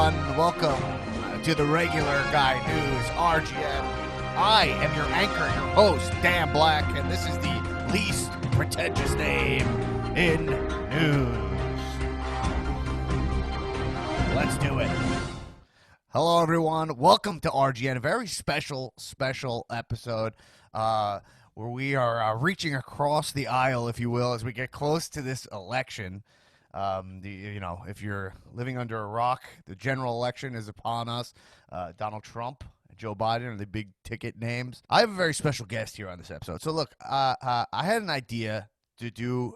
everyone. Welcome to the Regular Guy News, RGN. I am your anchor, your host, Dan Black, and this is the least pretentious name in news. Let's do it. Hello, everyone. Welcome to RGN, a very special episode where we are reaching across the aisle, if you will, as we get close to this election. If you're living under a rock, the general election is upon us. Donald Trump, Joe Biden are the big ticket names. I have a very special guest here on this episode. So look, I had an idea to do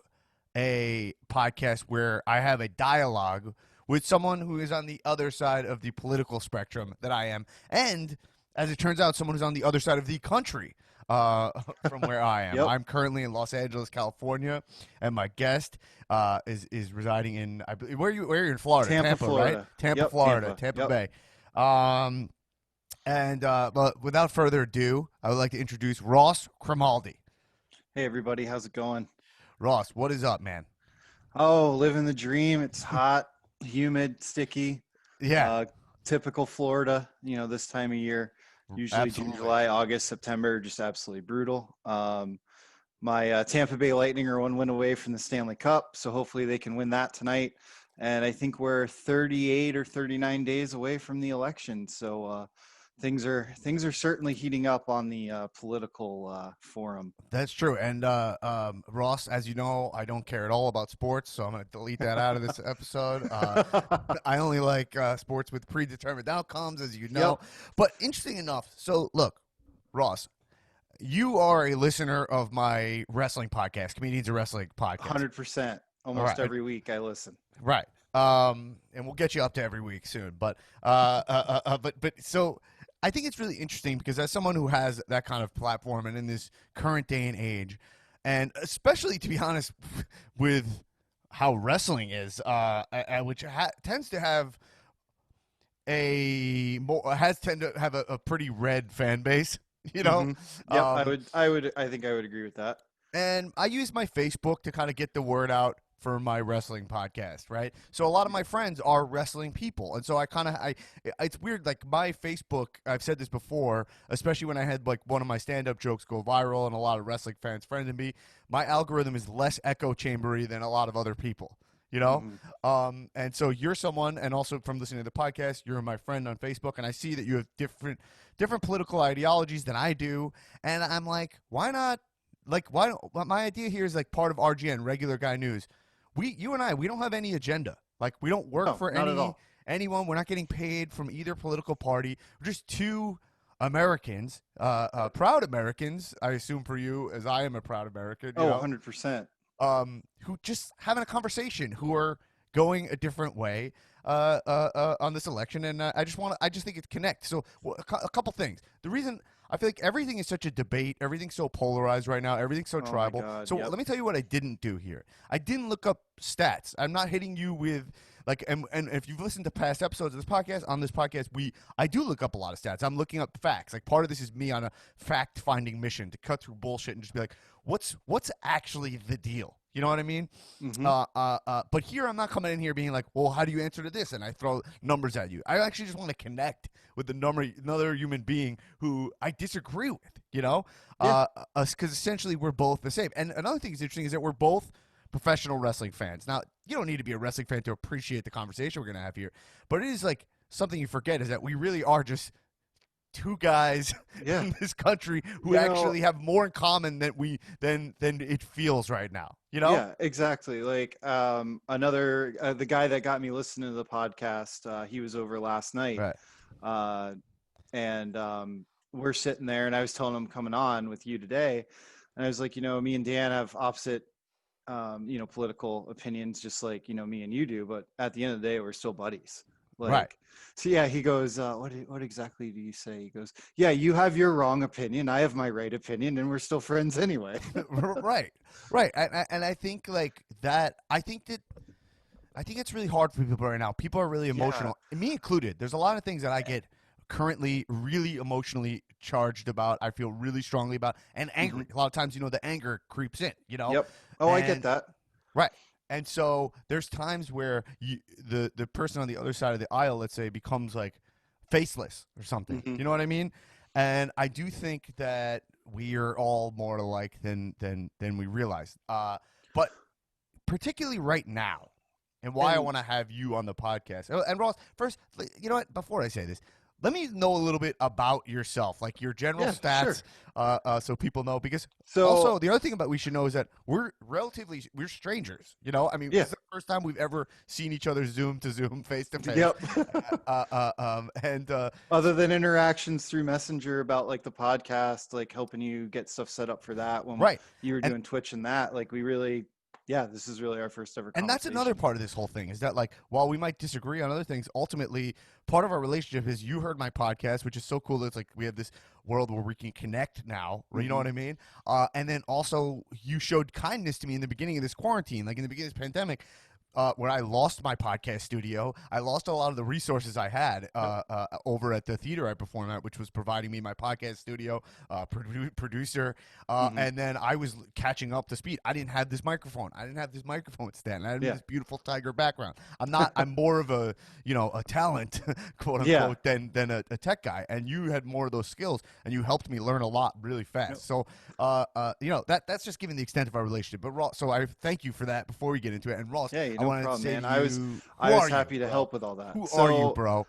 a podcast where I have a dialogue with someone who is on the other side of the political spectrum that I am, and as it turns out, someone who's on the other side of the country from where I am. Yep. I'm currently in Los Angeles, California, and my guest is residing in, I believe, where are you in Florida? Tampa, Florida. Right? Tampa, Yep, Florida, Tampa Bay. But without further ado, I would like to introduce Ross Crimaldi. Hey, everybody. How's it going? Ross, what is up, man? Oh, living the dream. It's hot, humid, sticky. Yeah. Typical Florida, this time of year. Usually Absolutely. June, July, August, September, just absolutely brutal. My Tampa Bay Lightning are one win away from the Stanley Cup, so hopefully they can win that tonight. And I think we're 38 or 39 days away from the election, so things are certainly heating up on the political forum. That's true. And Ross, as you know, I don't care at all about sports, so I'm going to delete that out of this episode. I only like sports with predetermined outcomes, as you know. Yep. But interesting enough, so look, Ross, you are a listener of my wrestling podcast, Comedians of Wrestling podcast. 100%. Almost Right. every week I listen. Right. And we'll get you up to every week soon. But so I think it's really interesting because as someone who has that kind of platform and in this current day and age, and especially, to be honest, with how wrestling is, which tends to have a pretty red fan base, you know? Mm-hmm. Yeah, I think I would agree with that. And I use my Facebook to kind of get the word out for my wrestling podcast, right? So a lot of my friends are wrestling people. And so it's weird, like my Facebook, I've said this before, especially when I had like one of my stand-up jokes go viral and a lot of wrestling fans friended me, my algorithm is less echo chambery than a lot of other people, you know? Mm-hmm. And so you're someone, and also from listening to the podcast, you're my friend on Facebook, and I see that you have different political ideologies than I do. And I'm like, why not? My idea here is like part of RGN, Regular Guy News. You and I, we don't have any agenda. Like, we don't work for anyone. We're not getting paid from either political party. We're just two Americans, proud Americans, I assume for you, as I am a proud American. You know, 100%. who just having a conversation, who are going a different way on this election. And I just think it connects. So a couple things. The reason I feel like everything is such a debate. Everything's so polarized right now. Everything's so tribal. God, so yep. Let me tell you what I didn't do here. I didn't look up stats. I'm not hitting you with like, and if you've listened to past episodes of this podcast, I do look up a lot of stats. I'm looking up facts. Like part of this is me on a fact-finding mission to cut through bullshit and just be like, what's actually the deal? You know what I mean? Mm-hmm. But here I'm not coming in here being like, well, how do you answer to this? And I throw numbers at you. I actually just want to connect with another human being who I disagree with, you know? Yeah. Because essentially we're both the same. And another thing that's interesting is that we're both professional wrestling fans. Now, you don't need to be a wrestling fan to appreciate the conversation we're going to have here. But it is like something you forget is that we really are just two guys in this country who actually have more in common than it feels right now. You know? Yeah, exactly. Like the guy that got me listening to the podcast, he was over last night. Right. And we're sitting there, and I was telling him coming on with you today, and I was like, me and Dan have opposite, political opinions, just like, me and you do. But at the end of the day, we're still buddies. Like, right. So yeah, he goes, what exactly do you say? He goes, yeah, you have your wrong opinion. I have my right opinion, and we're still friends anyway. Right. And I think like that, I think it's really hard for people right now. People are really emotional, and me included. There's a lot of things that I get currently really emotionally charged about. I feel really strongly about and angry. A lot of times, the anger creeps in, Yep. Oh, I get that. Right. And so there's times where the person on the other side of the aisle, let's say, becomes like faceless or something. Hmm. You know what I mean? And I do think that we are all more alike than we realize. But particularly right now, and why I And want to have you on the podcast. And Ross, first, you know what? Before I say this, let me know a little bit about yourself, like your general yeah, stats, sure. so people know. Because So also the other thing about we should know is that we're strangers. You know, I mean, yeah, this is the first time we've ever seen each other Zoom to Zoom, face to face, yep. and Other than interactions through Messenger about like the podcast, like helping you get stuff set up for that when right. you were And doing Twitch and that, like we really, yeah, this is really our first ever that's another conversation. part of this whole thing is that, like, while we might disagree on other things, ultimately part of our relationship is you heard my podcast, which is so cool. It's like we have this world where we can connect now. You know Hmm. what I mean? And then also you showed kindness to me in the beginning of this quarantine, like in the beginning of this pandemic. When I lost my podcast studio, I lost a lot of the resources I had Yep. over at the theater I performed at, which was providing me my podcast studio, producer, Hmm. and then I was catching up to speed. I didn't have this microphone. I didn't have this microphone stand. I didn't have Yeah. this beautiful tiger background. I'm not. I'm more of a a talent, quote Yeah. unquote, than a tech guy. And you had more of those skills, and you helped me learn a lot really Yep. fast. So that's just given the extent of our relationship. But Ross, so I thank you for that. Before we get into it, and Ross, Yeah, I no wanted to problem, say to man. you, who I was are you, happy to bro? help with all that. Who are you, So bro?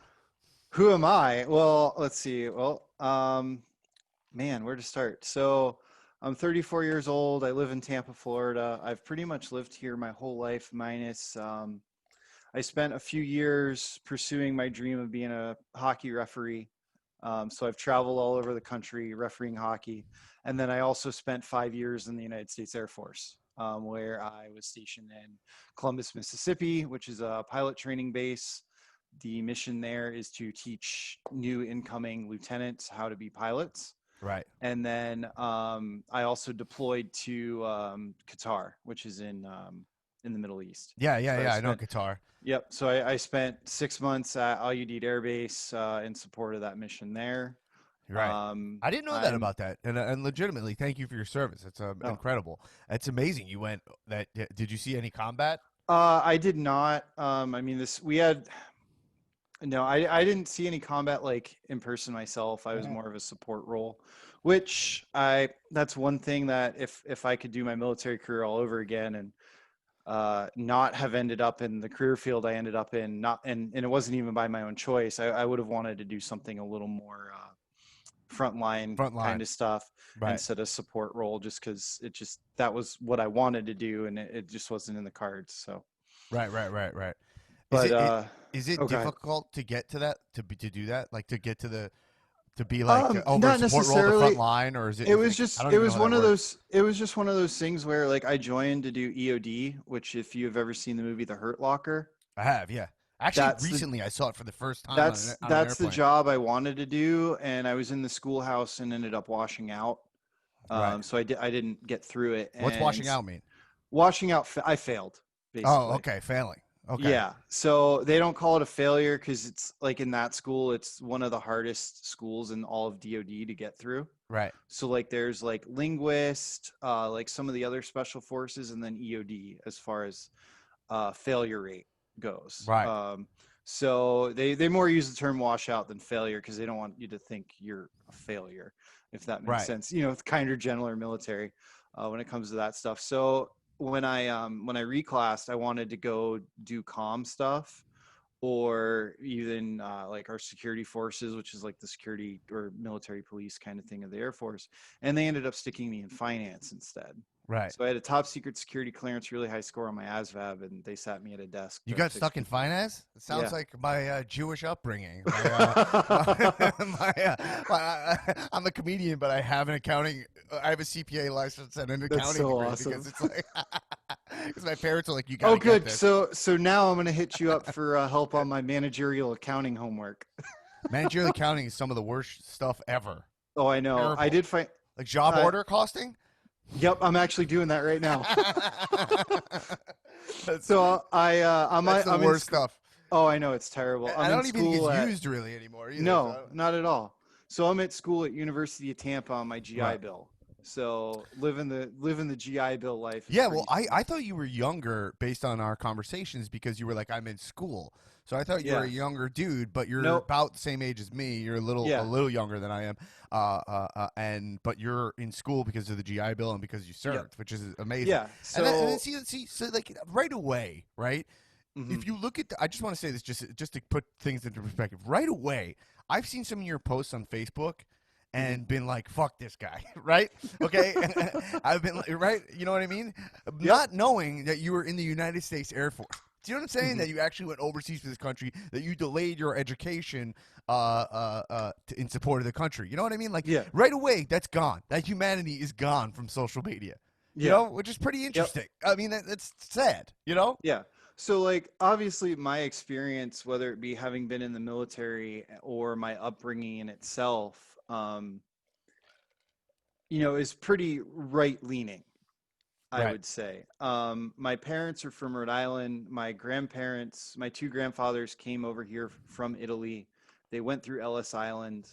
who am I? Well, let's see. Well, man, where to start? So I'm 34 years old. I live in Tampa, Florida. I've pretty much lived here my whole life, minus I spent a few years pursuing my dream of being a hockey referee. So I've traveled all over the country refereeing hockey. And then I also spent 5 years in the United States Air Force, where I was stationed in Columbus, Mississippi, which is a pilot training base. The mission there is to teach new incoming lieutenants how to be pilots. Right. And then I also deployed to Qatar, which is in the Middle East. Yeah, yeah, So I yeah. I know spent guitar. Yep. So I spent 6 months at Al Udeid Air Base in support of that mission there. Right. I didn't know that I'm about that, and legitimately, thank you for your service. It's oh, incredible. It's amazing. You went that. Did you see any combat? I did not. I mean, this we had no. I didn't see any combat like in person myself. I was Mhm. more of a support role, which I that's one thing that if I could do my military career all over again and not have ended up in the career field I ended up in, not and it wasn't even by my own choice. I would have wanted to do something a little more frontline Front kind line. of stuff Right. instead of support role, just because it just that was what I wanted to do, and it just wasn't in the cards. So, Right. Right. Right. Right. Is but is it oh god, difficult to get to that to do that, like to get to be like over not support role the front necessarily. line, or It is was it? I just don't even know how that works. it was just one of those things where like I joined to do EOD, which if you've ever seen the movie The Hurt Locker, I have, yeah. Actually, that's the recently I saw it for the first time on an that's the airplane. job I wanted to do, and I was in the schoolhouse and ended up washing out. Right. So I didn't get through it, What's and washing out mean? washing out I failed Oh, basically. okay, failing. Okay. Yeah, so they don't call it a failure because it's like in that school, it's one of the hardest schools in all of DoD to get through. Right. So like there's like linguist, like some of the other special forces, and then EOD as far as failure rate goes. Right. So they more use the term washout than failure because they don't want you to think you're a failure, if that makes Right. sense. You know, it's kinder, gentler military when it comes to that stuff. So when I reclassed, I wanted to go do comm stuff or even like our security forces, which is like the security or military police kind of thing of the Air Force. And they ended up sticking me in finance instead. Right. So I had a top secret security clearance, really high score on my ASVAB, and they sat me at a desk You to got fix stuck in people. finance? It sounds Yeah. like my Jewish upbringing. I'm a comedian, but I have an accounting. I have a CPA license and an That's accounting so degree awesome. because it's like because my parents are like, you got Oh, to get good. this. So now I'm gonna hit you up for help on my managerial accounting homework. Managerial accounting is some of the worst stuff ever. Oh, I know. I Terrible. did find. Like job Uh, order costing. yep, I'm actually doing that right now. that's So that's the I'm in worst school. stuff. Oh, I know it's terrible. I I'm in don't even think it's school at used really anymore either. no, So not at all. So I'm at school at University of Tampa on my GI right, Bill. So living the GI Bill life is Yeah, well, pretty I sweet. thought you were younger based on our conversations because you were like, I'm in school. So I thought you were a Yeah. younger dude, but you're Nope. about the same age as me. You're a Yeah. little younger than I am, and but you're in school because of the GI Bill and because you Yep. served, which is amazing. Yeah. And then So. see, so like right away, right? Mhm. If you look at, I just want to say this just to put things into perspective. Right away, I've seen some of your posts on Facebook Mhm. and been like, "Fuck this guy," right? Okay, I've been right. You know what I mean? Yep. Not knowing that you were in the United States Air Force. Do you know what I'm saying? Mhm. That you actually went overseas for this country. That you delayed your education in support of the country. You know what I mean? Like Yeah. right away, that's gone. That humanity is gone from social media. You Yeah. know, which is pretty Yep. interesting. I mean, that's sad. You know? Yeah. So, like, obviously, my experience, whether it be having been in the military or my upbringing in itself, is pretty right leaning, I Right. would say. My parents are from Rhode Island. My two grandfathers came over here from Italy. They went through Ellis Island.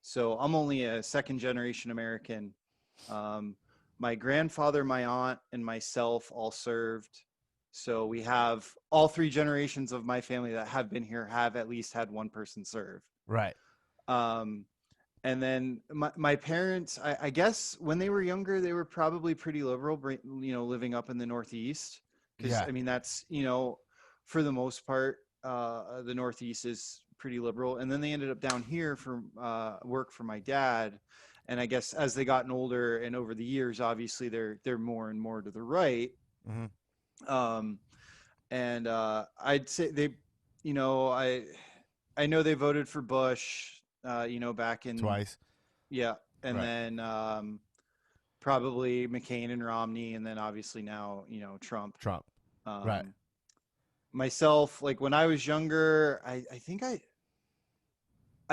So I'm only a second generation American. Um, my grandfather, my aunt, and myself all served. So we have all three generations of my family that have been here have at least had one person serve. Right. Um, and then my parents, I guess when they were younger, they were probably pretty liberal, living up in the Northeast. Because, Yeah. I mean, that's, for the most part, the Northeast is pretty liberal. And then they ended up down here for work for my dad. And I guess as they gotten older and over the years, obviously they're more and more to the right. Mm-hmm. Um, and I'd say you know, I I know they voted for Bush, back in, Twice. yeah, and Right. then probably McCain and Romney, and then obviously now, Trump. Trump. Right. Um, Myself, like when I was younger, I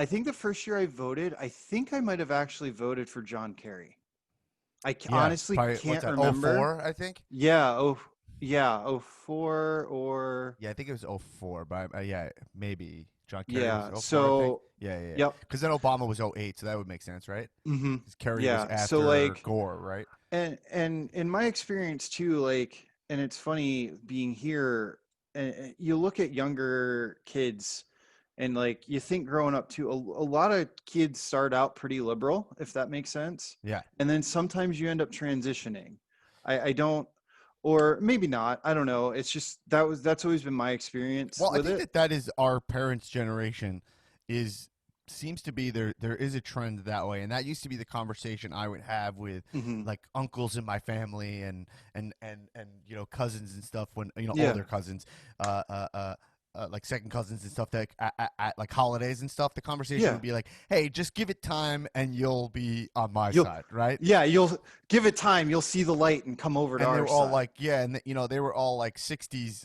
think the first year I voted, I think I might have actually voted for John Kerry. Yeah. Honestly Probably what's can't that? Oh remember. four, I think. Yeah, yeah, 04 or Yeah, I think it was oh 04, but yeah, maybe John Kerry was yeah. oh 04, I think. So, Yeah, yeah, yeah. yep. Because then Obama was oh 08, so that would make sense, right? Hmm. Because Kerry was Yeah. So after like, Gore, right? and in my experience too, like, and it's funny being here, and you look at younger kids, and like you think growing up too, a lot of kids start out pretty liberal, if that makes sense, Yeah. and then sometimes you end up transitioning. I don't, or maybe not. I don't know. It's just that's always been my experience Well, I with think it. that is our parents' generation is seems to be there is a trend that way, and that used to be the conversation I would have with Hmm. like uncles in my family and cousins and stuff when Yeah. older cousins uh uh uh like second cousins and stuff that at like holidays and stuff the conversation Yeah. would be like, hey, just give it time and you'll be on my You'll, side, right? yeah, you'll give it time. You'll see the light and come over to And they our were all side. like, yeah, and they were all like 60s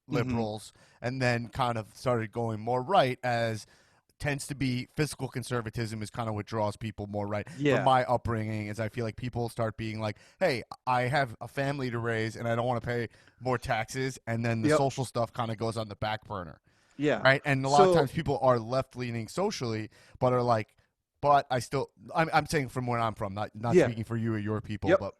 Hmm. liberals, and then kind of started going more right as tends to be fiscal conservatism is kind of what draws people more right. From Yeah. my upbringing, is I feel like people start being like, hey, I have a family to raise and I don't want to pay more taxes, and then the Yep. social stuff kind of goes on the back burner, Yeah. right? And a lot of times So. people are left leaning socially, but are like, but I'm saying from where I'm from, not Yeah. speaking for you or your people, Yep. but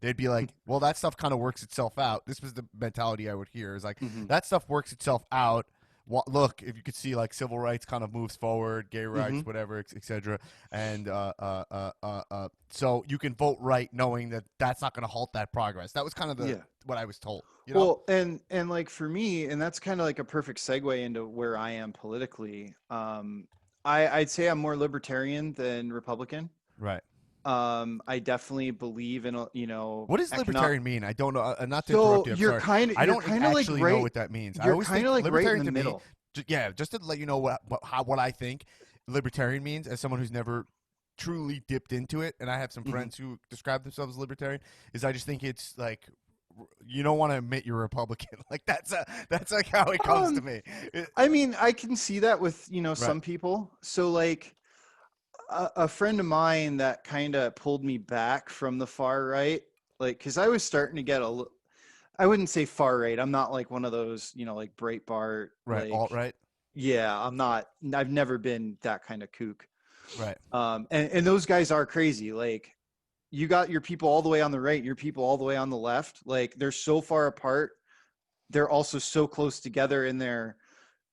they'd be like, well, that stuff kind of works itself out. This was the mentality I would hear is like, Hmm. that stuff works itself out. Look, if you could see like civil rights kind of moves forward, gay Hmm. rights, whatever, etc., and so you can vote right, knowing that that's not going to halt that progress. That was kind of the Yeah. what I was told. You know? Well, and like for me, and that's kind of like a perfect segue into where I am politically. I'd say I'm more libertarian than Republican. Right. I definitely believe in What does economic. libertarian mean? I don't know. Not to interrupt So you. I'm you're sorry. kind of I you're don't kind of like actually know right. what that means. I You're always kind think of like right in libertarian the to me, middle. yeah, just to let you know what I think libertarian means as someone who's never truly dipped into it, and I have some Hmm. friends who describe themselves as libertarian. Is I just think it's like you don't want to admit you're a Republican. Like that's like how it comes to Um, me. I mean, I can see that with Right. some people. So like a friend of mine that kind of pulled me back from the far right, like because I was starting to get I wouldn't say far right. I'm not like one of those, like Breitbart, Right. like, Alt right. yeah, I'm not, I've never been that kind of kook. Right. And those guys are crazy. Like, you got your people all the way on the right, your people all the way on the left. Like they're so far apart. They're also so close together in their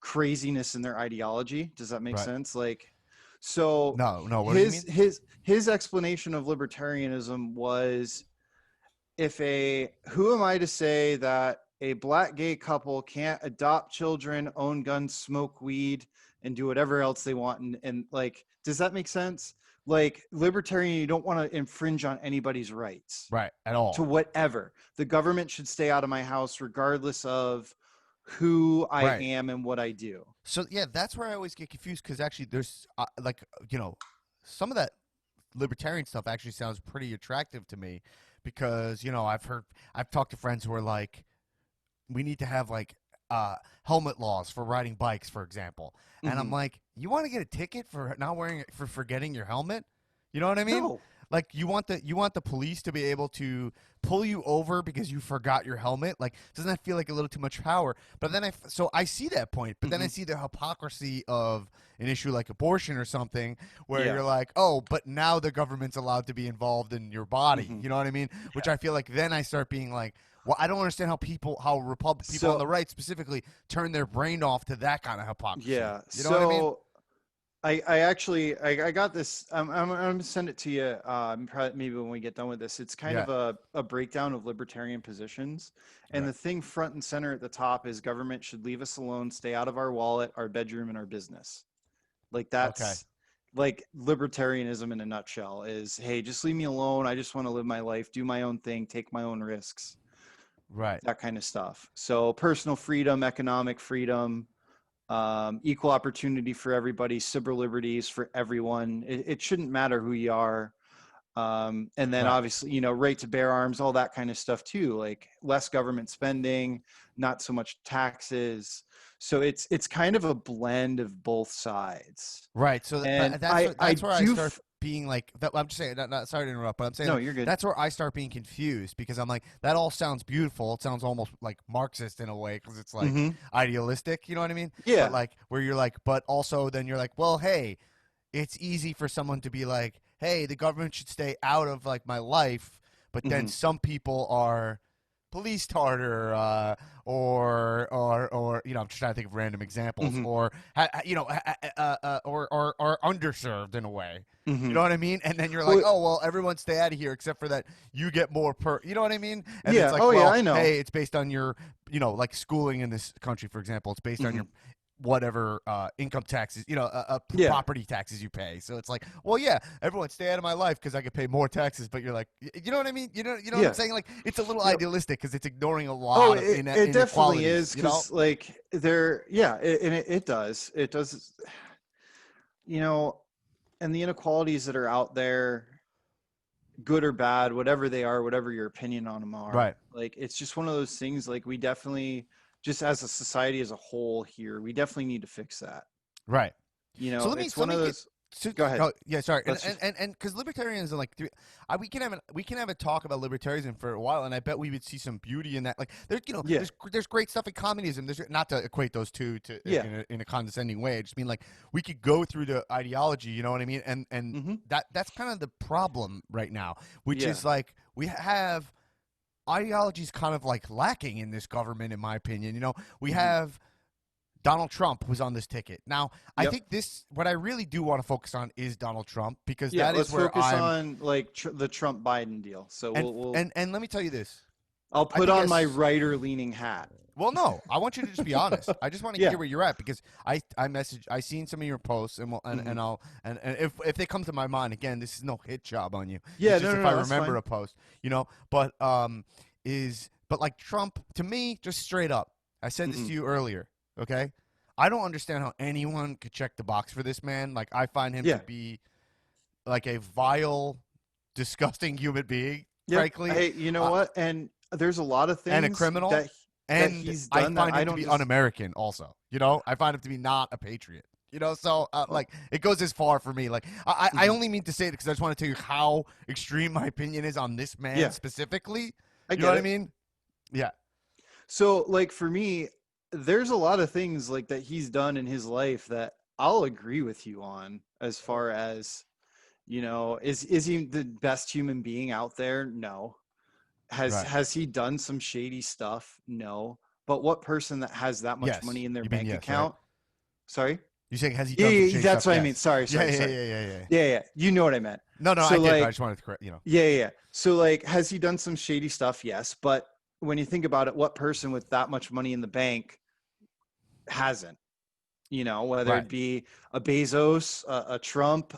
craziness and their ideology. Does that make Right. sense? Like, so No. What do you his mean? his his explanation of libertarianism was, who am I to say that a black gay couple can't adopt children, own guns, smoke weed, and do whatever else they want? And like, does that make sense? Like libertarian, you don't want to infringe on anybody's rights Right. At to all. whatever. The government should stay out of my house regardless of who I Right. am and what I do. So yeah, that's where I always get confused because actually there's like some of that libertarian stuff actually sounds pretty attractive to me because I've talked to friends who are like, we need to have like helmet laws for riding bikes, for example, and I'm Mm-hmm. like, you want to get a ticket for not wearing it, for forgetting your helmet? You know what I mean? No. Like you want the police to be able to pull you over because you forgot your helmet. Like, doesn't that feel like a little too much power? But then I see that point, but then I Mm-hmm. see the hypocrisy of an issue like abortion or something where Yeah. you're like, oh, but now the government's allowed to be involved in your body. Mm-hmm. You know what I mean? Which Yeah. I feel like then I start being like, well, I don't understand how people on So the right specifically turn their brain off to that kind of hypocrisy. yeah. You know what I mean? So I actually I got this. I'm gonna send it to you. Maybe when we get done with this, it's kind Yeah. of a breakdown of libertarian positions. And Right. the thing front and center at the top is government should leave us alone, stay out of our wallet, our bedroom, and our business. Like Okay. that's like libertarianism in a nutshell. Is, hey, just leave me alone. I just want to live my life, do my own thing, take my own risks, Right. that kind of stuff. So personal freedom, economic freedom, equal opportunity for everybody, civil liberties for everyone. It shouldn't matter who you are. And then Right. obviously, right to bear arms, all that kind of stuff too, like less government spending, not so much taxes. So it's kind of a blend of both sides. Right. So, And but that's where I do, start being like, I'm just saying, sorry to interrupt, but I'm saying no, like, you're good. that's where I start being confused because I'm like, that all sounds beautiful. It sounds almost like Marxist in a way because it's like Hmm. idealistic. You know what I mean? But Yeah. like, where you're like, but also then you're like, well, hey, it's easy for someone to be like, hey, the government should stay out of like my life, but then Hmm. some people are policed harder, or I'm just trying to think of random examples, Hmm. or or underserved in a way. You Hmm. know what I mean? And then you're like, Well, oh well, everyone stay out of here except for that you get more per. You know what I mean? And it's yeah. like, Oh yeah, well, I know. hey, it's based on your, like schooling in this country, for example, it's based on Hmm. your whatever income taxes, Yeah. property taxes you pay. So it's like, well, yeah, everyone stay out of my life because I could pay more taxes. But you're like, you know what I mean? You know what I'm Yeah. saying? Like, it's a little Yep. idealistic because it's ignoring a Oh, lot of it definitely inequalities. is, because like yeah, and it does, you know, and the inequalities that are out there, good or bad, whatever they are, whatever your opinion on them Right, are, like it's just one of those things. Like we definitely, just as a society as a whole here, we definitely need to fix that. right. So It's let one me of get. those. So, Go ahead. oh, yeah, sorry, Let's just. and because libertarians are like, we can have a talk about libertarianism for a while, and I bet we would see some beauty in that. Like, Yeah. there's great stuff in communism. There's not to equate those two to Yeah. in a condescending way. I just mean like we could go through the ideology. You know what I mean? And Hmm. that's kind of the problem right now, which Yeah. is like we have ideologies kind of like lacking in this government, in my opinion. We Hmm. have Donald Trump who's on this ticket. Now, I Yep. think what I really do want to focus on is Donald Trump because Yeah. that is Let's where focus I'm on like the Trump Biden deal. So and we'll and let me tell you this. I'll I put think on my as writer leaning hat. well, no, I want you to just be honest. I just want to Yeah. hear where you're at because I seen some of your posts and Hmm. and if they come to my mind again, this is no hit job on you. Yeah. It's No. just No. if I No. That's remember fine. a post, but like Trump to me, just straight up. I said this Hmm. to you earlier, okay? I don't understand how anyone could check the box for this man. Like I find him to Yeah. be like a vile, disgusting human being, Yeah. frankly, Hey, you know uh, what? And there's a lot of and a things criminal. that And he's I done that find I him to don't be just. un-American. Also, I find him to be not a patriot. So Oh. like it goes as far for me. Like I Hmm. only mean to say it because I just want to tell you how extreme my opinion is on this man Yeah, specifically. I You know get what I it. mean? Yeah. So, like for me, there's a lot of things like that he's done in his life that I'll agree with you on, as far as You know, is he the best human being out there? No. Right. Has he done some shady stuff? No. But what person that has that much Yes. money in their You mean bank yes, right? account? Sorry? You saying has he Yeah, done some yeah, shady stuff? that's what I mean. Yes. Sorry, Yeah, sorry, yeah, sorry. yeah, yeah, yeah. Yeah, yeah. You know what I meant. No, no, I So did, but I like, just wanted to correct, you know. yeah, yeah, yeah. So like, has he done some shady stuff? Yes. But when you think about it, what person with that much money in the bank hasn't? You know, whether Right. it be a Bezos, a Trump,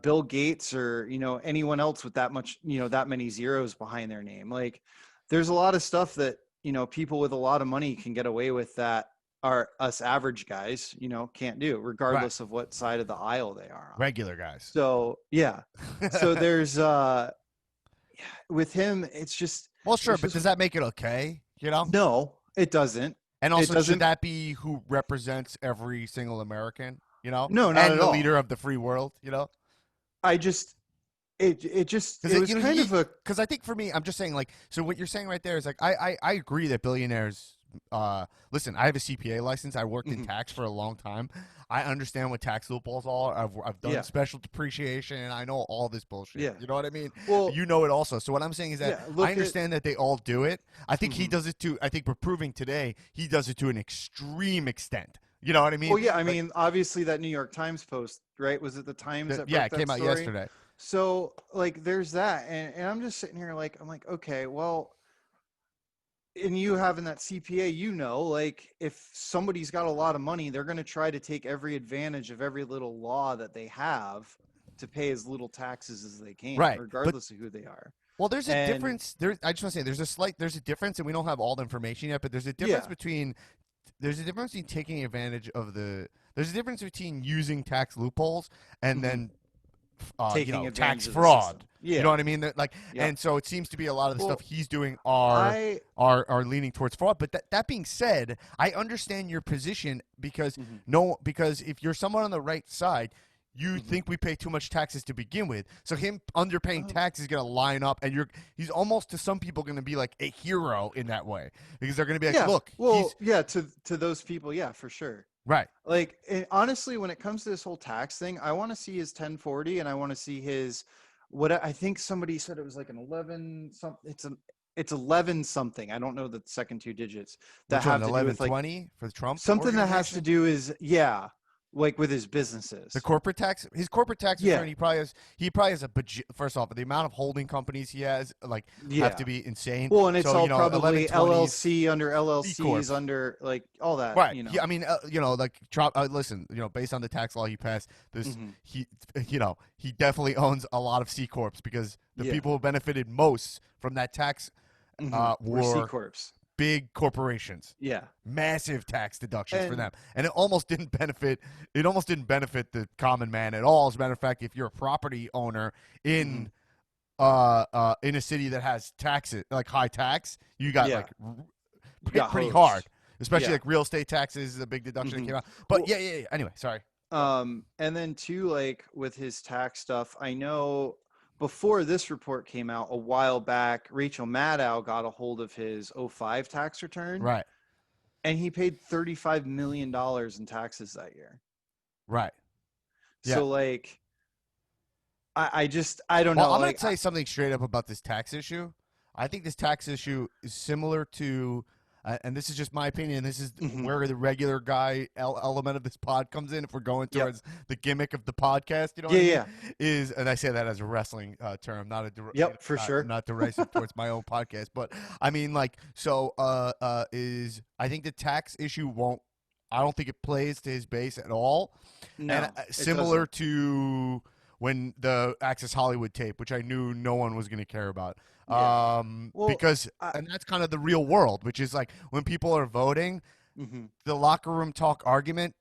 Bill Gates, or anyone else with that much, that many zeros behind their name. Like, there's a lot of stuff that people with a lot of money can get away with that are us average guys, can't do, Right. regardless of what side of the aisle they are on. Regular guys. So yeah, so there's with him, it's just Well, sure, it's but just does that make it okay? You know? no, it doesn't. And It also, should doesn't. that be who represents every single American? You know, No, not and at the leader all. of the free world. You know, I just it because was kind of a because I think for me, I'm just saying like, so what you're saying right there is like, I agree that billionaires. Listen, I have a CPA license. I worked in mhm, tax for a long time. I understand what tax loopholes are. I've done yeah, special depreciation, and I know all this bullshit. yeah. You know what I mean? Well, You know it also. So what I'm saying is that yeah. I Look at understand that they all do it. I think he mhm. does it to. I think we're proving today he does it to an extreme extent. You know what I mean? Well, yeah. I Like, mean, obviously that New York Times post, right? Was it the Times that yeah, broke it that came out story? yesterday. So like, there's that, and I'm just sitting here like, I'm like, okay, well, and you having that CPA, like, if somebody's got a lot of money, they're going to try to take every advantage of every little law that they have to pay as little taxes as they can, Right. But regardless of who they are. well, there's a And difference. I just want to say there's a difference, and we don't have all the information yet. But yeah, there's a difference between taking advantage of the. There's a difference between using tax loopholes and mhm, then taking tax advantage of the system. fraud. You know Yeah. what I mean? Like, Yep. and so it seems to be a lot of the stuff Well, he's doing I. are leaning towards fraud. But that being said, I understand your position because Mhm, because if you're someone on the right side, you mhm. think we pay too much taxes to begin with. So him underpaying Oh, tax is going to line up, and he's almost to some people going to be like a hero in that way because they're going to be like, yeah. look, he's Well, yeah. To those people, yeah, for sure. right, Like, honestly, when it comes to this whole tax thing, I want to see his 1040, and I want to see his what I think somebody said it was like an 11 something. It's 11 something. I don't know the second two digits that which one, have to do with like 1120 for the Trump something that has to organization. do is, yeah, like with his The businesses. corporate tax, his corporate tax return, Yeah, he probably has first off, the amount of holding companies he has like have yeah. to be insane. Well, and it's So all eleven probably twenties LLC under C corps. LLCs under like all that, Right. I mean, like Trump. Listen, based on the tax law he passed, this hmm he definitely owns a lot of C corps because the Yeah. people who benefited most from that tax We're C were corps. big corporations, Yeah. massive tax deductions for And them, and it almost didn't benefit. It almost didn't benefit the common man at all. As a matter of fact, if you're a property owner mhm, in a city that has taxes like high tax, you got yeah, like you hit got pretty hard. hosed. Especially Yeah. like real estate taxes is a big deduction that hmm came out. But Well, yeah. Anyway, sorry. and then too, like with his tax stuff, I know before this report came out a while back, Rachel Maddow got a hold of his '05 tax return, Right. and he paid $35 million in taxes that year. Right. Yeah. So like, I don't Well, know, I'm going like, to tell you something straight up about this tax issue. I think this tax issue is similar to, and this is just my opinion. This is mhm, where the regular guy element of this pod comes in. If we're going yep, towards the gimmick of the podcast, you know what yeah, I mean? yeah, And I say that as a wrestling term, yep, for sure. not derisive towards my own podcast, but I mean, like, so is I think the tax issue won't. I don't think it plays to his base at all. And No, it similar doesn't. to when the Access Hollywood tape, which I knew no one was going to care about, Yeah. Well, because I, and that's kind of the real world, which is like when people are voting, mhm, the locker room talk argument.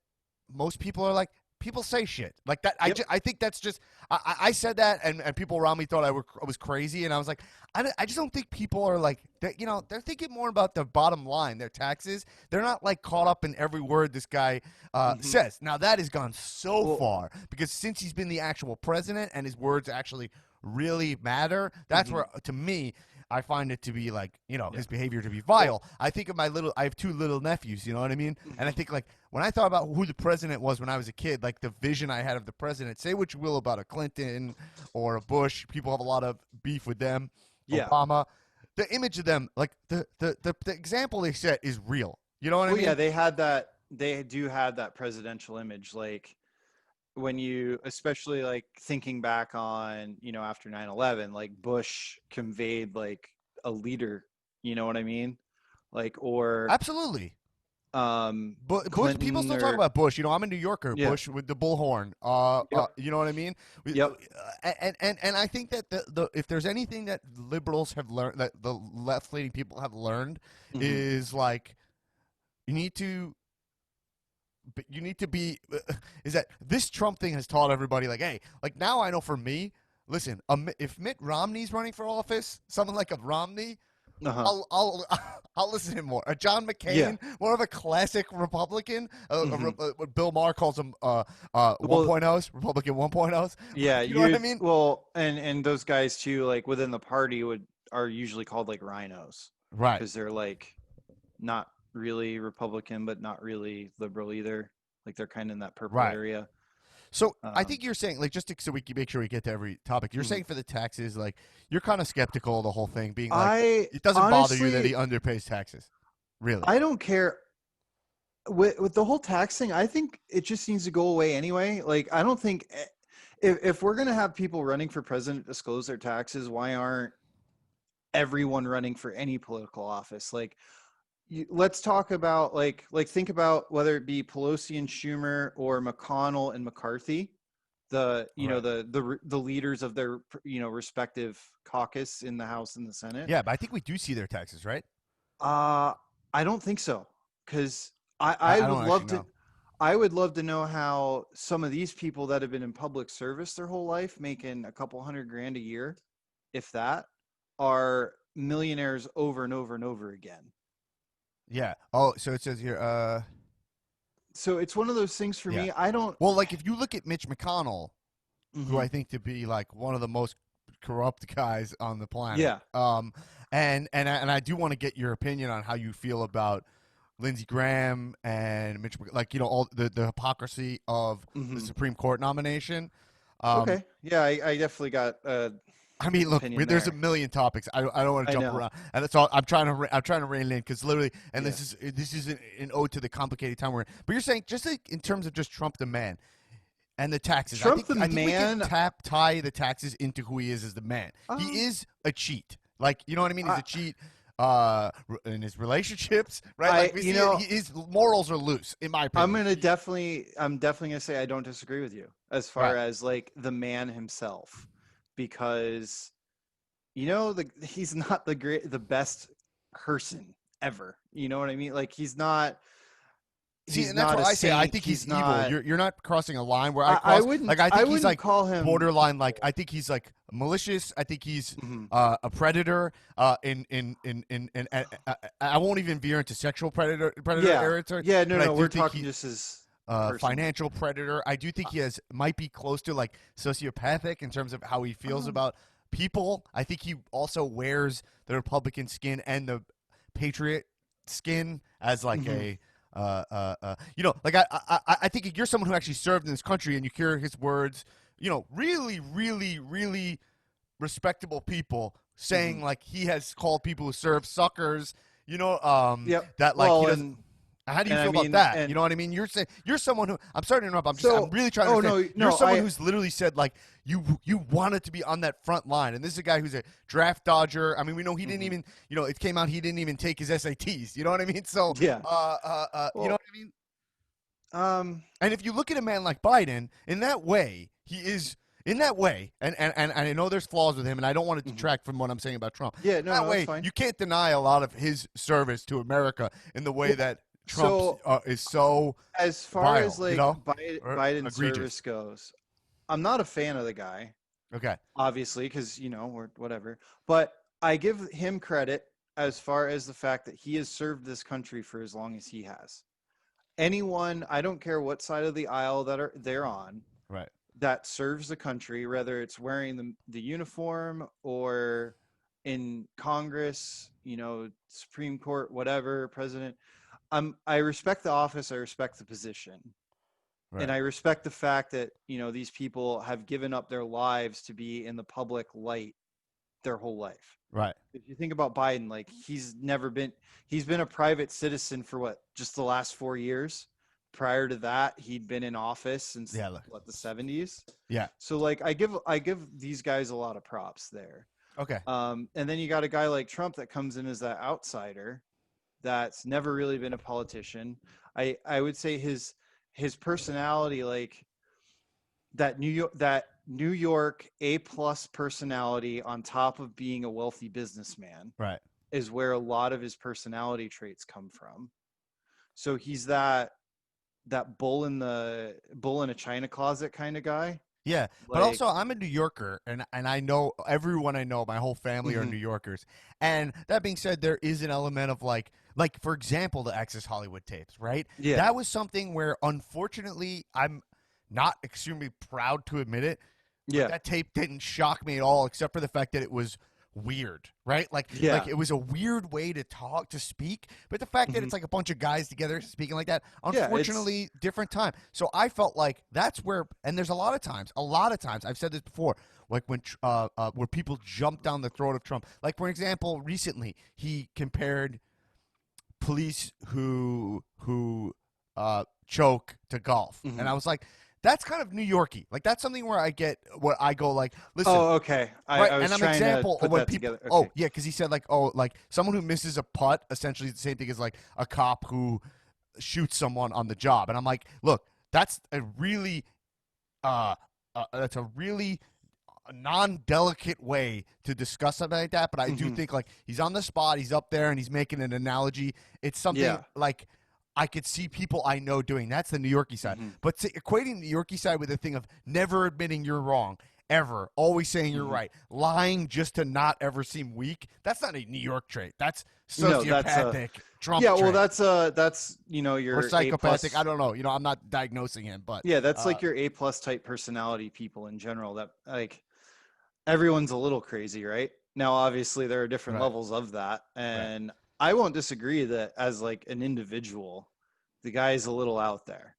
Most people are like, people say shit like that. yep. I think that's just I said that, and people around me thought I was crazy, and I was like, I just don't think people are like they're thinking more about the bottom line, their taxes. They're not like caught up in every word this guy hmm says. Now that has gone so Well, far because since he's been the actual president and his words actually really matter, that's hmm where to me. I find it to be like, Yeah. his behavior to be vile. I think of I have two little nephews, you know what I mean? And I Mhm. think like when I thought about who the president was when I was a kid, like the vision I had of the president, say what you will about a Clinton or a Bush, people have a lot of beef with them, Yeah. Obama. The image of them, like the example they set is real. You know what I Well, yeah, mean? they do have that presidential image. Like when you, especially like thinking back on, after 9/11, like Bush conveyed like a leader, you know what I mean? Like, or Absolutely. um, But Bush, people Clinton still talk or, about Bush. I'm a New Yorker. yeah. Bush with the bullhorn. Yep. You know what I mean? Yep. And I think that the if there's anything that liberals have learned, that the left leaning people have learned, Hmm. is like you need to. You need to be. Is that this Trump thing has taught everybody like, hey, like now I know for me. Listen, if Mitt Romney's running for office, someone like a Romney, Uh-huh. I'll I'll listen to him more. John Yeah. McCain, more of a classic Republican. Hmm. What Bill Maher calls them Well, 1.0s, Republican 1.0s. yeah, You know what I you'd mean? well, and those guys too, like within the party are usually called like rhinos Right. because they're like not really Republican, but not really liberal either. Like they're kind of in that purple Right. area. So I Um, think you're saying like so we can make sure we get to every topic. You're mhm. saying for the taxes, like you're kind of skeptical of the whole thing, being like I it doesn't bother you that he honestly, underpays taxes. Really? I don't care with the whole tax thing. I think it just needs to go away anyway. Like I don't think if we're gonna have people running for president disclose their taxes, why aren't everyone running for any political office? Like let's talk about like think about whether it be Pelosi and Schumer or McConnell and McCarthy, the Right. the leaders of their respective caucus in the House and the Senate. Yeah, but I think we do see their taxes, right? Uh, I don't think so, because I don't actually know. I would love to know how some of these people that have been in public service their whole life, making a couple hundred grand a year, if that, are millionaires over and over and over again. Yeah. Oh, so it says here. So it's one of those things for Yeah. me. I don't. Well, like if you look at Mitch McConnell, who Mhm. I think to be like one of the most corrupt guys on the planet. Yeah. And I do want to get your opinion on how you feel about Lindsey Graham and Mitch, like all the hypocrisy of the Mhm. Supreme Court nomination. Um, Okay. Yeah, I definitely got I mean, look, opinion there's a there. million topics. I don't want to I jump know. around, and that's all. I'm trying to rein it in because literally, and Yeah. this is an ode to the complicated time we're in. But you're saying just like in terms of just Trump the man and the taxes. Trump the I think we can man. tie the taxes into who he is as the man. He Um, is a cheat. Like you know what I mean? He's I a cheat in his relationships, right? I Like we you see it. know His morals are loose, in my opinion. I'm definitely gonna say I don't disagree with you as far Right. as like the man himself, because he's not the best person ever. You know what I mean? Like See, he's and that's not why a I say I saint. think he's He's evil. not. You're not crossing a line where I cross. Like I I think he's wouldn't like call him. borderline. Like I think he's like malicious. I think he's Mhm. a predator. I won't even veer into sexual predator Yeah, territory. yeah. No, But I no. do We're think talking he just as personally. financial predator. I do think he might be close to like sociopathic in terms of how he feels Um, about people. I think he also wears the Republican skin and the patriot skin as like mhm. like I think you're someone who actually served in this country and you hear his words, really, really, really respectable people saying Mhm. like he has called people who serve suckers, Yep. that like he Well, does. How do you and I feel about mean, that? You and know what I mean? You're saying you're someone who I'm sorry to interrupt. I'm so. really trying to Oh understand. no, You're no. someone who's literally said like you wanted to be on that front line, and this is a guy who's a draft dodger. I mean, we know he didn't Mhm. even it came out he didn't even take his SATs. You know what I mean? So Yeah. you know Well, what I mean? um. And if you look at a man like Biden, in that way, he is in that way, and I know there's flaws with him, and I don't want to Mhm. detract from what I'm saying about Trump. Yeah. In No, that no, that's way, fine. you can't deny a lot of his service to America in the way Well, that Trump's so is so as far as vile, like or Biden egregious. service goes, I'm not a fan of the guy, Okay, obviously, because we're whatever. But I give him credit as far as the fact that he has served this country for as long as he has. Anyone, I don't care what side of the aisle they're on, right. that serves the country, whether it's wearing the uniform or in Congress, Supreme Court, whatever, president. I respect the office. I respect the position. And Right. I respect the fact that, these people have given up their lives to be in the public light their whole life. Right. If you think about Biden, like he's been a private citizen for just the last 4 years. Prior to that, he'd been in office since Yeah. Look. the 70s. Yeah. So like I give these guys a lot of props there. Okay. And then you got a guy like Trump that comes in as that outsider that's never really been a politician. I would say his personality, like that New York A+ personality on top of being a wealthy businessman, Right. is where a lot of his personality traits come from. So he's that bull in a china closet kind of guy. Yeah, but Like, also I'm a New Yorker, and I know everyone I know. My whole family are mhm, New Yorkers, and that being said, there is an element of like for example, the Access Hollywood tapes, right? yeah, That was something where, unfortunately, I'm not extremely proud to admit it, but yeah, that tape didn't shock me at all, except for the fact that it was weird, right? Like yeah, it was a weird way to speak, but the fact that mhm, it's like a bunch of guys together speaking like that, yeah. It's unfortunately, different time. So I felt like that's where, and there's a lot of times I've said this before, like when where people jump down the throat of Trump. Like for example, recently he compared police who choke to golf, and mhm. I was like, that's kind of New Yorky. Like that's something where I get what I go like, listen, Oh, okay. I, right, I and was I'm trying to example of put when that people. together. Oh Okay. yeah, because he said like, oh, like someone who misses a putt essentially is the same thing as like a cop who shoots someone on the job, and I'm like, look, that's a really, that's a really non-delicate way to discuss something like that. But I do Hmm. think like he's on the spot, he's up there, and he's making an analogy. It's something Yeah. like I could see people I know doing. That's the New Yorkie side. Hmm. But equating the New Yorkie side with the thing of never admitting you're wrong, ever, always saying you're Hmm. right, lying just to not ever seem weak, that's not a New York trait. That's No, that's sociopathic Trump yeah. Well, trait. that's Or your A psychopathic. I plus. don't know. I'm not diagnosing him, but Yeah, that's uh, like your A+ type personality people in general. That, like, everyone's a little crazy, right? Now, obviously, there are different right, levels of that, right. and I won't disagree that as like an individual, the guy is a little out there.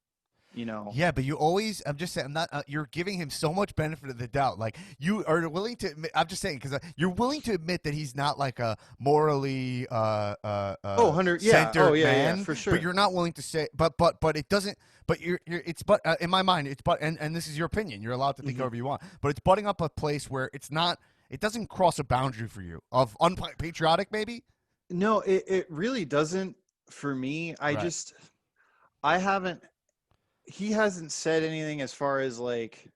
You know. Yeah, but you always, I'm just saying, I'm not, you're giving him so much benefit of the doubt. Like, you are willing to admit, I'm just saying, because you're willing to admit that he's not like a morally Oh, 100. Yeah. Oh, centered yeah, yeah, man, for but sure. you're not willing to say, but it doesn't, but it's, but in my mind, it's, and this is your opinion. You're allowed to think Hmm. however you want, but it's butting up a place where it's not, it doesn't cross a boundary for you of unpatriotic, maybe? No, it really doesn't for me. Right, I haven't, he hasn't said anything as far as like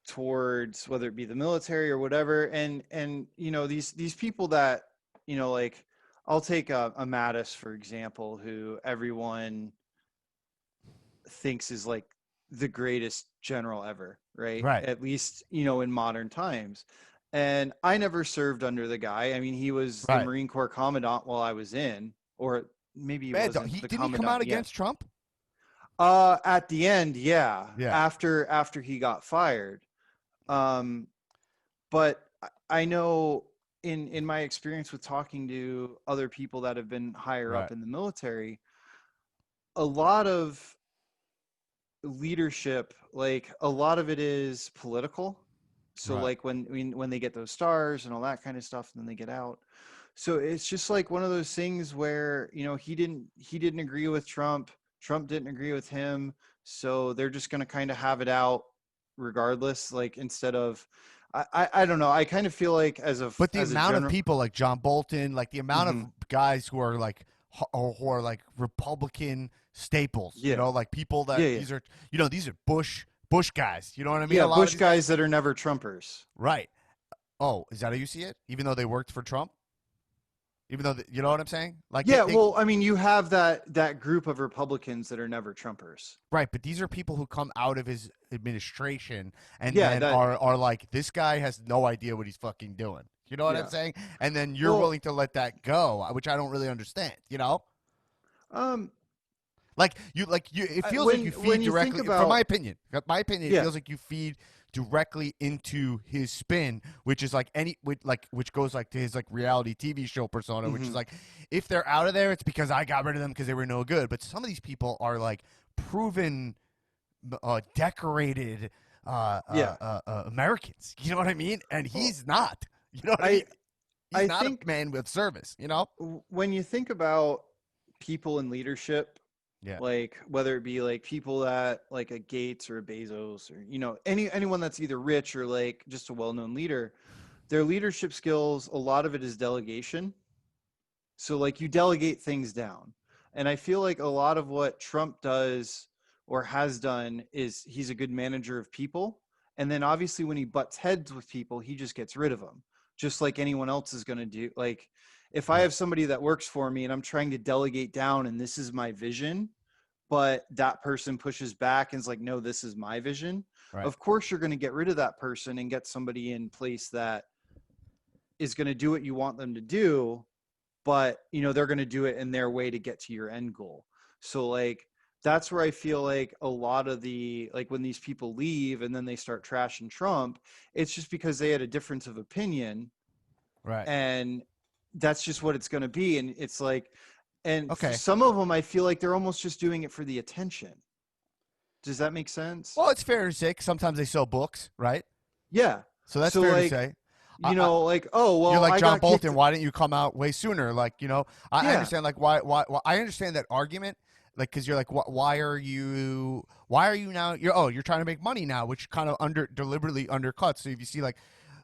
towards whether it be the military or whatever. And these people that, like, I'll take a Mattis, for example, who everyone thinks is like the greatest general ever, right? right, At least, in modern times. And I never served under the guy. I mean, he was the right. Marine Corps commandant while I was in, or maybe he Bad dog. wasn't the Didn't he come out commandant yet. against Trump? At the end, yeah, Yeah, after he got fired. Um, but I know in my experience with talking to other people that have been higher right, up in the military, a lot of leadership, like a lot of it is political. So right. like when they get those stars and all that kind of stuff, and then they get out. So it's just like one of those things where, he didn't agree with Trump. Trump didn't agree with him. So they're just going to kind of have it out regardless. Like, instead of, I don't know. I kind of feel like But the as a amount of general. people like John Bolton, like the amount of Hmm. guys who are like who are like Republican staples, Yeah. like people Yeah. that Yeah. these are Bush guys. You know what I mean? A Yeah. lot of Bush these guys, guys that are never Trumpers. right? Oh, is that how you see it? Even though they worked for Trump, even though you know what I'm saying? Like Yeah. Well, I mean, you have that group of Republicans that are never Trumpers. right, but these are people who come out of his administration and Yeah. then are like, this guy has no idea what he's fucking doing. You know what I'm Yeah. saying? And then you're Well, willing to let that go, which I don't really understand. You know? um, Like you, it feels like you when feed you think directly. From about, my opinion, it yeah. feels like you feed directly into his spin, which is like which goes like to his like reality TV show persona, which is like, if they're out of there, it's because I got rid of them because they were no good. But some of these people are like proven, decorated Americans. You know what I mean? And he's not. You know what I mean? He's I not think a man with service. You know? when you think about people in leadership, Yeah. like whether it be like people that like a Gates or a Bezos or anyone that's either rich or like just a well-known leader, their leadership skills, a lot of it is delegation. So like you delegate things down. And I feel like a lot of what Trump does or has done is he's a good manager of people. And then obviously when he butts heads with people, he just gets rid of them, just like anyone else is going to do. Like if I have somebody that works for me and I'm trying to delegate down and this is my vision, but that person pushes back and is like, no, this is my vision. Right. Of course, you're going to get rid of that person and get somebody in place that is going to do what you want them to do, but they're going to do it in their way to get to your end goal. So like, that's where I feel like a lot of the, like when these people leave and then they start trashing Trump, it's just because they had a difference of opinion. Right. And that's just what it's going to be. And it's like, and Okay. for some of them, I feel like they're almost just doing it for the attention. Does that make sense? Well, it's fair to say sometimes they sell books, right? Yeah. So that's fair like, to say. Like, oh, well, you're like I John got Bolton. kicked. Why didn't you come out way sooner? Like, I understand. Like, why? I understand that argument. Like, because you're like, why are you now? You're trying to make money now, which kind of deliberately undercuts. So if you see like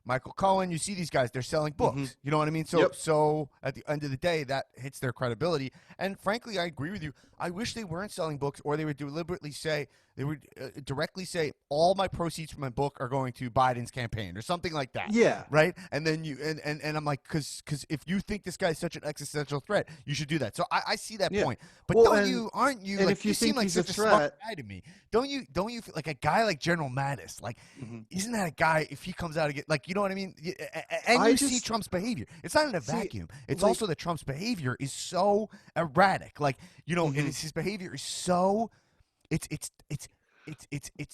Michael Cohen, you see these guys, they're selling books. You know what I mean? So so at the end of the day, that hits their credibility. And frankly, I agree with you. I wish they weren't selling books, or they would deliberately say, they would directly say, all my proceeds from my book are going to Biden's campaign or something like that. Yeah. Right. And then and I'm like, because if you think this guy's such an existential threat, you should do that. So I see that point. But aren't you? And like, if you seem think like he's such a smart threat, guy to me. Don't you feel like a guy like General Mattis? Like, isn't that a guy? If he comes out again, like, you know what I mean? And you see Trump's behavior. It's not in a vacuum. It's like, also that Trump's behavior is so erratic. Like, and his behavior is so. It's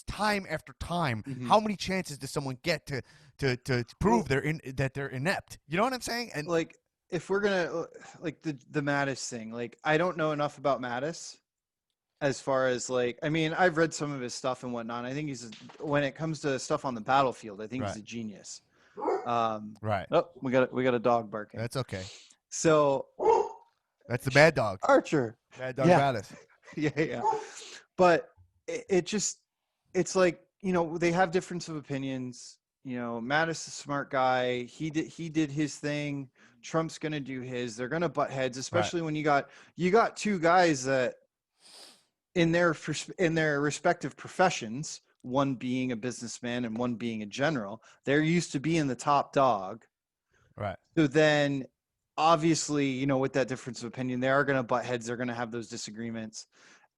time after time. How many chances does someone get to prove that they're inept? You know what I'm saying? And like, if we're gonna like the Mattis thing, like I don't know enough about Mattis as far as like, I mean, I've read some of his stuff and whatnot. I think when it comes to stuff on the battlefield, I think he's a genius. Right. Oh, we got a dog barking. That's okay. So that's the bad dog. Archer. Bad dog Mattis. Yeah. But it's like, they have difference of opinions. Mattis is a smart guy. He did his thing. Trump's going to do his. They're going to butt heads, especially when you got two guys that in their respective professions, one being a businessman and one being a general, they're used to being the top dog. Right. So then obviously, with that difference of opinion, they are going to butt heads. They're going to have those disagreements.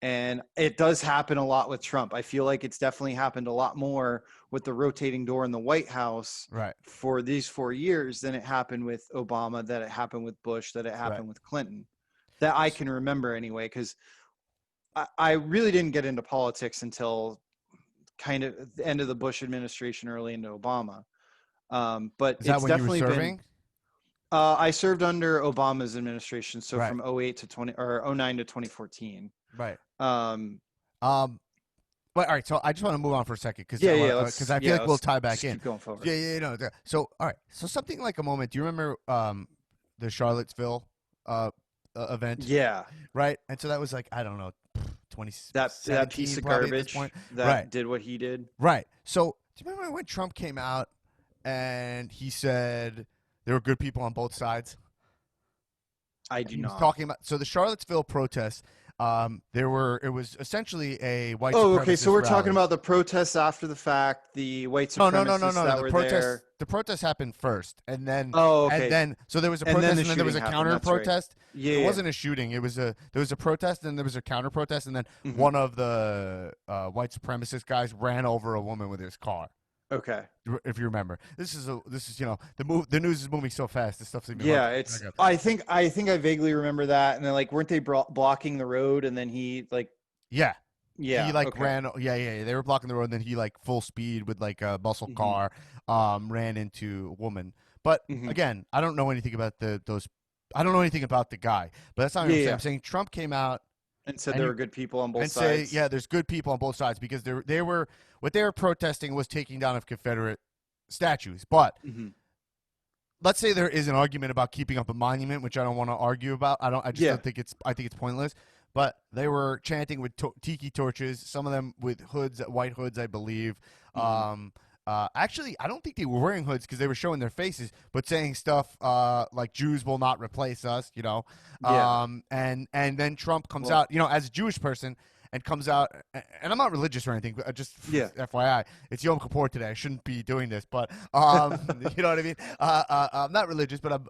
And it does happen a lot with Trump. I feel like it's definitely happened a lot more with the rotating door in the White House for these 4 years than it happened with Obama, that it happened with Bush, that it happened with Clinton, that I can remember anyway, because I really didn't get into politics until kind of the end of the Bush administration, early into Obama. But is that it's when definitely you were serving? I served under Obama's administration, so from 08 to 20 or 09 to 2014. Right. But all right. So I just want to move on for a second because I feel like we'll tie back in. Keep going forward. No. So all right. So something like a moment. Do you remember the Charlottesville event? Yeah. Right. And so that was like, I don't know, 2017, that piece of garbage that did what he did. Right. So do you remember when Trump came out and he said there were good people on both sides? I do not. He was talking about the Charlottesville protests. It was essentially a white. Oh, okay. So we're rally. talking about the protests after the fact, the white supremacists that were there. The protests happened first, and then okay. And then there was a protest, and then there was a counter protest. Right. Yeah, it wasn't a shooting. There was a protest, and there was a counter protest, and then one of the white supremacist guys ran over a woman with his car. Okay. If you remember, this is the news is moving so fast. This stuff's even it's. I think I vaguely remember that, and then weren't they blocking the road, and then he Yeah. Yeah. He like Okay. ran, yeah. They were blocking the road, and then he like full speed with like a muscle Hmm. car, ran into a woman. But Hmm. again, I don't know anything about those. I don't know anything about the guy. But that's not what Yeah. I'm saying. Yeah. I'm saying Trump came out And said and there you were good people on both and say, sides. yeah, there's good people on both sides because they were what they were protesting was taking down of Confederate statues. But Hmm. let's say there is an argument about keeping up a monument, which I don't want to argue about. I just Yeah. don't think it's. I think it's pointless. But they were chanting with tiki torches. Some of them with hoods, white hoods, I believe. Hmm. Um, actually, I don't think they were wearing hoods because they were showing their faces, but saying stuff like "Jews will not replace us," you know. Yeah. And then Trump comes Well. out, as a Jewish person, and comes out, and I'm not religious or anything, but just Yeah. FYI, it's Yom Kippur today. I shouldn't be doing this, but you know what I mean. I'm not religious, but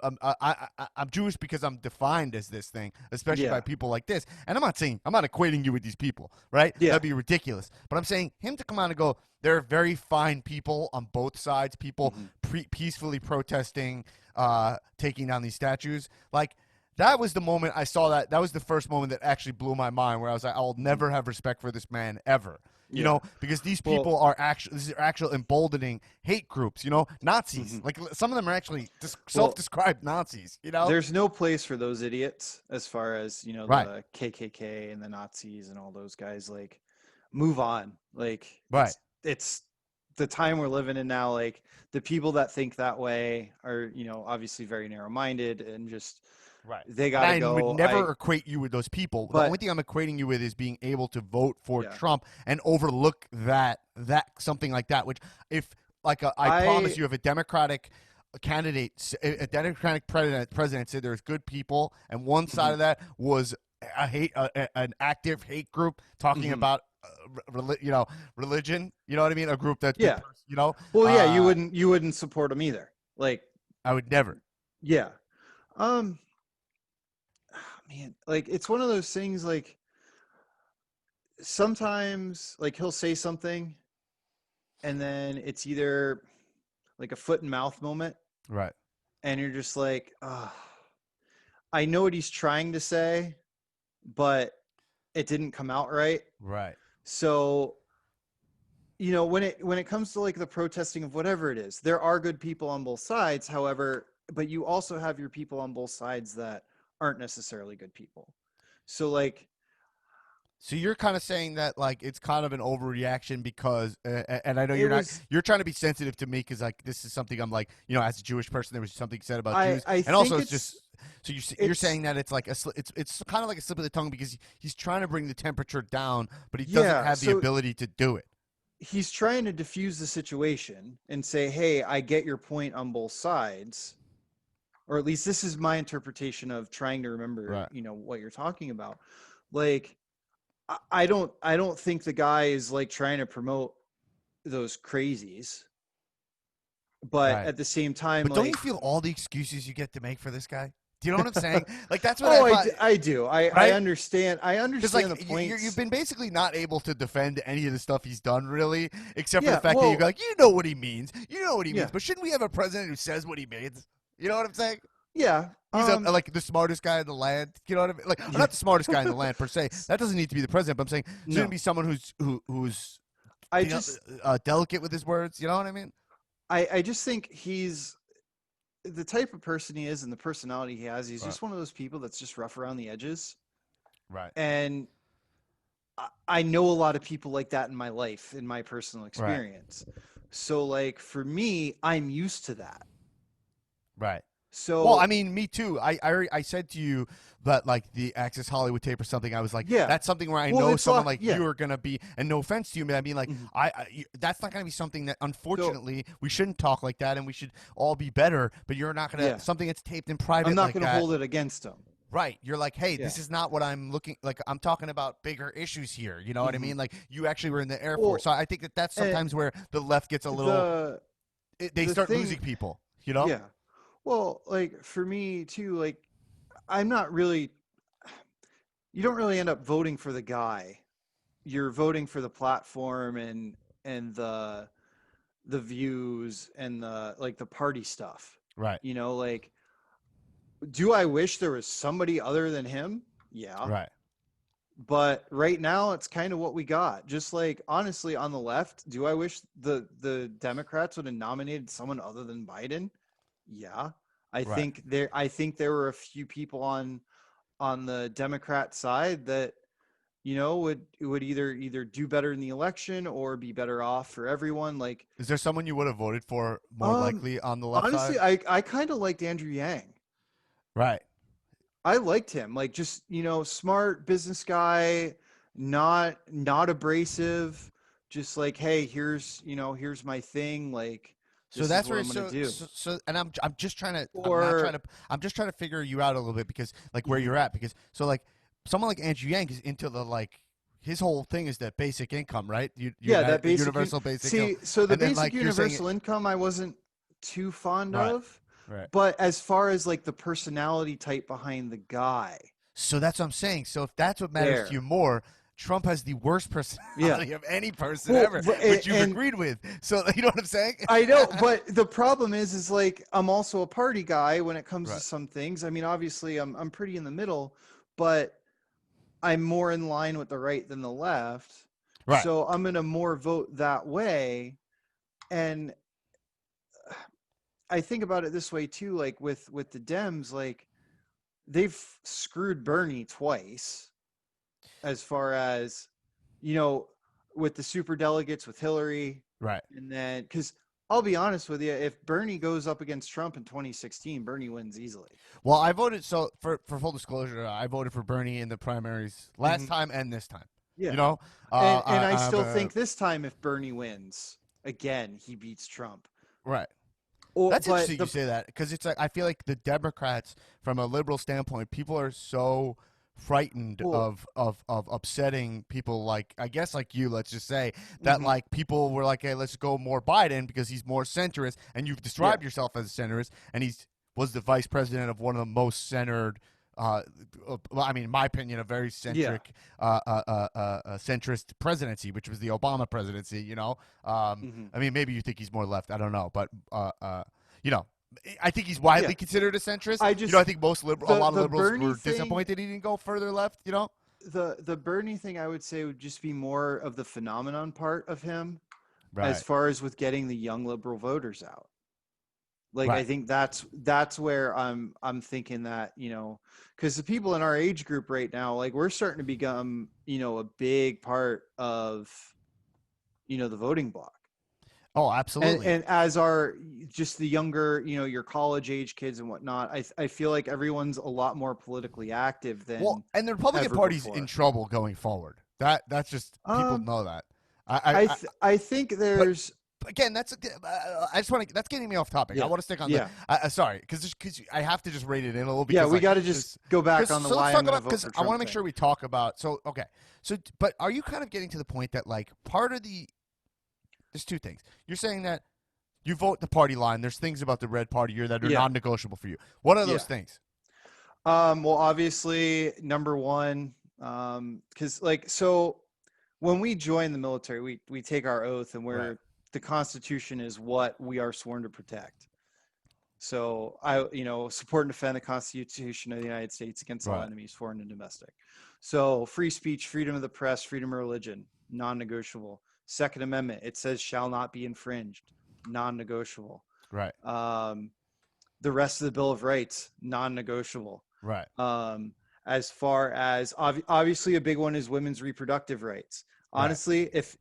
I'm Jewish because I'm defined as this thing, especially by Yeah. people like this. And I'm not equating you with these people, right? Yeah. That'd be ridiculous. But I'm saying him to come out and go, there are very fine people on both sides, people Hmm. peacefully protesting, taking down these statues, like. That was the moment I saw that. That was the first moment that actually blew my mind, where I was like, "I'll Hmm. never have respect for this man ever." Yeah. Because these Well. people are actually, these are actual emboldening hate groups. Nazis. Hmm. Like some of them are actually Well, self-described Nazis. there's no place for those idiots as far as Right, the KKK and the Nazis and all those guys. Like, move on. Like, right, it's the time we're living in now. Like, the people that think that way are obviously very narrow-minded and just right. they And gotta I would go. never equate you with those people. The only But thing I'm equating you with is being able to vote for yeah, Trump and overlook that something like that. Which, if I promise I you, if a Democratic candidate, a Democratic president said there's good people, and one side mhm, of that was an active hate group talking mhm. about, religion. You know what I mean? A group that's been, Yeah. Well, yeah, you uh, wouldn't support them either. Like, I would never. yeah. Um, man, like it's one of those things. Like sometimes, like he'll say something, and then it's either like a foot and mouth moment, Right, and you're just like, I know what he's trying to say, but it didn't come out right. right. So when it comes to like the protesting of whatever it is, there are good people on both sides. However, but you also have your people on both sides that aren't necessarily good people. So like So you're kind of saying that like it's kind of an overreaction because, and I know it you're not. was You're trying to be sensitive to me because like this is something I'm like, as a Jewish person, there was something said about I Jews, I and also think it's just. So you're it's saying that it's like it's kind of like a slip of the tongue because he's trying to bring the temperature down, but he doesn't yeah, have the so ability to do it. he's trying to diffuse the situation and say, "Hey, I get your point on both sides." Or at least this is my interpretation of trying to remember, Right, what you're talking about. Like I don't think the guy is like trying to promote those crazies, but right. at the same time, But don't like, you feel all the excuses you get to make for this guy? Do you know what I'm saying? Like that's what oh, I thought, I do. I right? understand. I Because understand like the you've points. been basically not able to defend any of the stuff he's done, really, except for the Yeah. fact that you go Well. like, you know what he means, you know what he means. Yeah. But shouldn't we have a president who says what he means? You know what I'm saying? Yeah. He's like the smartest guy in the land. You know what I mean? Like, or Yeah. not the smartest guy in the land per se. That doesn't need to be the president. But I'm saying shouldn't it No. be someone who's I de- just delicate with his words. You know what I mean? I just think he's the type of person he is and the personality he has. He's Right. just one of those people that's just rough around the edges. Right. And I know a lot of people like that in my life, in my personal Right. experience. So like for me, I'm used to that. Right. Well, I So mean, me too. I said to you that like the Access Hollywood tape or something. I was like, yeah. that's something where I Well, know it's someone like like yeah. you are gonna be. And no offense to you, but I mean, like, Mhm. that's not gonna be something that, So unfortunately, we shouldn't talk like that, and we should all be better. But you're not gonna yeah. something that's taped in I'm private not like gonna that. hold it against him. Right. You're like, hey, Yeah. this is not what I'm looking like. I'm talking about bigger issues here. You know what I Hmm. mean? Like, you actually were in the Air Force. Well, So I think that that's and sometimes where the left gets a little, the they the start thing, losing people, you know? yeah. Well, like for me too, like I'm not really. You don't really end up voting for the guy. You're voting for the platform and the views and the like the party stuff. Right. Like, do I wish there was somebody other than him? Yeah. Right. But right now, it's kind of what we got. Just like honestly, on the left, do I wish the Democrats would have nominated someone other than Biden? Yeah, Right. I think there were a few people on the Democrat side that would either do better in the election or be better off for everyone. Like, Is there someone you would have voted for more um, likely on the left honestly, side? I kind of liked Andrew Yang. Right. I liked him. Like, just smart business guy, not abrasive. Just like, hey, here's my thing. Like, So this is that's what where I'm gonna do. and I'm just trying to Or I'm just trying to figure you out a little bit because like where mhm. you're at because so like someone like Andrew Yang is into the like his whole thing is that basic income, right? Yeah, that Universal basic income, see, so the and then basic like you're saying universal income I wasn't too fond right, of, right. but as far as like the personality type behind the guy, So that's what I'm saying. So if that's what matters to you there. more, Trump has the worst Yeah. personality of any person Well, ever, which you've and agreed with. So you know what I'm saying? I know, but the problem is like I'm also a party guy when it comes to Right, some things. I mean, obviously I'm pretty in the middle, but I'm more in line with the right than the left. right. So I'm gonna more vote that way. And I think about it this way too, like with the Dems, like they've screwed Bernie twice as far as you know with the super delegates with Hillary, Right. and then because I'll be honest with you, if Bernie goes up against Trump in 2016, Bernie wins easily. Well, I voted so for full disclosure, I voted for Bernie in the primaries last Hmm. time and this time. You Yeah, know, and I I'm still think this time if Bernie wins again, he beats Trump. right. Or That's but interesting you say that because it's like I feel like the Democrats, from a liberal standpoint, people are so frightened well, of upsetting people like I guess like you. Let's just say that hmm like people were like, hey, let's go more Biden because he's more centrist, and you've yeah, described yourself as a centrist, and he's was the vice president of one of the most centered. I mean, in my opinion, a very yeah, centric, centrist presidency, which was the Obama presidency. hmm I mean, maybe you think he's more left. I don't know, but you know, I think he's widely yeah. considered a centrist. I I just think a lot of the liberals Bernie were thing, disappointed he didn't go further left. the Bernie thing, I would say would just be more of the phenomenon part of him, as Right, far as with getting the young liberal voters out. Like I right. think that's where I'm thinking that because the people in our age group right now, like we're starting to become a big part of the voting block. Oh, and absolutely. and as are just the younger your college age kids and whatnot. I feel like everyone's a lot more politically active Well, than and the Republican ever Party's in before. trouble going forward. That's just people um know that. I I think but there's again, I just want to. That's getting me off topic. I yeah, want to stick on the. yeah, Sorry, because I have to just rate it in a little yeah, because we like got to just because go back because on the so let's why I'm talk going to about vote because for I want Trump to make thing. sure we talk about so okay so but are you kind of getting to the point that like part of the there's two things you're saying that you vote the party line. There's things about the red party here that are Yeah, non-negotiable for you. What are those yeah. things? Well, obviously, number one, because like so, when we join the military, we take our oath, and Right. the Constitution is what we are sworn to protect. So support and defend the Constitution of the United States against all Right. enemies, foreign and domestic. So free speech, freedom of the press, freedom of religion, non-negotiable. Second Amendment, it says shall not be infringed, non-negotiable. Right. Um, the rest of the Bill of Rights, non-negotiable. Right. Um, as far as obviously a big one is women's reproductive rights. Right. Honestly, if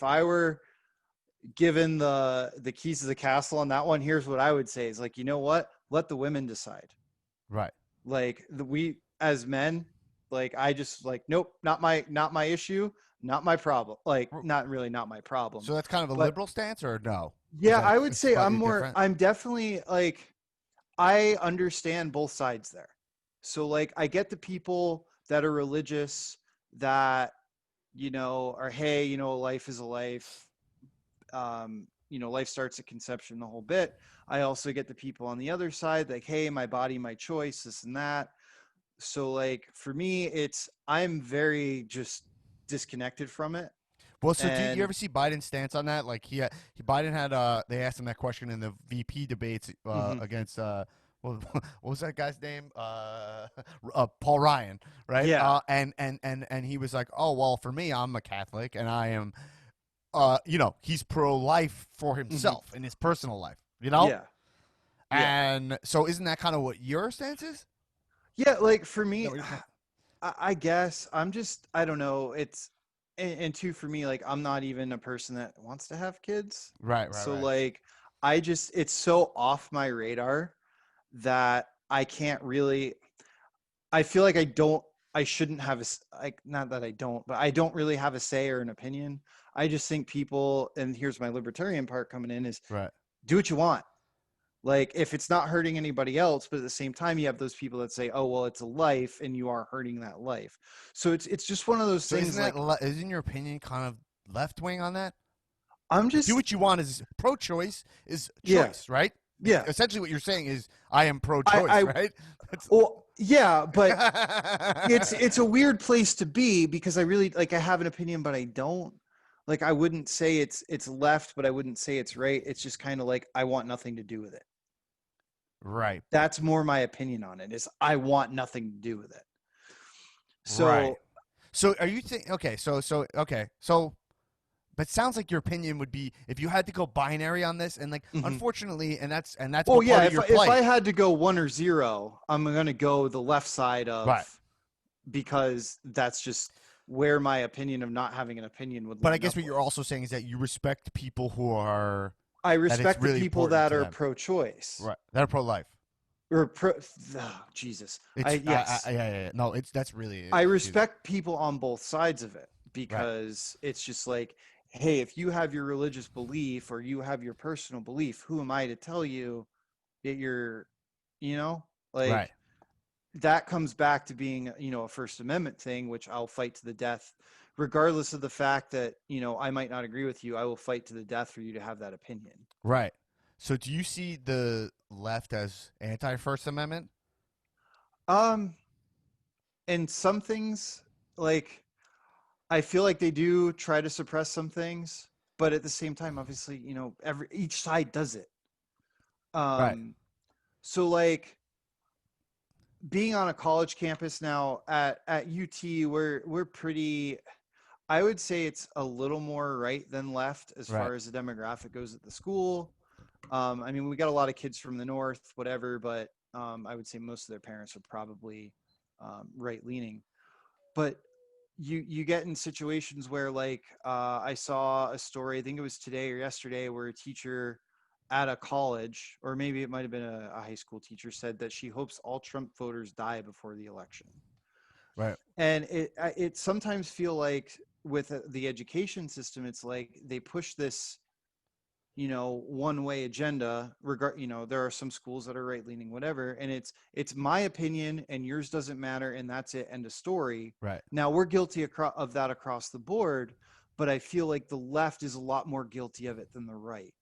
I were given the keys to the castle on that one, here's what I would say is like, you know what? Let the women decide. Right. Like we as men, like I just like, nope, not my issue, not my problem. Like not really not my problem. So that's kind of a But liberal stance, or no? Is yeah, that I would say slightly different? I'm definitely like I understand both sides there. So like I get the people that are religious that are, hey, life is a life. Life starts at conception, the whole bit. I also get the people on the other side, like, hey, my body, my choice, this and that. So like for me, I'm very just disconnected from it. Well, so do you And ever see Biden's stance on that? Like Biden had they asked him that question in the VP debates mhm, against what was that guy's name? Paul Ryan, right? Yeah. And he was like, oh well, for me, I'm a Catholic, and I am, he's pro-life for Hmm. himself in his personal life, Yeah. Yeah. and so isn't that kind of what your stance is? Yeah. Like for Is that me, what you're saying? I guess I'm just, I don't know. It's, and two, for me, like, I'm not even a person that wants to have kids. Right, right, So, right. like, it's so off my radar that I can't really, I feel like I shouldn't have like, not that I don't, but I don't really have a say or an opinion. I just think people, and here's my libertarian part coming in, is Right. do what you want. Like, if it's not hurting anybody else, but at the same time, you have those people that say, oh, well, it's a life and you are hurting that life. So it's just one of those So isn't things, that like, isn't your opinion kind of left wing on that? I'm Do just, what you want is pro-choice is yeah, choice, right? yeah. Essentially, what you're saying is I am pro-choice, I right? That's, well, yeah, but it's a weird place to be, because I really, like, I have an opinion, but I don't. Like, I wouldn't say it's left, but I wouldn't say it's right. It's just kind of like, I want nothing to do with it. right, That's more my opinion on it, is I want nothing to do with it. right. So, So are you think okay? So but it sounds like your opinion would be if you had to go binary on this, and like mhm. unfortunately, and that's Well, what yeah, part of your if I plight, had to go 1 or 0, I'm gonna go the left side right? of, because that's just where my opinion of not having an opinion would But I line guess up what you're with. also saying is that you respect people who are I that it's respect the really people important that to are them, pro-choice, right? That are pro-life. or pro. Oh, Jesus, It's yes, yeah. No, it's that's really I excuse me. respect people on both sides of it, Right, because it's just like, hey, if you have your religious belief or you have your personal belief, who am I to tell you that you're, you know, right. like, that comes back to being, a First Amendment thing, which I'll fight to the death, regardless of the fact that, I might not agree with you. I will fight to the death for you to have that opinion. Right. So do you see the left as anti First Amendment? Um, and some things, like, I feel like they do try to suppress some things, but at the same time, obviously, each side does it. Right. Um, so, like, being on a college campus now at UT, we're pretty, I would say it's a little more right than left as Right. far as the demographic goes at the school. I mean, we got a lot of kids from the north, whatever, but I would say most of their parents are probably right leaning. But you get in situations where, like, I saw a story, I think it was today or yesterday, where a teacher at a college, or maybe it might have been a high school teacher, said that she hopes all Trump voters die before the election. Right. And it sometimes feel like with the education system, it's like they push this, one way agenda. There are some schools that are right leaning, whatever, and it's my opinion and yours doesn't matter, and that's it, end of story. Right. Now, we're guilty of that across the board, but I feel like the left is a lot more guilty of it than the right.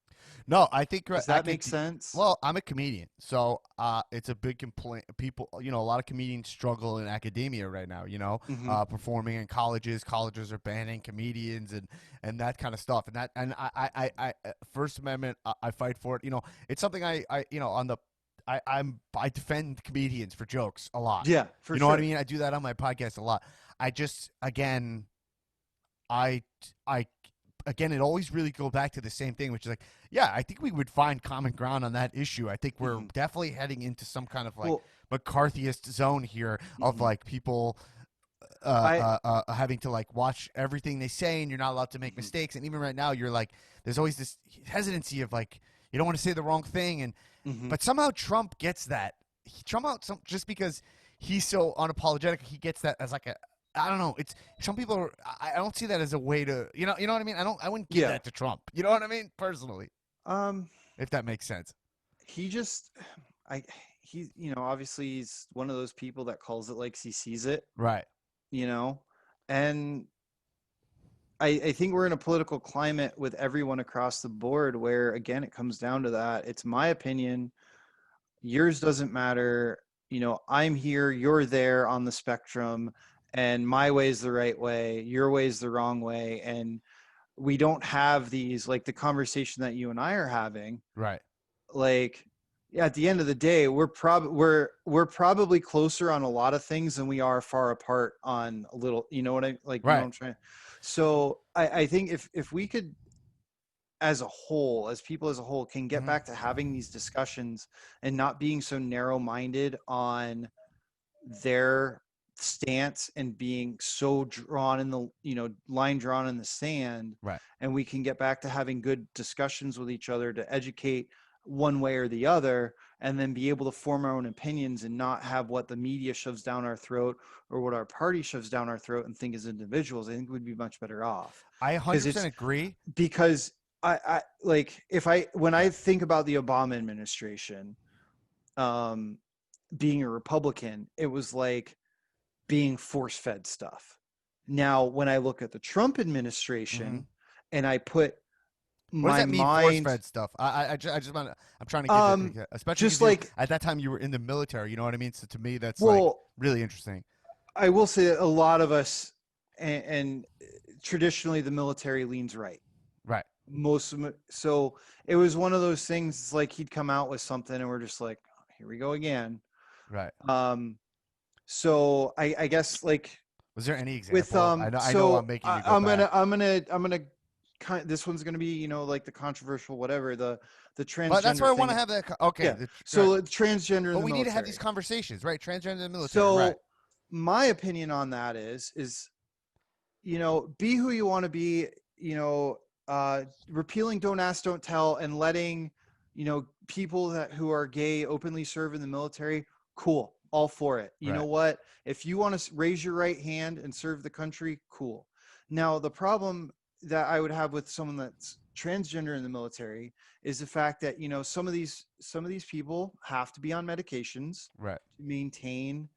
No, I think Does I that make could. sense? Well, I'm a comedian, so it's a big complaint. People, a lot of comedians struggle in academia right now. Mm-hmm. Performing in colleges. Colleges are banning comedians and that kind of stuff. And First Amendment, I fight for it. It's something on the. I defend comedians for jokes a lot. Yeah, for You know what I sure. mean? I do that on my podcast a lot. I just again I I again it always really go back to the same thing, which is like, yeah, I think we would find common ground on that issue. I think we're Mm-hmm. definitely heading into some kind of like Well, McCarthyist zone here of mm-hmm. like people I having to like watch everything they say, and you're not allowed to make mm-hmm. mistakes. And even right now, you're like, there's always this hesitancy of like, you don't want to say the wrong thing, and Mm-hmm. but somehow Trump gets that. Trump out just because he's so unapologetic, he gets that as like a. I don't know. It's some people are. I don't see that as a way to. You know what I mean. I wouldn't give Yeah. that to Trump. You know what I mean, personally, um if that makes sense. he just I he obviously he's one of those people that calls it like he sees it, Right. you know and I think we're in a political climate with everyone across the board where, again, it comes down to that. It's my opinion, yours doesn't matter. I'm here, you're there on the spectrum, and my way is the right way, your way is the wrong way. And we don't have these, like, the conversation that you and I are having, Right. like, at the end of the day, we're probably closer on a lot of things than we are far apart on a little. You know what I like? You know what Right. I'm trying. So I think if we could, as a whole, as people as a whole, can get Hmm. back to having these discussions and not being so narrow-minded on their stance and being so drawn in the line drawn in the sand, Right. and we can get back to having good discussions with each other to educate one way or the other, and then be able to form our own opinions and not have what the media shoves down our throat or what our party shoves down our throat and think as individuals. I think we'd be much better off, I because 100% agree. I like, if I when I Yeah. think about the Obama administration, um being a Republican, it was like being force fed stuff. Now, when I look at the Trump Hmm. administration and I put What does my that mean, force mind, fed stuff? I just want to, I'm trying to get um, the, especially just because you, like, at that time you were in the military, you know what I mean? So to me, that's like well, really interesting. I will say that a lot of us, and traditionally the military leans right. Right. So it was one of those things. It's like he'd come out with something, and we're just like, here we go again. Right. Um, so I guess, like, Was there any with example? I know I'm making you go back. I'm gonna kind, this one's gonna be, like, the controversial whatever, the But that's transgender where I want to thing. have that. Okay. Yeah, Right. so the transgender in But the we need to have these military. conversations, right? Transgender in the military. Right. So my opinion on that is, be who you want to be. Repealing don't ask, don't tell, and letting people who are gay openly serve in the military. Cool, all for it. You know Right. what? If you want to raise your right hand and serve the country, cool. Now, the problem that I would have with someone that's transgender in the military is the fact that some of these people have to be on medications Right. to maintain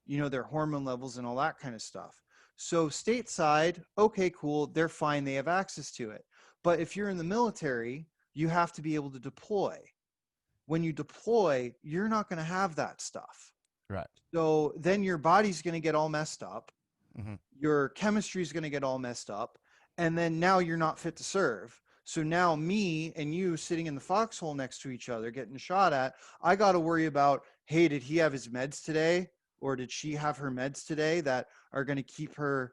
their hormone levels and all that kind of stuff. So stateside, okay, cool, they're fine, they have access to it. But if you're in the military, you have to be able to deploy. When you deploy, you're not going to have that stuff. Right. So then your body's going to get all messed up. Hmm. Your chemistry is going to get all messed up. And then now you're not fit to serve. So now me and you sitting in the foxhole next to each other getting shot at, I got to worry about, hey, did he have his meds today? Or did she have her meds today that are going to keep her,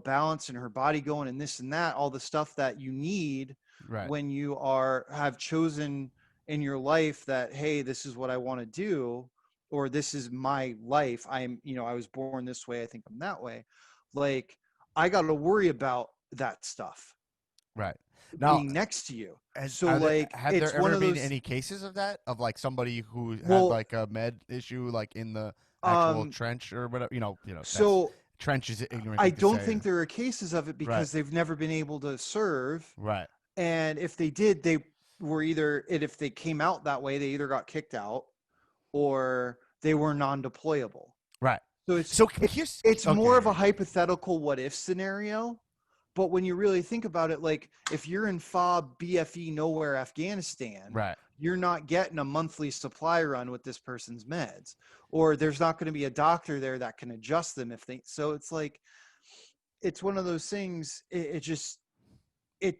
balanced and her body going, and this and that, all the stuff that you need Right. when you have chosen in your life that, hey, this is what I want to do, or this is my life. I was born this way. I think I'm that way. Like, I got to worry about that stuff Right. Now, being next to you. has So, like, have there it's one ever of been those, any cases of that, of like somebody who had well, like a med issue, like in the actual um, trench or whatever? That's so trench is an ignorant I thing to don't say. think there are cases of it Right. because they've never been able to serve. Right. And if they did, they were if they came out that way, they either got kicked out or they were non-deployable. Right. So So here's it's more of a okay. hypothetical what if scenario. But when you really think about it, like, if you're in FOB BFE nowhere Afghanistan, Right. you're not getting a monthly supply run with this person's meds, or there's not going to be a doctor there that can adjust them if they. So it's like, it's one of those things. It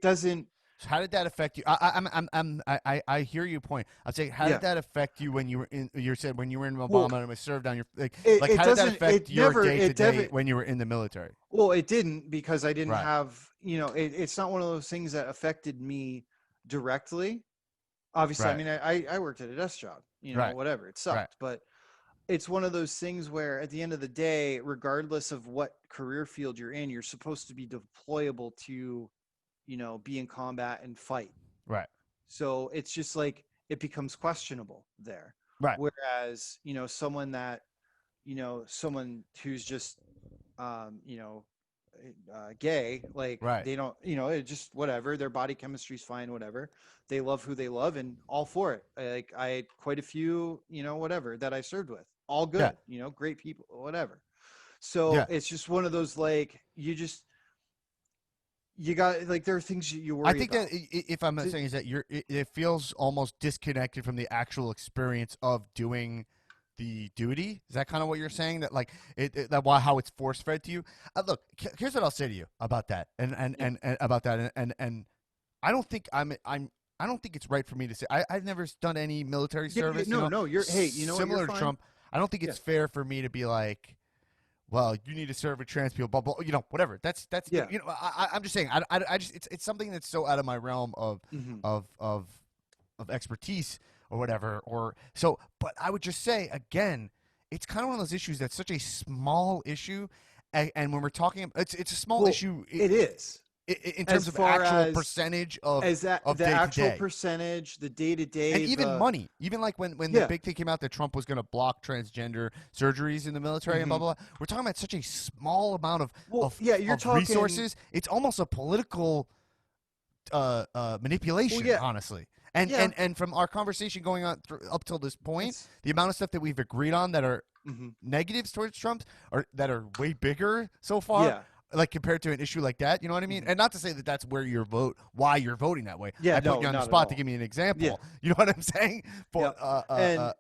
doesn't. So how did that affect you? I hear your point. I'm saying, how did Yeah. that affect you when you were in? You said when you were in Well, Obama and was served on your it how did that doesn't. affect It your never. day to It day never. when you were in the military? Well, it didn't, because I didn't Right. have. It's not one of those things that affected me directly. Obviously, I Right. mean, I worked at a desk job. Right. Whatever. It Right. sucked, but it's one of those things where at the end of the day, regardless of what career field you're in, you're supposed to be deployable to, be in combat and fight. Right. So it's just like, it becomes questionable there. Right. Whereas, someone who's just, gay, like, Right. they don't, it just whatever, their body chemistry's fine, whatever. They love who they love, and all for it. I had quite a few, whatever, that I served with, all Yeah. good, great people, whatever. So Yeah. it's just one of those, like, you got, like, there are things you I worry think about. that if I'm saying is that it feels almost disconnected from the actual experience of doing the duty. Is that kind of what you're saying? That like that why how it's force fed to you? Look, here's what I'll say to you about that, and Yeah. about that, and I don't think I don't think it's right for me to say. I've never done any military Yeah, service. no, no, you're. Hey, you know what? You're Similar to fine. Trump. I don't think Yeah, it's fair for me to be like, well, you need to serve a trans people, blah blah. Whatever. That's yeah. I'm just saying. I just it's something that's so out of my realm Hmm. of of of expertise or whatever. Or so. But I would just say again, it's kind of one of those issues that's such a small issue, and when we're talking, it's a small Well, issue it is in as terms of far actual as percentage that of the day to actual day. percentage, the day to And day, even the money, even like when the yeah. big thing came out that Trump was going to block transgender surgeries in the military and blah Hmm. blah blah. We're talking about such a small amount Well, yeah, you're of talking. resources. It's almost a political Well, manipulation, yeah, honestly. And yeah. from our conversation going on up till this point, It's the amount of stuff that we've agreed on that are hmm negatives towards Trump or that are way bigger so far. yeah. Like compared to an issue like that, you know what I mean? Hmm. And not to say that that's where your vote, why you're voting that way. Yeah, I put no, you on the not at spot to all. give me an Yeah, example. You know what I'm saying? But yep.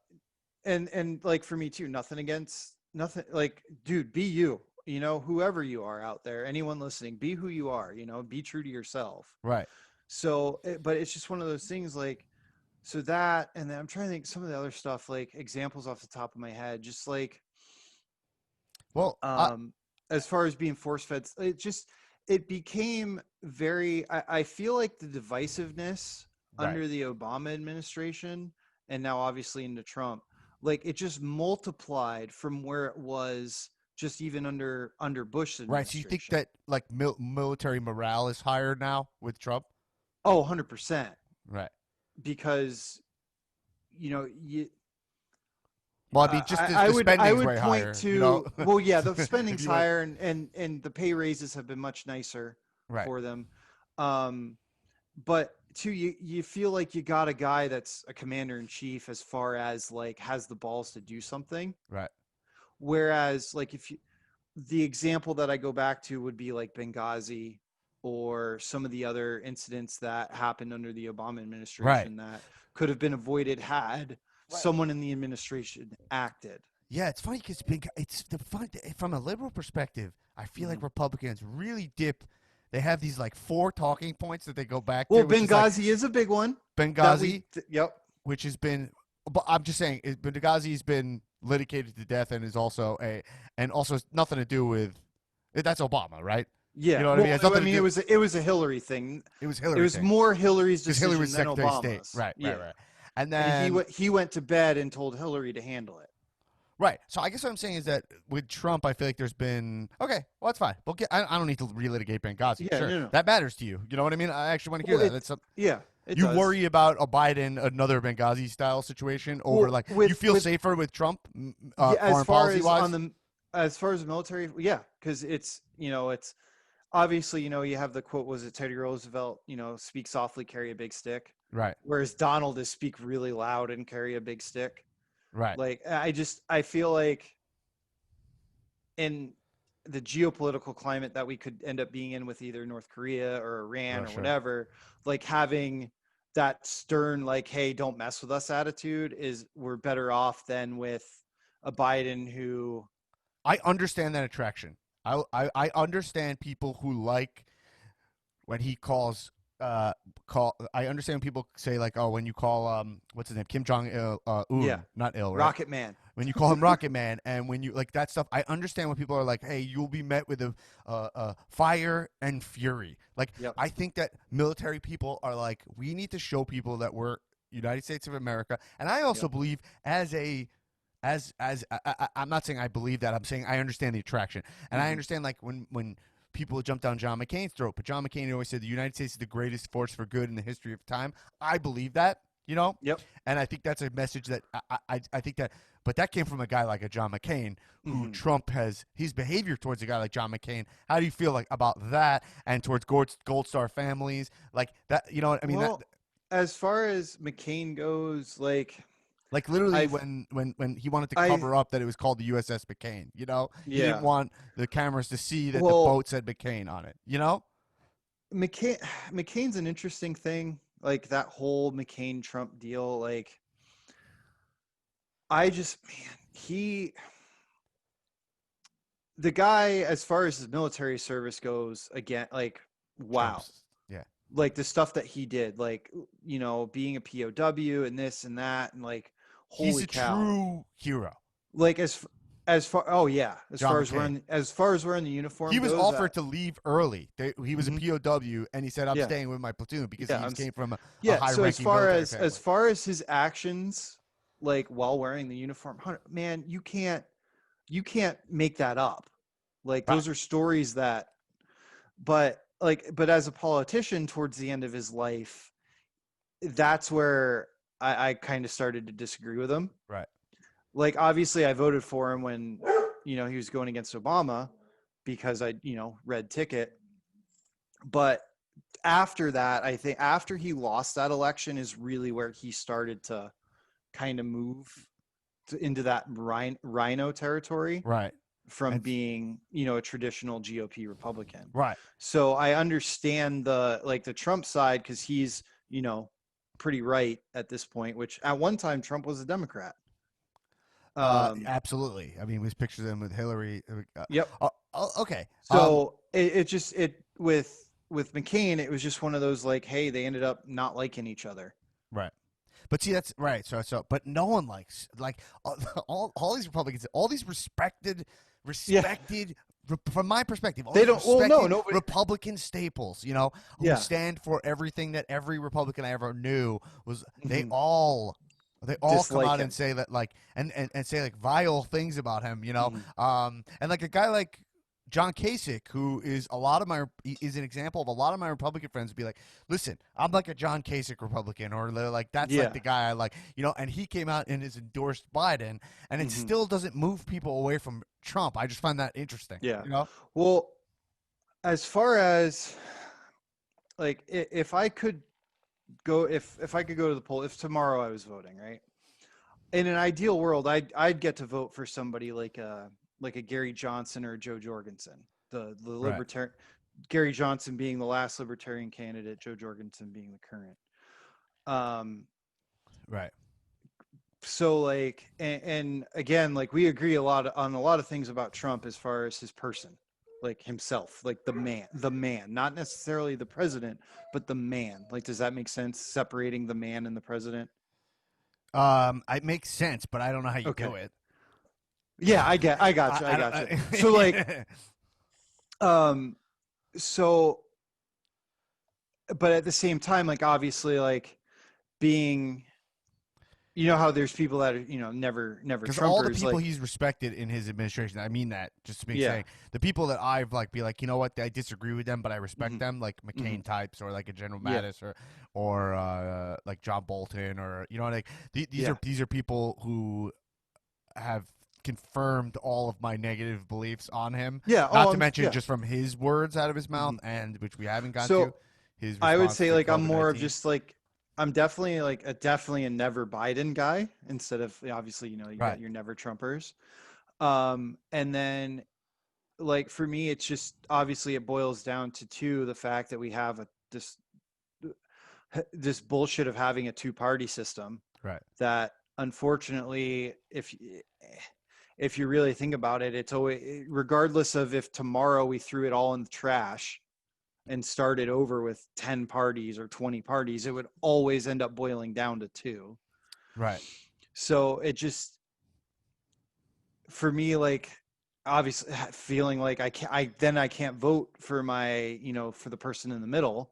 And and like for me too, nothing against nothing. Like, dude, be you. You know, whoever you are out there, anyone listening, be who you are. You know, be true to yourself. right. So, but it's just one of those things. Like, so that, and then I'm trying to think some of the other stuff, like examples off the top of my head, just like Well, um as far as being force fed, it became very I feel like the divisiveness right. under the Obama administration and now obviously into Trump, like it just multiplied from where it was just even under Bush Right. So you think administration. that like military morale is higher now with Trump? Oh, 100%. Right. Because you know you Well, I mean, just I the I spending's would way point higher, to, well, yeah, the if spending's you went higher and the pay raises have been much nicer right, for them. Um, but two, you feel like you got a guy that's a commander in chief as far as like has the balls to do something. right, Whereas like if you, the example that I go back to would be like Benghazi or some of the other incidents that happened under the Obama right, administration that could have been avoided had right. someone in the administration acted. Yeah, it's funny because it's the fun from a liberal perspective. I feel like Mhm. Republicans really dip. They have these like four talking points that they go back to, Well, which is like Benghazi is a big one that Benghazi, yep. which has been. But I'm just saying, Benghazi's been litigated to death and is also and also nothing to do with. That's Obama, right? You Yeah. know what I mean? Well, It has I nothing to mean, do. it was a Hillary thing. It was It Hillary was thing more Hillary's because Hillary was decision than Secretary of State. Obama's. Right, right, Yeah. right. And And then he went to bed and told Hillary to handle it. right. So I guess what I'm saying is that with Trump, I feel like there's been okay. Well, that's fine. But I don't need to relitigate Benghazi. Yeah, Sure, no, no. that matters to you. You know what I mean? I actually want to hear Well, that. it That's a, yeah, it you does. worry about a Biden another Benghazi style situation over Well, like you feel with safer with Trump, yeah, foreign policy wise. as far as the military, yeah, because it's it's obviously you have the quote, was it Teddy Roosevelt, speak softly, carry a big stick, Right. whereas Donald is speak really loud and carry a big stick. Right. Like I feel like in the geopolitical climate that we could end up being in with either North Korea or Iran or Russia. whatever, like having that stern, like, hey, don't mess with us attitude is we're better off than with a Biden who, I understand that attraction. I understand people who like when he calls call I understand when people say like, oh, when you call what's his name, Kim Jong yeah, Un, not ill, right? Rocket Man. When you call him Rocket Man, and when you like that stuff, I understand when people are like, hey, you'll be met with a fire and fury. Like Yep. I think that military people are like, we need to show people that we're United States of America, and I also Yep. believe I'm not saying I believe that. I'm saying I understand the attraction, and I Hmm. understand like when people jump down John McCain's throat, but John McCain always said the United States is the greatest force for good in the history of time. I believe that, Yep. and I think that's a message that I think that, but that came from a guy like a John McCain, who Hmm. Trump has his behavior towards a guy like John McCain. How do you feel like about that, and towards Gold Star families like that? You know what I mean? That Well, as far as McCain goes, like literally I've, when he wanted to I, cover up that it was called the USS McCain, he didn't yeah. want the cameras to see that the Well, boat said McCain on it. McCain, McCain's an interesting thing. Like that whole McCain Trump deal. Like, man, the guy, as far as his military service goes, again, like, wow. Trump's, yeah. like the stuff that he did, like, you know, being a POW and this and that, and like, He's holy a cow. true hero. Like as far, oh yeah, John McCain. as far as wearing the He uniform was goes, offered to leave early. He was a mhm, POW, and he said, "I'm yeah, staying with my platoon," because yeah, he came from a yeah. So high-ranking military as family. far as his actions, like while wearing the uniform, man, you can't make that up. Like Right. those are stories that, but as a politician towards the end of his life, that's where I kind of started to disagree with him. Right. Like obviously I voted for him when, you know, he was going against Obama because I, you know, red ticket. But after that, I think after he lost that election is really where he started to kind of move into that rhino territory Right. from And being, you know, a traditional GOP Republican. right. So I understand the Trump side because he's, you know, pretty right at this point, which at one time Trump was a Democrat. Absolutely. I mean, his pictures of him with Hillary. Yep. Okay. So it just it with McCain, it was just one of those like, hey, they ended up not liking each other. Right. But see, that's right. But no one likes all these Republicans, all these Yeah, respected. From my perspective, all they these don't. Well, no, respected nobody. Republican staples, who Yeah, stand for everything that every Republican I ever knew was. They mhm, all come dislike out and him. say that, like, and say like vile things about him, Mhm. and like a guy like John Kasich, who is is an example of a lot of my Republican friends, be like, listen, I'm like a John Kasich Republican, or they're like, that's like Yeah. the guy I like, and he came out and has endorsed Biden, and it Hmm. still doesn't move people away from Trump. I just find that interesting, Yeah. you know? Well, as far as like if I could go if I could go to the poll if tomorrow I was voting, right? In an ideal world, I'd get to vote for somebody like a Gary Johnson or Joe Jorgensen, the Right, libertarian. Gary Johnson being the last libertarian candidate, Joe Jorgensen being the current. Um, right. so like, and again, like we agree on a lot of things about Trump as far as his person, like himself, like the man, not necessarily the president, but the man. Like, does that make sense? Separating the man and the president. It makes sense, but I don't know how you Okay. do it. Yeah, I got you. I I got you. So like, don't. um, so, but at the same time, like obviously, like being, you know how there's people that are, you know, never Because all the Trumpers, people like, he's respected in his administration, I mean that just to be yeah, saying, the people that I've like be like, you know what, I disagree with them, but I respect hmm them, like hmm McCain types, or like a General yeah, Mattis, or like John Bolton, or like yeah, these are people who have confirmed all of my negative beliefs on him. yeah. Not Oh, to mention yeah. just from his words out of his mouth, Hmm. and which we haven't gone to, So his I would response say to like I'm COVID more of 19. just like I'm definitely like definitely a never Biden guy instead of obviously, you know, you got Right. your never Trumpers. And then like for me it's just obviously it boils down to two the fact that we have this bullshit of having a two-party system Right. that unfortunately if you really think about it, it's always regardless of if tomorrow we threw it all in the trash and started over with 10 parties or 20 parties, it would always end up boiling down to two. Right. So it just, for me, like, obviously feeling like I can't vote for my, you know, for the person in the middle.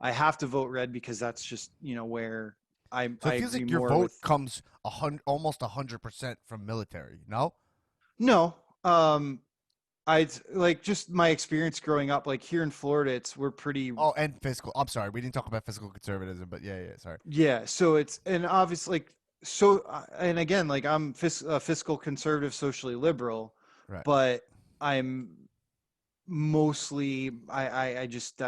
I have to vote red because that's just, you know, where So I it feels agree like your more vote with. comes almost 100% from military. No. No, um, I'd like just my experience growing up, like here in Florida, we're pretty. Oh, and fiscal. I'm sorry, we didn't talk about fiscal conservatism, but yeah, yeah. Sorry. Yeah, so it's and obviously like so and again like I'm fiscal conservative, socially liberal, Right. but I'm mostly I just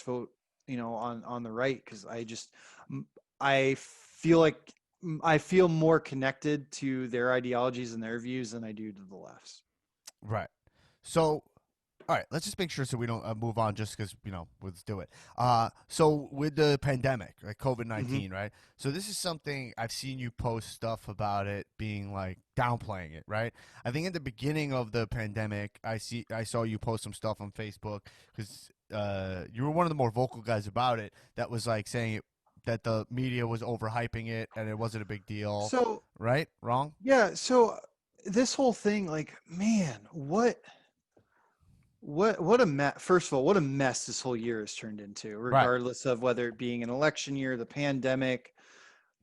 vote, you know, on the right because I feel like I feel more connected to their ideologies and their views than I do to the lefts. Right. So, all right, let's just make sure so we don't move on just because let's do it. So with the pandemic, like COVID Hmm. 19, right? So this is something I've seen you post stuff about it being like downplaying it, right? I think at the beginning of the pandemic, I saw you post some stuff on Facebook because you were one of the more vocal guys about it. That was like saying that the media was overhyping it and it wasn't a big deal. So Right? Wrong? yeah, so this whole thing, like, man, what a mess. First of all, what a mess this whole year has turned into, Right. regardless of whether it being an election year, the pandemic,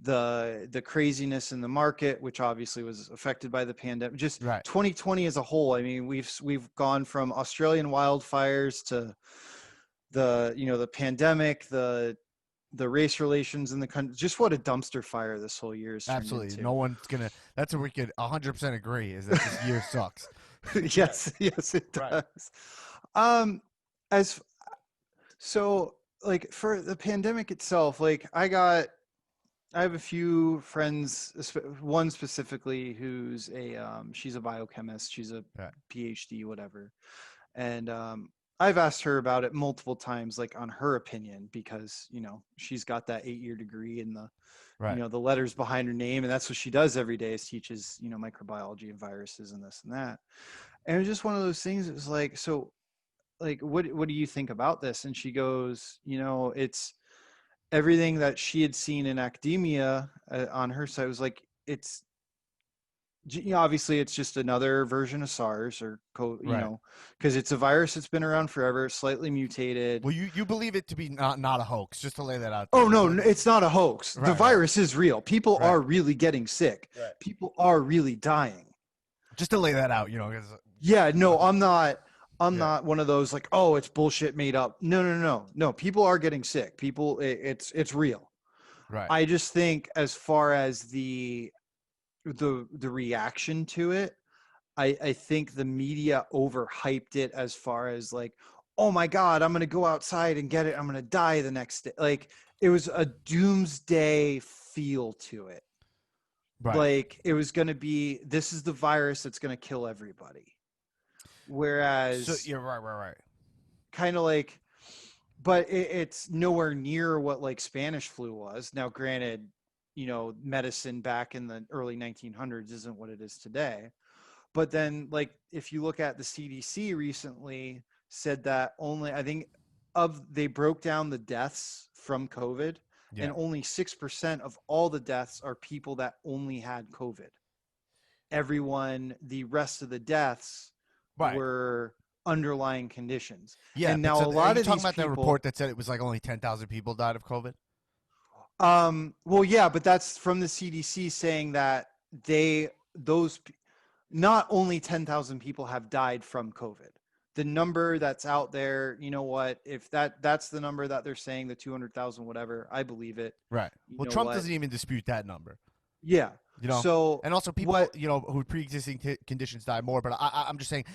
the craziness in the market, which obviously was affected by the pandemic. Just Right. 2020 as a whole. I mean, we've gone from Australian wildfires to the pandemic, the race relations in the country. Just what a dumpster fire this whole year has turned Absolutely. into. No one's gonna. That's what we could 100% agree is that this year sucks. Yes, yes, it Right. does. Um, as so, like, for the pandemic itself, like, I have a few friends, one specifically who's she's a biochemist, she's a Right. PhD, whatever, and I've asked her about it multiple times, like, on her opinion, because she's got that 8-year degree and Right. the letters behind her name, and that's what she does every day, is teaches microbiology and viruses and this and that. And it was just one of those things. It was like, so, like, what do you think about this? And she goes, it's everything that she had seen in academia on her side was like, it's obviously it's just another version of SARS or Right. because it's a virus that's been around forever, slightly mutated. Well, you believe it to be not a hoax, just to lay that out there. Oh no, it's not a hoax. The Right. virus is real. People Right. are really getting sick. Right. People are really dying. Just to lay that out, 'cause Yeah, no, I'm Yeah. not one of those like, oh, it's bullshit made up. No. People are getting sick. People, it's real. right. I just think as far as the reaction to it, I think the media overhyped it as far as like, oh my God, I'm gonna go outside and get it. I'm gonna die the next day. Like, it was a doomsday feel to it. Right. Like, it was gonna be, this is the virus that's gonna kill everybody. Whereas, So you're right. kind of like, but it's nowhere near what like Spanish flu was. Now, granted, medicine back in the early 1900s isn't what it is today. But then, like, if you look at the CDC recently said that only, I think, they broke down the deaths from COVID, Yeah. and only 6% of all the deaths are people that only had COVID. The rest of the deaths Right. were underlying conditions. Yeah. And now so a lot are you of talking these about that people, report that said it was like only 10,000 people died of COVID? well, yeah, but that's from the CDC saying that not only 10,000 people have died from COVID. The number that's out there, you know what? If that's the number that they're saying, the 200,000, whatever, I believe it. Right. You Well, know Trump what? doesn't even dispute that number. Yeah. So And also people, what? who pre-existing conditions die more. But I'm just saying,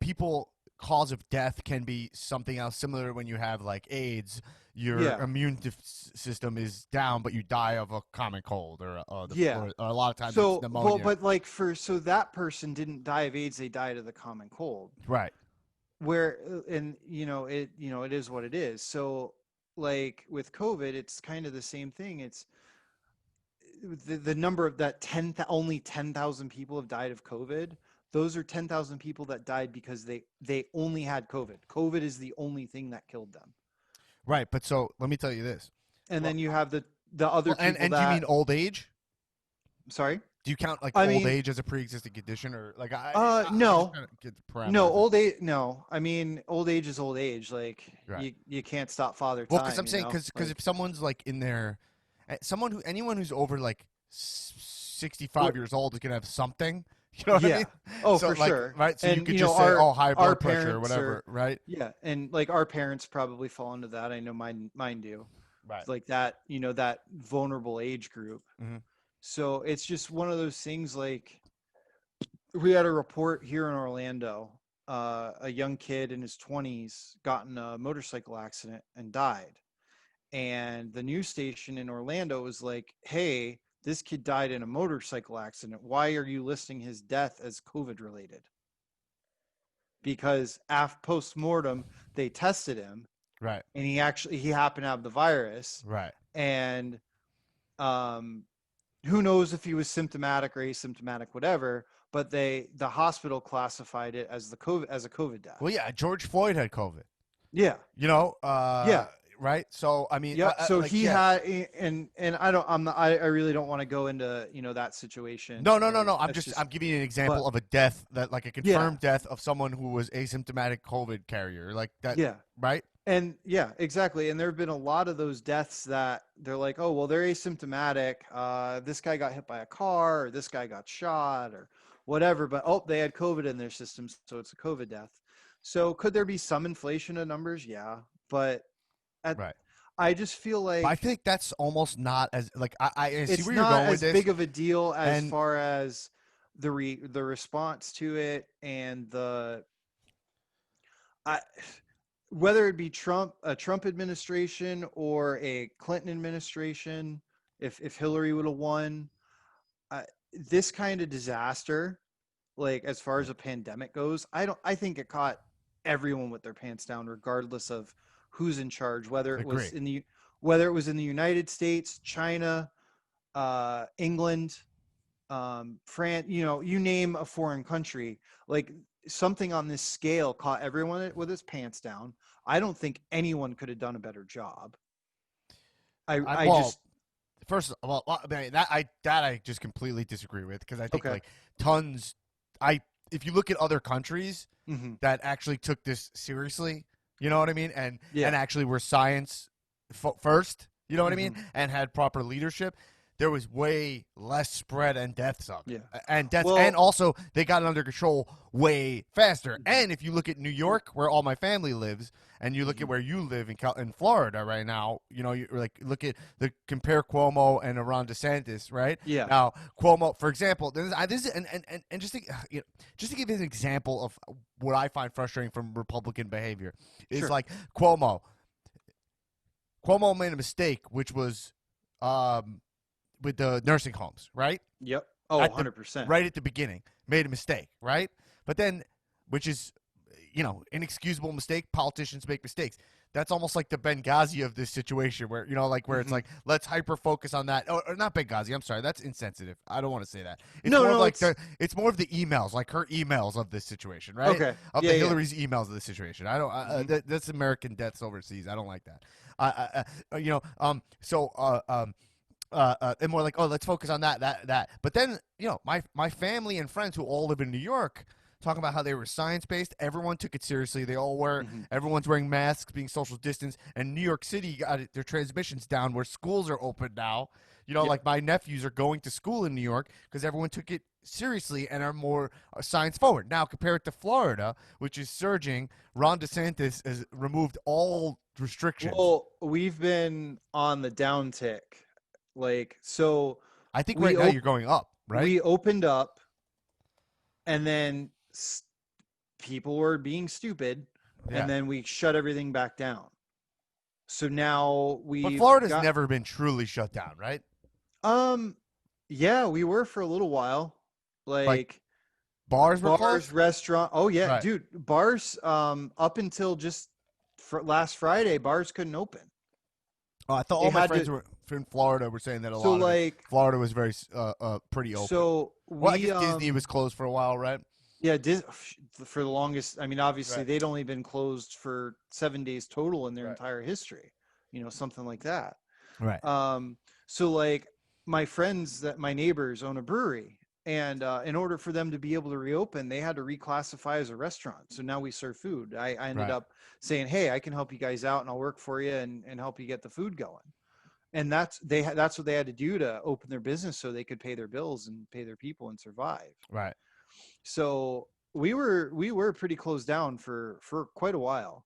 people cause of death can be something else, similar to when you have like AIDS. Your Yeah. immune system is down, but you die of a common cold or Yeah. or a lot of times So it's pneumonia. but like so that person didn't die of AIDS; they died of the common cold. Right. Where and it is what it is. So, like, with COVID, it's kind of the same thing. It's the number of that only 10,000 people have died of COVID. Those are 10,000 people that died because they only had COVID. COVID is the only thing that killed them. Right. But so let me tell you this. And Well, then you have the other people and that. do you mean old age? Sorry. Do you count like I old mean, age as a pre-existing condition, or like no. Get the parameters No, of it. old age. No, I mean, old age is old age. Like, Right. you can't stop father Well, time. because I'm saying because Like, if someone's like in their anyone who's over like 65 years old is gonna have something. You know what I yeah. mean? Oh, So, for like, sure. right? So you And could just say, "Oh, high our blood pressure or parents whatever," right? yeah, and like our parents probably fall into that. I know mine do. Right. Like that, that vulnerable age group. Mhm. So it's just one of those things. Like, we had a report here in Orlando. A young kid in his 20s got in a motorcycle accident and died. And the news station in Orlando was like, hey, this kid died in a motorcycle accident. Why are you listing his death as COVID related? Because post-mortem, they tested him, Right. and he happened to have the virus. Right. And who knows if he was symptomatic or asymptomatic, whatever, but the hospital classified it as a COVID death. Well, yeah, George Floyd had COVID. Yeah. You know, Yeah. right? So I mean, Yep. So like he yeah. had, and I don't, I'm not, I really don't want to go into, that situation. No, no, no, Like no. that's just, I'm giving you an but example of a death that, like, a yeah, confirmed death of someone who was asymptomatic COVID carrier, like that, yeah. right? And yeah, exactly. And there have been a lot of those deaths that they're like, oh, well, they're asymptomatic. This guy got hit by a car, or this guy got shot, or whatever. But oh, they had COVID in their system, so it's a COVID death. So could there be some inflation of numbers? Yeah, but at, Right. I just feel But I like think that's almost not as like I see it's where you're not going with as this, big of a deal as and far as the response to it and the I, whether it be a Trump administration or a Clinton administration, if Hillary would have won, uh, this kind of disaster, like as far as a pandemic goes, I think it caught everyone with their pants down, regardless of who's in charge, agree. whether it was in the United States, China, England, France, you name a foreign country, like something on this scale caught everyone with his pants down. I don't think anyone could have done a better job. I I well, just, first of all, that I just completely disagree with because I think okay. like tons. I if you look at other countries Hmm. that actually took this seriously, you know what I mean, and Yeah. actually were science first, you know what I mean, Hmm. and had proper leadership, there was way less spread and deaths of it, Yeah. and deaths, and Well, also they got it under control way faster. hmm, And if you look at New York, where all my family lives, and you look at hmm, where you live in Florida right now, you know, you like look at the compare Cuomo and Ron DeSantis, right? yeah. Now Cuomo, for example, this is and just to, just to give you an example of what I find frustrating from Republican behavior is Sure. like Cuomo. Cuomo made a mistake, which was um, with the nursing homes, right? Yep. Oh, At the 100%. right at the beginning, made a mistake, right? But then, which is, inexcusable mistake. Politicians make mistakes. That's almost like the Benghazi of this situation, where like where it's Hmm. like let's hyper focus on that. Or not Benghazi. I'm sorry, that's insensitive. I don't want to say that. It's No, more of no, like it's it's more of the emails, like her emails of this situation, right? okay. Of Yeah, the yeah. Hillary's emails of this situation. I don't. Hmm. That's American deaths overseas. I don't like that. So and more like, oh, let's focus on that. But then, my family and friends who all live in New York talking about how they were science based. Everyone took it seriously. Hmm. Everyone's wearing masks, being social distance, and New York City got their transmissions down where schools are open now. Yep. Like my nephews are going to school in New York because everyone took it seriously and are more science forward. Now, compare it to Florida, which is surging. Ron DeSantis has removed all restrictions. Well, we've been on the downtick. Like, so I think right we now you're op- going up, right? we opened up, and then people were being stupid, and Yeah. then we shut everything back down. So now But we've Florida's got, never been truly shut down, right? um yeah, we were for a little while. Like Like bars were bars, closed? restaurant. Oh yeah, Right. dude, bars up until just last Friday, bars couldn't open. Oh, I thought They all my had friends to, who were in Florida were saying that a so lot of it. like Florida was very pretty open. so Well, I we guess Disney was closed for a while, right? yeah, for the longest. I mean, obviously Right. they'd only been closed for 7 days total in their Right. entire history, something like that. Right. Um, so like my neighbors own a brewery, and in order for them to be able to reopen, they had to reclassify as a restaurant. So now we serve food. I ended Right. up saying, hey, I can help you guys out, and I'll work for you and help you get the food going. And that's what they had to do to open their business so they could pay their bills and pay their people and survive. Right. So we were pretty closed down for quite a while.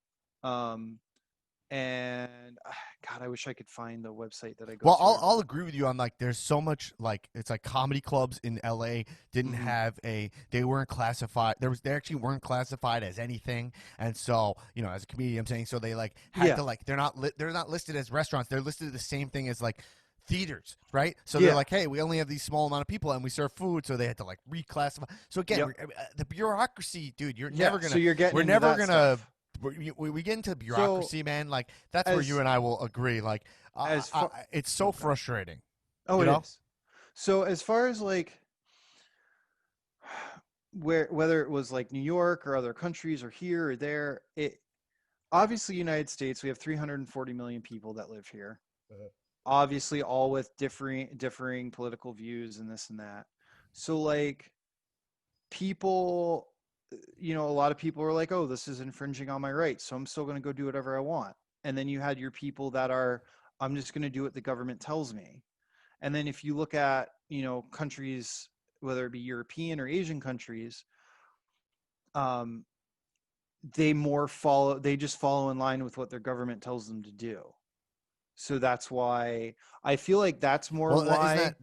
And God, I wish I could find the website that I go Well, through. I'll agree with you on like there's so much like it's like comedy clubs in LA didn't Hmm. have they weren't classified they actually weren't classified as anything, and so as a comedian I'm saying so they like had Yeah, to like they're not listed as restaurants, they're listed the same thing as like theaters, right? So they're yeah, like, hey, we only have these small amount of people and we serve food, so they had to like reclassify. So again, yep, the bureaucracy, dude, yeah. So you're getting we're into never that gonna stuff. we get into So bureaucracy, man. Like that's where you as and I will agree. Like as far it's so okay, frustrating, oh, you it know. is. So as far as like whether it was like New York or other countries or here or there, obviously United States, we have 340 million people that live here. Uh-huh. Obviously, all with differing political views and this and that. So like people, a lot of people are like, oh, this is infringing on my rights, so I'm still going to go do whatever I want. And then you had your people that are, I'm just going to do what the government tells me. And then if you look at, countries, whether it be European or Asian countries, um, they just follow in line with what their government tells them to do. So that's why I feel like that's more Well, why.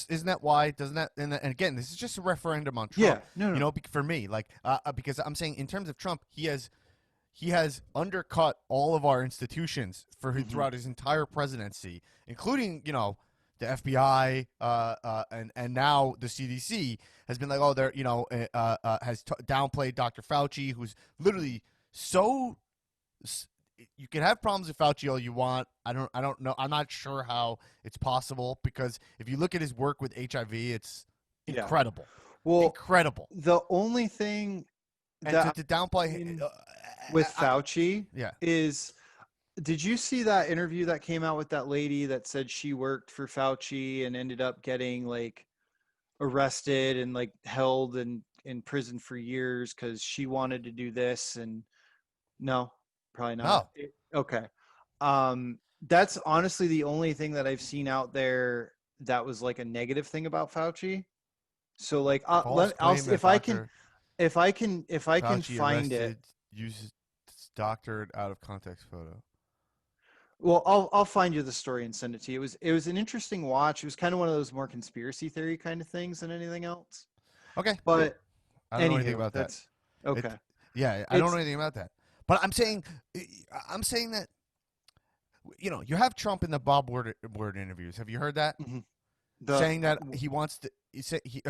isn't that why? Doesn't that and again, this is just a referendum on Yeah, Trump. no, no. For me, like because I'm saying in terms of Trump, he has undercut all of our institutions Hmm. throughout his entire presidency, including the FBI and now the CDC has been like, oh, they're has downplayed Dr. Fauci, who's literally so. You can have problems with Fauci all you want. I don't know. I'm not sure how it's possible because if you look at his work with HIV, it's Yeah. incredible, Well, incredible. the only thing And to, that to I've downplay, seen with Fauci yeah. is, did you see that interview that came out with that lady that said she worked for Fauci and ended up getting like arrested and like held in prison for years because she wanted to do this? And no, probably not. No, Okay. That's honestly the only thing that I've seen out there that was like a negative thing about Fauci. So like false I'll claim see that if I can Dr. Fauci find it. arrested uses doctored out of context photo. Well, I'll find you the story and send it to you. It was an interesting watch. It was kind of one of those more conspiracy theory kind of things than anything else. Okay, But I don't know anything anywho, about that. that's It, okay. yeah, I don't know It's anything about that. But I'm saying that you have Trump in the Bob Woodward interviews. Have you heard that? mhm. the Saying that he wants to.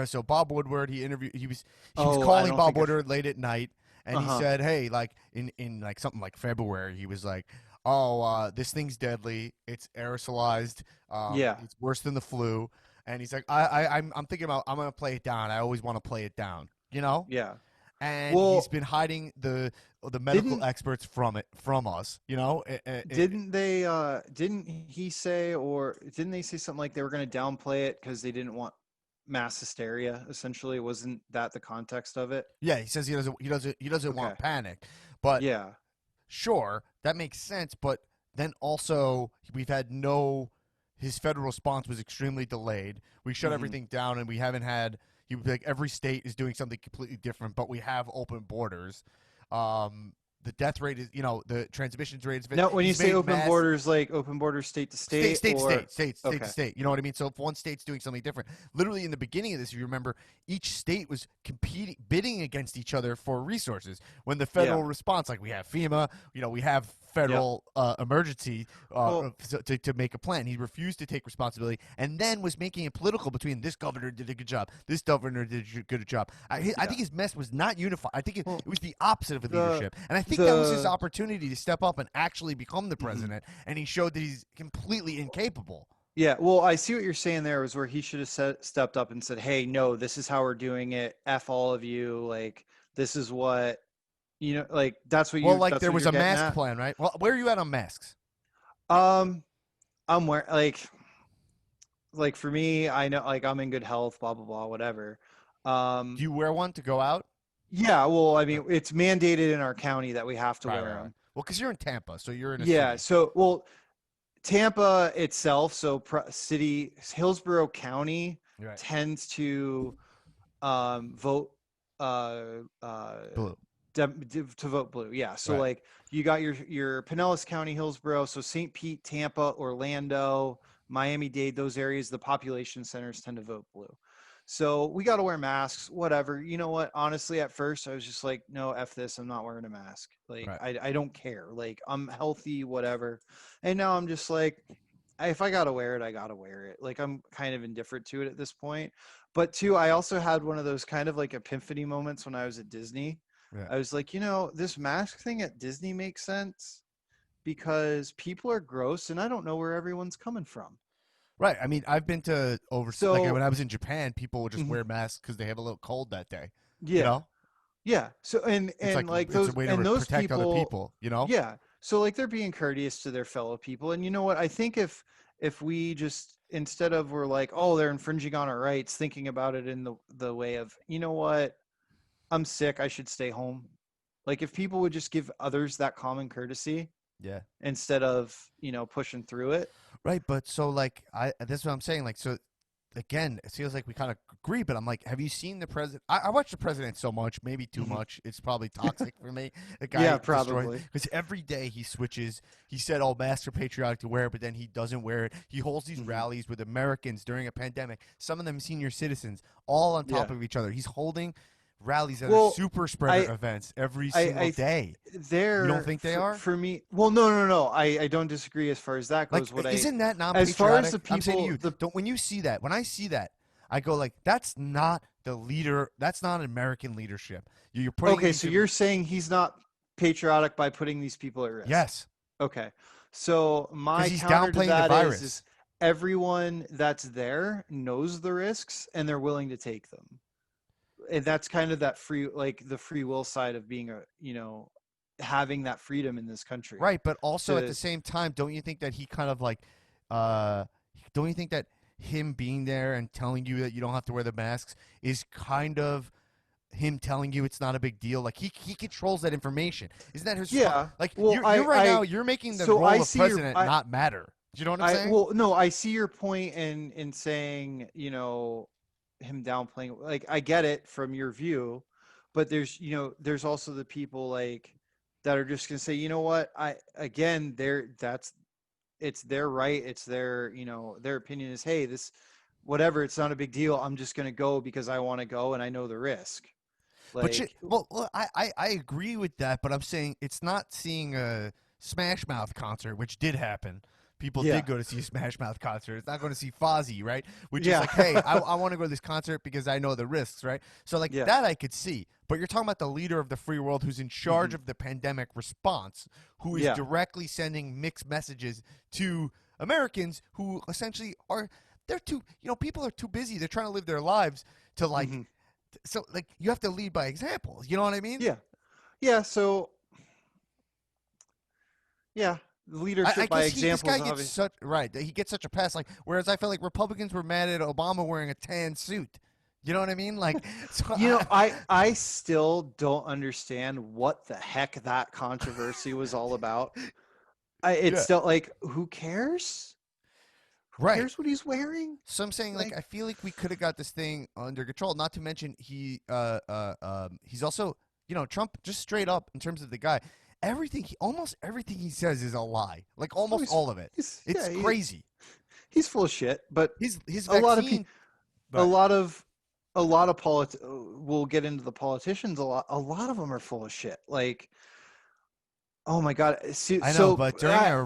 So Bob Woodward, he was oh, I calling don't Bob think Woodward late at night, and he uh-huh. said, hey, like in like something like February, he was like, oh, this thing's deadly. It's aerosolized. Yeah. It's worse than the flu. And he's like, I'm thinking about, I'm gonna play it down. I always want to play it down, Yeah. and he's Well, been hiding the medical didn't experts from us. didn't he say, or didn't they say something like they were going to downplay it because they didn't want mass hysteria? Essentially, wasn't that the context of it? Yeah, he says he doesn't Okay. want panic, but Yeah. sure, that makes sense. But then also we've had no. His federal response was extremely delayed. We shut Hmm. everything down, and we haven't had. He was like every state is doing something completely different, but we have open borders. The death rate is, the transmissions rate is. Now, when you He's say made open mass borders, like open borders state to state, state, state to or state, state to okay. state. You know what I mean? So if one state's doing something different, literally in the beginning of this, if you remember, each state was competing, bidding against each other for resources. When the Yeah. federal response, like we have FEMA, we have Yep. federal Well, emergency to make a plan. He refused to take responsibility, and then was making it political between this governor did a good job, this governor did a good job. I yeah. think his mess was not unified. I think it, Well, it was the opposite of the leadership, and I think that was his the opportunity to step up and actually become the mhm. president. And he showed that he's completely incapable. Yeah, well, I see what you're saying there was where he should have stepped up and said, "Hey, no, this is how we're doing it. F all of you. Like, this is what, like Well, like that's there what was you're a getting mask at." plan, right? Well, where are you at on masks? Um, I'm where like for me, I know like I'm in good health, blah blah blah, whatever. Do Um, you wear one to go out? yeah, well, I Right, mean, it's mandated in our county that we have to right, wear right. Right. them. Well, because you're in Tampa, so you're in a Yeah, city. so well, Tampa itself, so city Hillsborough County Right. tends to vote uh, uh, Blue. to vote blue. Yeah. So Right. like you got your Pinellas County, Hillsborough, so St. Pete, Tampa, Orlando, Miami-Dade, those areas, the population centers tend to vote blue. So we got to wear masks, whatever. You know what? Honestly, at first I was just like, no, F this. I'm not wearing a mask. Like, Right. I don't care. Like, I'm healthy, whatever. And now I'm just like, if I gotta wear it, I gotta wear it. Like I'm kind of indifferent to it at this point. But two, I also had one of those kind of like epiphany moments when I was at Disney. Yeah. I was like, this mask thing at Disney makes sense because people are gross and I don't know where everyone's coming from. Right. I mean, I've been to over like when So I was in Japan, people would just mhm, wear masks because they have a little cold that day. You yeah. know? Yeah. So It's like like it's a those way to and those protect other people, people, you know? yeah. So like they're being courteous to their fellow people. And you know what? I think if we just instead of we're like, oh, they're infringing on our rights, thinking about it in the way of, you know what? I'm sick, I should stay home. Like if people would just give others that common courtesy Yeah. instead of, pushing through it. Right, but so like that's what I'm saying. Like so again, it feels like we kind of agree, but I'm like, have you seen the president? I watch the president so much, maybe too Mhm. much. It's probably toxic for me. The Yeah, guy destroys probably. because every day he switches. He said, "Oh, masks are patriotic to wear," but then he doesn't wear it. He holds these Mhm. rallies with Americans during a pandemic. Some of them senior citizens, all on top Yeah. of each other. He's holding rallies that are Well, super spreader I events every I single I day. You don't there think they are? for me. Well, no, no, no. I don't disagree as far as that Like, goes. What I isn't that as far as non-patriotic? the I'm saying to people you, the don't. When you see that, when I see that, I go like, that's not the leader. That's not American leadership. You're putting Okay, these so people. you're saying he's not patriotic by putting these people at risk. Yes, Okay. So because my he's counter to downplaying the that is virus. everyone that's there knows the risks and they're willing to take them. And that's kind of that free, like the free will side of being having that freedom in this country Right, but also at the to, same time, don't you think that he kind of like, uh, don't you think that him being there and telling you that you don't have to wear the masks is kind of him telling you it's not a big deal? Like he controls that information. Isn't that his yeah. like Well, you're right now you're making the so I role of see your, president not matter. Do you know what I'm I, saying? well, no, I see your point in saying, him downplaying. Like, I get it from your view, but there's also the people like that are just gonna say, you know what, again, it's their right, it's their opinion is, hey, this, whatever, it's not a big deal. I'm just gonna go because I want to go and I know the risk. But Like, I agree with that, but I'm saying it's not seeing a Smash Mouth concert, which did happen. People yeah, did go to see a Smash Mouth concert. It's not going to see Fozzy, right? Which is yeah, like, hey, I want to go to this concert because I know the risks, right? So like yeah, that I could see. But you're talking about the leader of the free world who's in charge hmm, of the pandemic response, who is yeah, directly sending mixed messages to Americans who essentially are they're too people are too busy. They're trying to live their lives to like hmm, so like you have to lead by example. You know what I mean? yeah, yeah. So yeah, I leadership by guess this example is guy gets obvious. such right. He gets such a pass. Like whereas I felt like Republicans were mad at Obama wearing a tan suit. You know what I mean? Like so I still don't understand what the heck that controversy was all about. It's yeah, still like, who cares? Who right. cares what he's wearing? So I'm saying like Like, I feel like we could have got this thing under control. Not to mention he's also Trump just straight up in terms of the guy. Almost everything he says is a lie. Like oh, almost all of it. he's It's yeah, crazy. he's full of shit. But His a lot of people, vaccine. a Right. lot of we'll get into the politicians. A lot of them are full of shit. Like, oh my god. I know,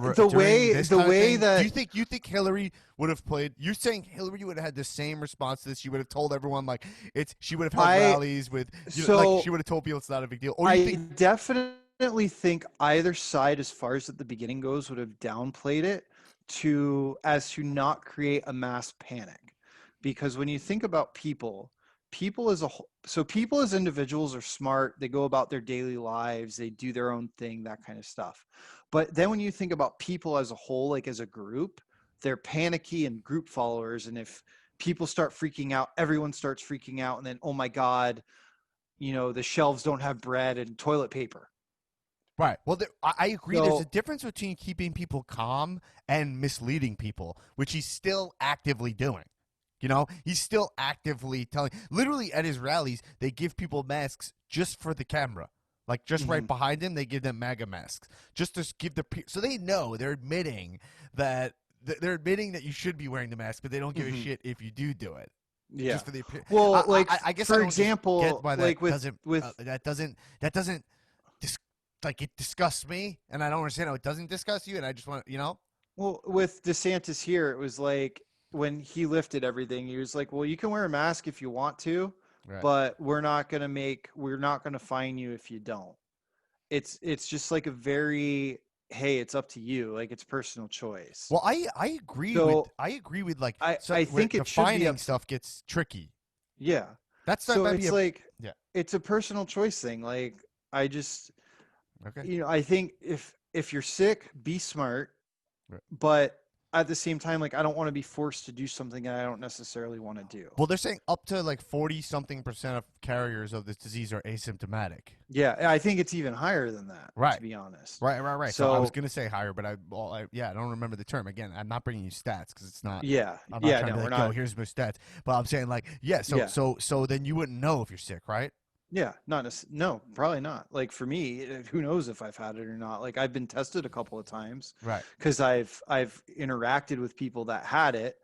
but during this The kind of way thing, do that you think Hillary would have played? You're saying Hillary would have had the same response to this? She would have told everyone like it's. She would have held I rallies with, like so she would have told people it's not a big deal. Or you I think definitely think either side, as far as at the beginning goes, would have downplayed it to not create a mass panic. Because when you think about people as a whole, so people as individuals are smart, they go about their daily lives, they do their own thing, that kind of stuff. But then when you think about people as a whole, like as a group, they're panicky and group followers. And if people start freaking out, everyone starts freaking out, and then, oh my God, the shelves don't have bread and toilet paper. right? Well, I agree. There's a So difference between keeping people calm and misleading people, which he's still actively doing. He's still actively telling. Literally at his rallies, they give people masks just for the camera. Like just right mhm, behind him, they give them MAGA masks just to give so they know they're admitting that you should be wearing the mask, but they don't give a mhm, shit if you do it. yeah. Just for the appearance. Well, like I guess I for don't just get example, why like with that doesn't dis- like it disgusts me, and I don't understand how it doesn't disgust you, and I just want well, with DeSantis here, it was like when he lifted everything, he was like, "Well, you can wear a mask if you want to, right. but we're not gonna fine you if you don't." It's just like a very, hey, it's up to you, like it's personal choice. Well, I So agree with like I so I where think the it should be fining up to, stuff gets tricky. yeah. That's that So might be it's a like, yeah. it's a personal choice thing. Like, I just, Okay. I think if you're sick, be smart, Right. but at the same time, like, I don't want to be forced to do something that I don't necessarily want to do. Well, they're saying up to like 40 something percent of carriers of this disease are asymptomatic. Yeah, I think it's even higher than that, to Right. be honest. Right. So I was So gonna say higher, but yeah, I don't remember the term. Again, I'm not bringing you stats because it's not. yeah, I'm not yeah, trying to no, be we're like, yo, not. here's my stats. But I'm saying like, yeah. So Yeah, so so then you wouldn't know if you're sick, right? yeah, no, probably not. Like for me, who knows if I've had it or not? Like I've been tested a couple of times Right. because I've interacted with people that had it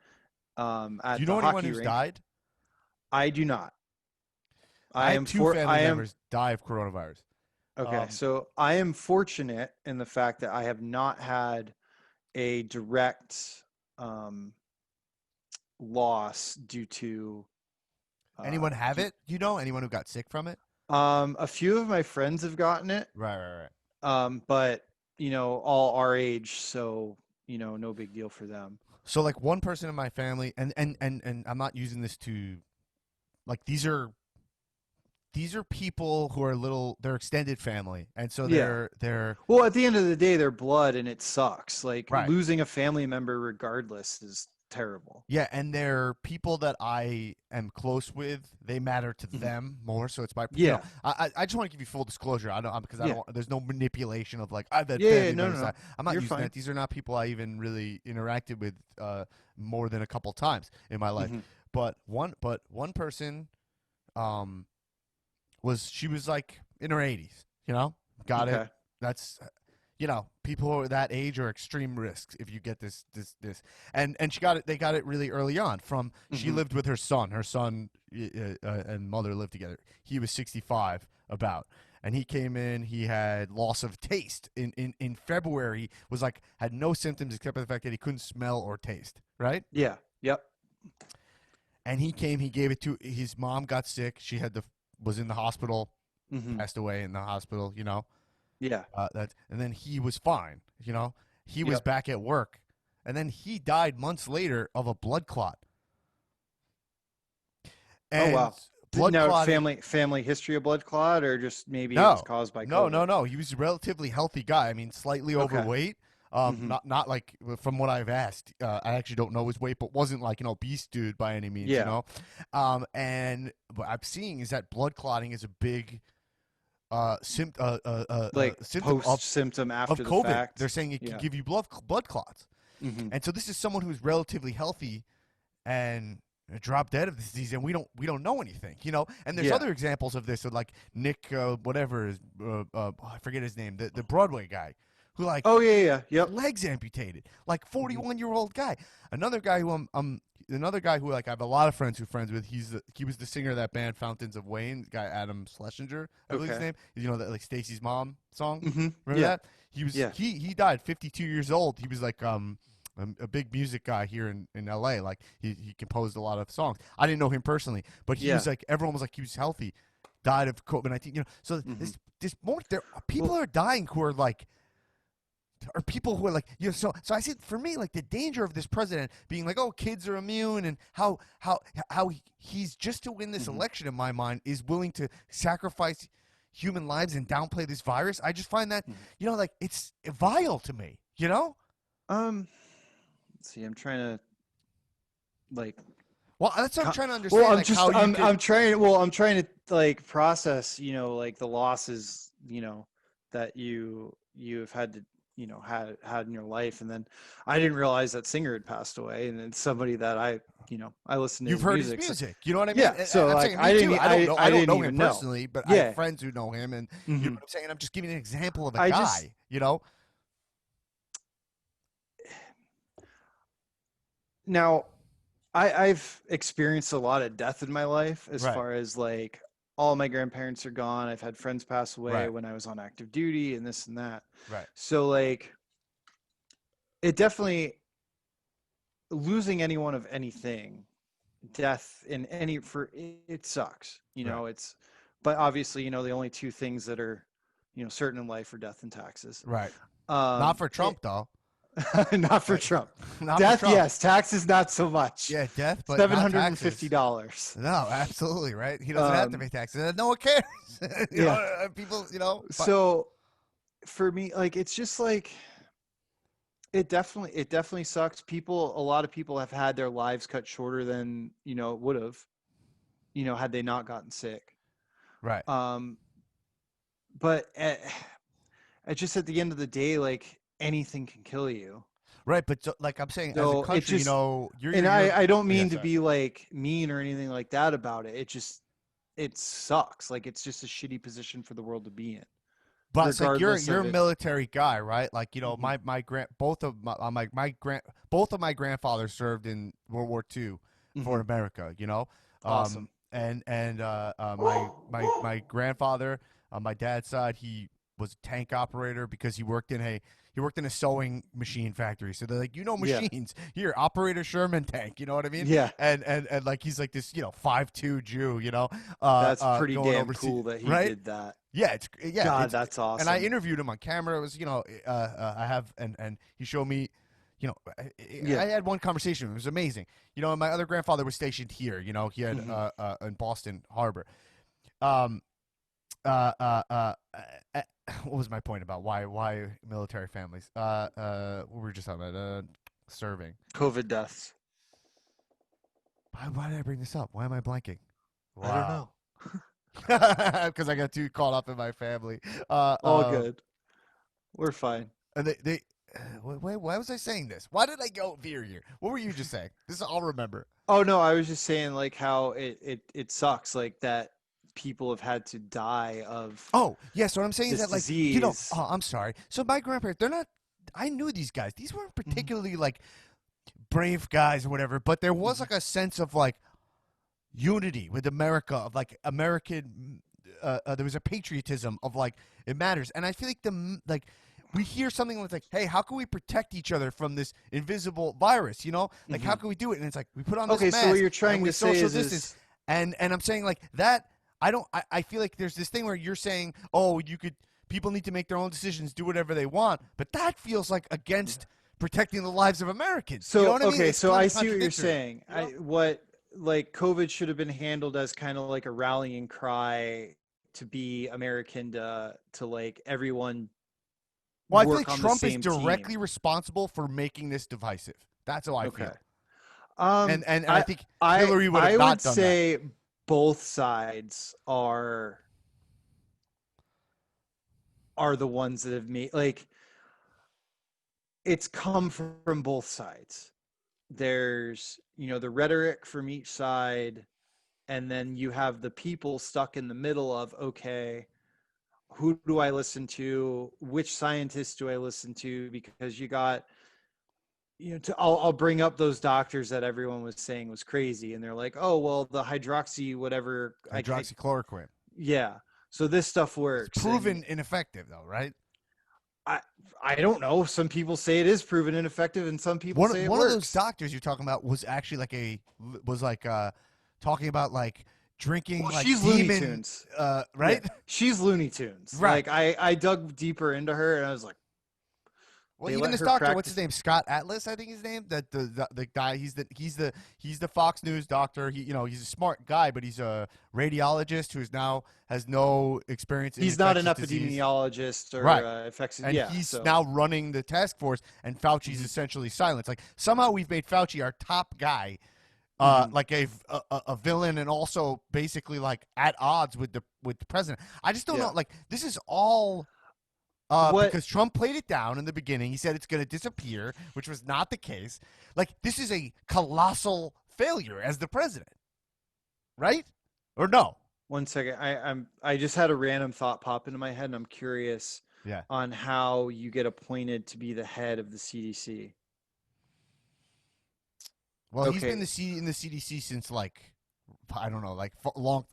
Do at you the know anyone hockey who's rink. died? I do not. I had two family I am members die of coronavirus. okay. Um, So I am fortunate in the fact that I have not had a direct um, loss due to anyone have due, it? You know anyone who got sick from it? a few of my friends have gotten it, Right. but all our age, so no big deal for them. So like one person in my family, and I'm not using this to like these are people who are they're extended family, and so Yeah. they're Well, at the end of the day, they're blood, and it sucks. Like right. losing a family member, regardless, is terrible. Yeah, and they're people that I am close with. They matter to Mhm. them more. So it's my, Yeah. I just want to give you full disclosure. I don't because I Yeah. don't. There's no manipulation of like I've had Yeah. family No. members. No. No. I'm not You're using fine. that. These are not people I even really interacted with more than a couple times in my life. Hmm. But one person, um, she was like in her 80s. Got it. Okay. That's people who are that age are extreme risks if you get this, and she got it. They got it really early on. From she Hmm. lived with her son. Her son and mother lived together. He was 65 about. And he came in. He had loss of taste in February. Was like had no symptoms except for the fact that he couldn't smell or taste. Right. Yeah. Yep. And he came. He gave it to his mom. Got sick. She was in the hospital. Hmm. Passed away in the hospital. Yeah. And then he was fine. He was Yep. back at work, and then he died months later of a blood clot. Oh And wow. blood Now, clotting. family history of blood clot, or just maybe it was No, caused by no, no, COVID. no. He was a relatively healthy guy. I mean, slightly Okay. overweight. Hmm. Not like from what I've asked. I actually don't know his weight, but wasn't like an obese dude by any means. Yeah. And what I'm seeing is that blood clotting is a big Like symptom post symptom of after the COVID. fact. They're saying it can Yeah. give you blood clots. Hmm. And so this is someone who's relatively healthy and dropped dead of the disease, and we don't know anything. And there's Yeah. other examples of this, of like Nick, whatever is, I forget his name, the Broadway guy, who like Oh yeah. Yeah. Yep. legs amputated, like Hmm. 41-year-old guy. Another guy who another guy who like I have a lot of friends who friends with. He was the singer of that band Fountains of Wayne. Guy Adam Schlesinger, I believe his Okay. name. That like Stacy's mom song. Hmm. Remember Yeah. that? He was Yeah. he died 52 years old. He was like a big music guy here in LA. Like he composed a lot of songs. I didn't know him personally, but he was Yeah. like everyone was like he was healthy, died of COVID-19. So Hmm. this moment there people Well. are dying who are like are people who are like so I said for me like the danger of this president being like, oh, kids are immune, and how he's just to win this Hmm. election in my mind is willing to sacrifice human lives and downplay this virus. I just find that like it's vile to me. Let's see. I'm trying to like. Well, that's what I'm co- trying to Well, understand, I'm like just. how you could. I'm trying. Well, I'm trying to like process. Like the losses. That you've had to. Had in your life, and then I didn't realize that singer had passed away, and it's somebody that I listen to You've his heard his music. So, music, you know what I mean? yeah. So I'm like saying me too. I don't know. I I don't didn't know him even know. personally, but I have Yeah. friends who know him, and you know Hmm. what I'm saying. I'm just giving an example of a I just guy. now I've experienced a lot of death in my life, as Right, far as like all my grandparents are gone. I've had friends pass away right, when I was on active duty and this and that. right, So like it definitely, losing anyone of anything, death in any, for it sucks. right, It's, but obviously, the only two things that are, certain in life are death and taxes. right. Not Um for it, Trump though. Not for Right? Trump. Not for Death, Trump. yes. Taxes, not so much. Yeah, death, but Seven not hundred and taxes. $50. No, absolutely right. He doesn't have to pay taxes. And no one cares. Yeah. People, but So for me, like it's just like it definitely sucks. A lot of people have had their lives cut shorter than it would have, had they not gotten sick. right, Um, but just at the end of the day, like anything can kill you. right. But so, like I'm saying, as a So it country, just, and you're. I don't Yeah, mean to sorry. be like mean or anything like that about it. It sucks. Like it's just a shitty position for the world to be in, But it's like regardless you're of a it. military guy, right? Like Mhm. both of my grandfathers served in World War II for Mhm. America. Awesome. My grandfather on my dad's side, he was a tank operator because he worked in a sewing machine factory. So they're like, Yeah. machines here, operator Sherman tank. You know what I mean? Yeah. And like he's like this 5'2" Jew. That's pretty Going damn overseas, cool that he right? did that. Yeah, God, it's that's and I awesome. interviewed him on camera. It was I have and he showed me, I Yeah. had one conversation. It was amazing. And my other grandfather was stationed here. He had Mhm. in Boston Harbor. Um, uh, uh, uh, uh, what was my point about why military families? What were we just talking about? Serving. COVID deaths. Why did I bring this up? Why am I blanking? I don't Wow. know. Because I got too caught up in my family. Uh, All uh, good. We're fine. and they why was I saying this? Why did I go veer here? What were you just saying? This I'll remember. Oh no, I was just saying like how it sucks like that people have had to die of Oh, yeah. So what I'm saying is this that, like, disease. I'm sorry. So my grandparents, they're not. I knew these guys. These weren't Mhm. particularly like brave guys or whatever, but there was Mhm. like a sense of like unity with America, of like American. There was a patriotism of like it matters, and I feel like like we hear something that's like, hey, how can we protect each other from this invisible virus? Like how Mhm. can we do it? And it's like we put on this Okay, so what mask you're and trying we to say social is distance, is and I'm saying like that. I feel like there's this thing where you're saying, oh, people need to make their own decisions, do whatever they want, but that feels like against protecting the lives of Americans. You know so what I mean? okay, It's so kind I of see what you're contradictory. saying. I what like COVID should have been handled as kind of like a rallying cry to be American to like everyone Well, I feel like work on the Trump is same directly team. responsible for making this divisive. That's how I Okay. feel. And I I think I Hillary would have I would not done that. say both sides are the ones that have made like it's come from both sides. There's, the rhetoric from each side, and then you have the people stuck in the middle of, okay, who do I listen to? Which scientists do I listen to? Because you got, I'll bring up those doctors that everyone was saying was crazy, and they're like, oh, well, the hydroxy, whatever, Hydroxychloroquine. yeah. So this stuff It's works, and proven ineffective, though, right? I, I don't know. Some people say it is proven ineffective, and some people One say it one of those works. doctors you're talking about was actually talking about like drinking Well, like she's Looney demon, Tunes. Yeah, right? she's Looney Tunes. Right. Like I dug deeper into her, and I was like, Well, they even let this her doctor, what's his practice. name? Scott Atlas, I think his name. That the guy. He's the Fox News doctor. He's a smart guy, but he's a radiologist who's now has no experience in He's not an infectious disease. epidemiologist or Right. infectious. And Yeah, he's so now running the task force, and Fauci's hmm essentially silent. Like somehow we've made Fauci our top guy, hmm like a villain, and also basically like at odds with the president. I just don't know. yeah. Like this is all What because Trump played it down in the beginning. He said it's going to disappear, which was not the case. Like this is a colossal failure as the president, right? Or no? One second. I just had a random thought pop into my head, and I'm curious Yeah. on how you get appointed to be the head of the CDC. Well, he's been Okay. in the CDC since like I don't know, like long.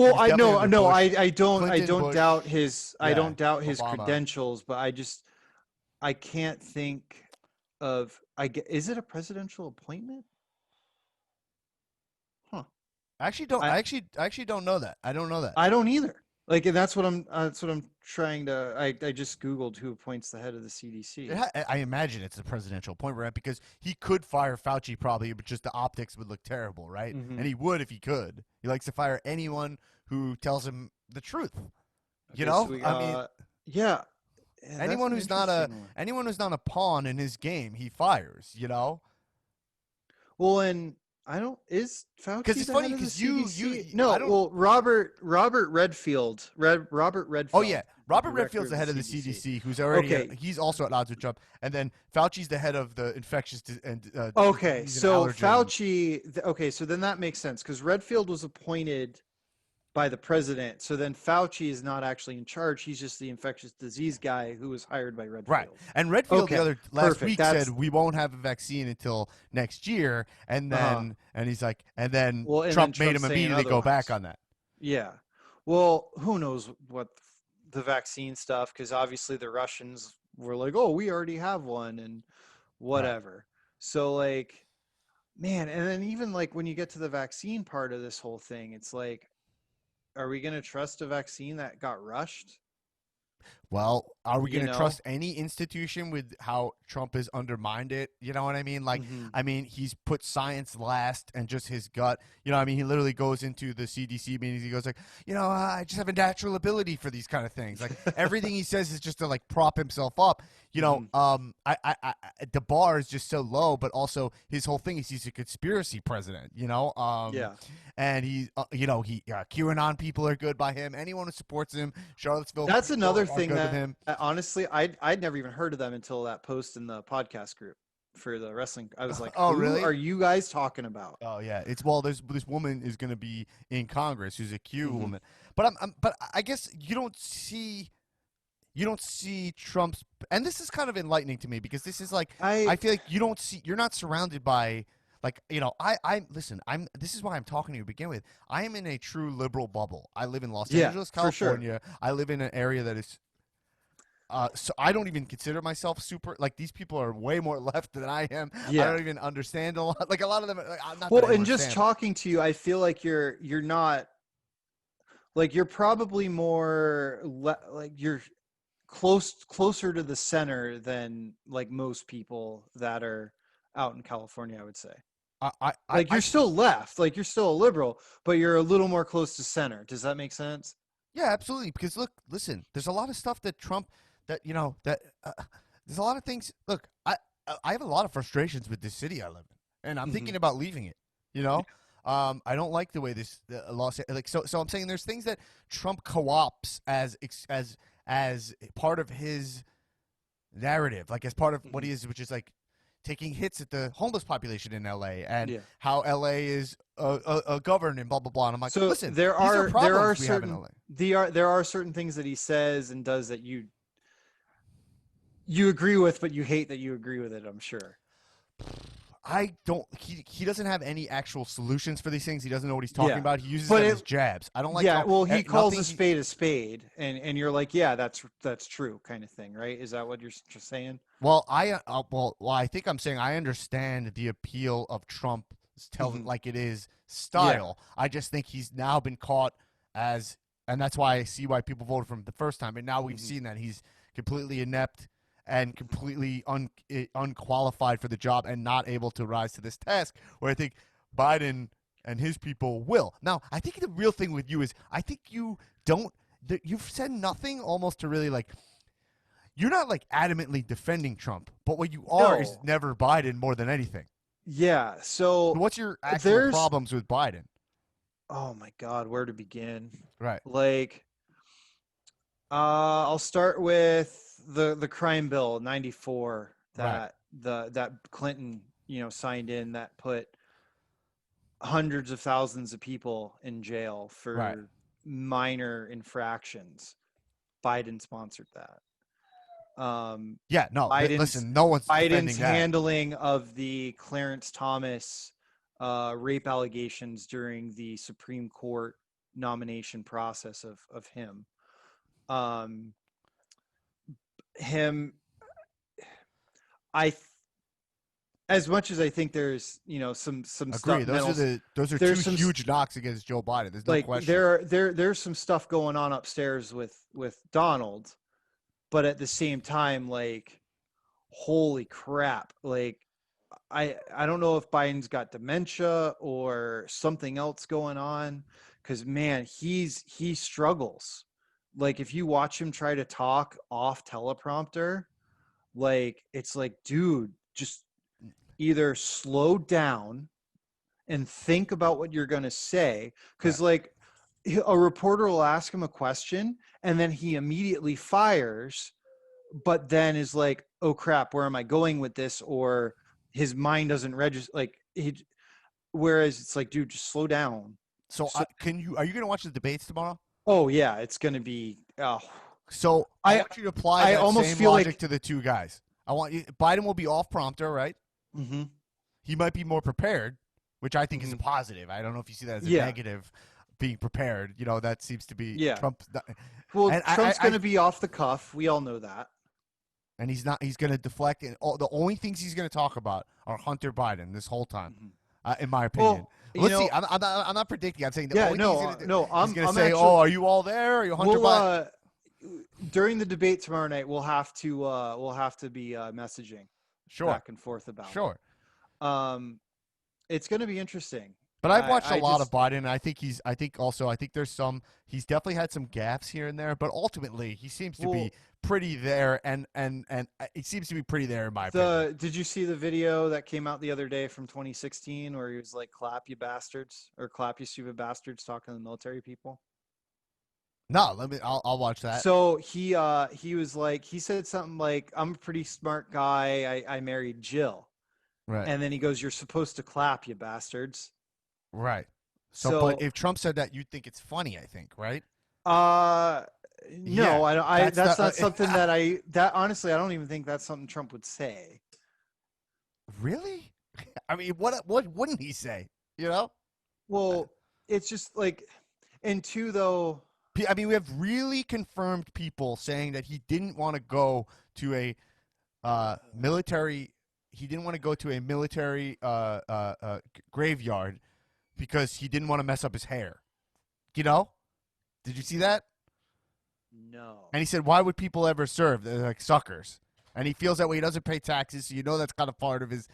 He Well, was I definitely no under no Bush, I Clinton, don't Bush. doubt his Yeah, Obama. credentials, but I can't think of is it a presidential appointment? Huh. I actually don't. I I actually don't know that. I don't know that. I don't either. Like, and that's what I'm trying to. I just Googled who appoints the head of the CDC. I imagine it's a presidential appointment, right? Because he could fire Fauci probably, but just the optics would look terrible, right? Mm-hmm. And he would if he could. He likes to fire anyone who tells him the truth. You Okay, so know, we I mean, yeah, that's anyone an who's not a interesting one. anyone who's not a pawn in his game, he fires. You know, Well, and I don't is because Fauci it's the funny head of the because you CDC? I No, don't. well, Robert Redfield, Robert Oh Redfield, yeah, the Robert director Redfield's of the the head of the CDC. CDC, who's already Okay, he's also at odds with Trump, and then Fauci's the head of the and okay, disease and so allergen. Okay, so then that makes sense because Redfield was appointed by the president. So then Fauci is not actually in charge. He's just the infectious disease guy who was hired by Right. Redfield. And Redfield the Okay, other last perfect. week said That's we won't have a vaccine until next year, uh-huh. and he's like, and then Well, and then Trump made Trump's him saying immediately go back otherwise. on that. Yeah. Well, who knows what the vaccine stuff, because obviously the Russians were like, oh, we already have one and Right. whatever. So, like, man, and then even like when you get to the vaccine part of this whole thing, it's like, are we going to trust a vaccine that got rushed? Well, are we You going to know? trust any institution with how Trump has undermined it? You know what I mean? Like, Hmm. I mean, he's put science last and just his gut. You know, I mean, he literally goes into the CDC meetings. He goes like, I just have a natural ability for these kind of things. Like everything he says is just to like prop himself up. Hmm. The bar is just so low, but also his whole thing is he's a conspiracy president. Yeah. And QAnon people are good by him. Anyone who supports him, Charlottesville That's people another are thing good with that him. honestly I'd never even heard of them until that post in the podcast group for the wrestling. I was like, Oh, who are really? you guys talking about? Oh, yeah. There's this woman is going to be in Congress who's a Q Hmm. woman, but I guess you don't see Trump's, and this is kind of enlightening to me because this is like I I feel like you're not surrounded by like I listen. This is why I'm talking to you to begin with. I am in a true liberal bubble. I live in Los Yeah, Angeles, for sure. California. I live in an area that is so I don't even consider myself super. Like these people are way more left than I am. I Yeah. don't even understand a lot. Like a lot of them, not that Well, I don't and just understand. talking to you, I feel like you're not like you're probably like you're closer to the center than like most people that are out in California, I would say. I, I, I, Like I you're still left, like you're still a liberal, but you're a little more close to center. Does that make sense? yeah, absolutely. Because look, listen, there's a lot of stuff that Trump, that there's a lot of things. Look, I have a lot of frustrations with this city I live in, and I'm Hmm. thinking about leaving it. You know, I don't like the way this like so. I'm saying there's things that Trump co-ops as part of his narrative, like as part of what Hmm. he is, which is like taking hits at the homeless population in LA and Yeah. how LA is governed and blah blah blah. And I'm like, So listen, there these are are there are problems we have in certain LA. there are certain things that he says and does that you agree with, but you hate that you agree with it. I'm sure. I don't. He doesn't have any actual solutions for these things. He doesn't know what he's talking Yeah, about. He uses but them it as jabs. I don't like yeah. how Well, he calls nothing. a spade, and you're like, yeah, that's true, kind of thing, right? Is that what you're just saying? I think I'm saying I understand the appeal of Trump tell it Hmm. like it is Yeah. style. I just think he's now been caught as, and that's why I see why people voted for him the first time. And now we've Hmm. seen that he's completely inept and completely unqualified for the job and not able to rise to this task. Where I think Biden and his people will. Now, I think the real thing with you is I think you don't. You've said nothing almost to really like you're not like adamantly defending Trump, but what you are is No. never Biden more than anything. Yeah. So So what's your actual there's problems with Biden? oh my God, where to begin? Right, Like, I'll start with the crime bill '94 right, that Clinton signed in that put hundreds of thousands of people in jail right. for minor infractions. Biden sponsored that. Yeah, no. Biden's Listen, no one's Biden's defending that. handling of the Clarence Thomas rape allegations during the Supreme Court nomination process of him. Um, him, I as much as I think there's some Agree. stuff mental, Those are two there's some huge knocks against Joe Biden. There's no like question. there's some stuff going on upstairs with Donald, but at the same time, like, holy crap, like I don't know if Biden's got dementia or something else going on, because man, he struggles. Like if you watch him try to talk off teleprompter, like it's like, dude, just either slow down and think about what you're going to say, Right. because like a reporter will ask him a question and then he immediately fires, but then is like, oh crap, where am I going with this? Or his mind doesn't register, like he, whereas it's like, dude, just slow down. So So are you going to watch the debates tomorrow? oh yeah, it's going to be So I i want you to apply I that almost same feel logic like to the two guys. I want you. Biden will be off prompter, right? hmm He might be more prepared, which I think is hmm a positive. I don't know if you see that as a yeah, negative. Being prepared, that seems to be yeah, Trump. well, And Trump's going to be off the cuff, we all know that. and he's not. He's going to deflect. And the only things he's going to talk about are Hunter Biden this whole time, Mhm. in my opinion. Well, Let's see. I'm not predicting. I'm saying the yeah, only thing he's no, going to do. no, He's going to I'm say, actually, "Oh, are you all there? Are you Hunter we'll Biden?" during the debate tomorrow night, we'll have to be messaging Sure, back and forth about it. sure. It's going to be interesting. But I've watched a I lot of just Biden, and I think I think there's some. He's definitely had some gaffes here and there, but ultimately he seems to be well, pretty there, and it seems to be pretty there in my opinion. did you see the video that came out the other day from 2016 where he was like, "Clap, you bastards," or "Clap, you stupid bastards," talking to the military people? No, I'll watch that. So he was like, he said something like, "I'm a pretty smart guy. I married Jill," Right, and then he goes, "You're supposed to clap, you bastards." right. So, but So if Trump said that, you'd think it's funny. I think, right? Uh, Yeah, no, I don't. that's That's not the. something that honestly, I don't even think that's something Trump would say. Really? I mean, what wouldn't he say? You know? Well, it's just like, and two though, I mean, we have really confirmed people saying that he didn't want to go to a military. He didn't want to go to a military graveyard because he didn't want to mess up his hair. You know? Did you see that? no. And he said, "Why would people ever serve? They're like suckers." And he feels that way. He doesn't pay taxes, so that's kind of part of his,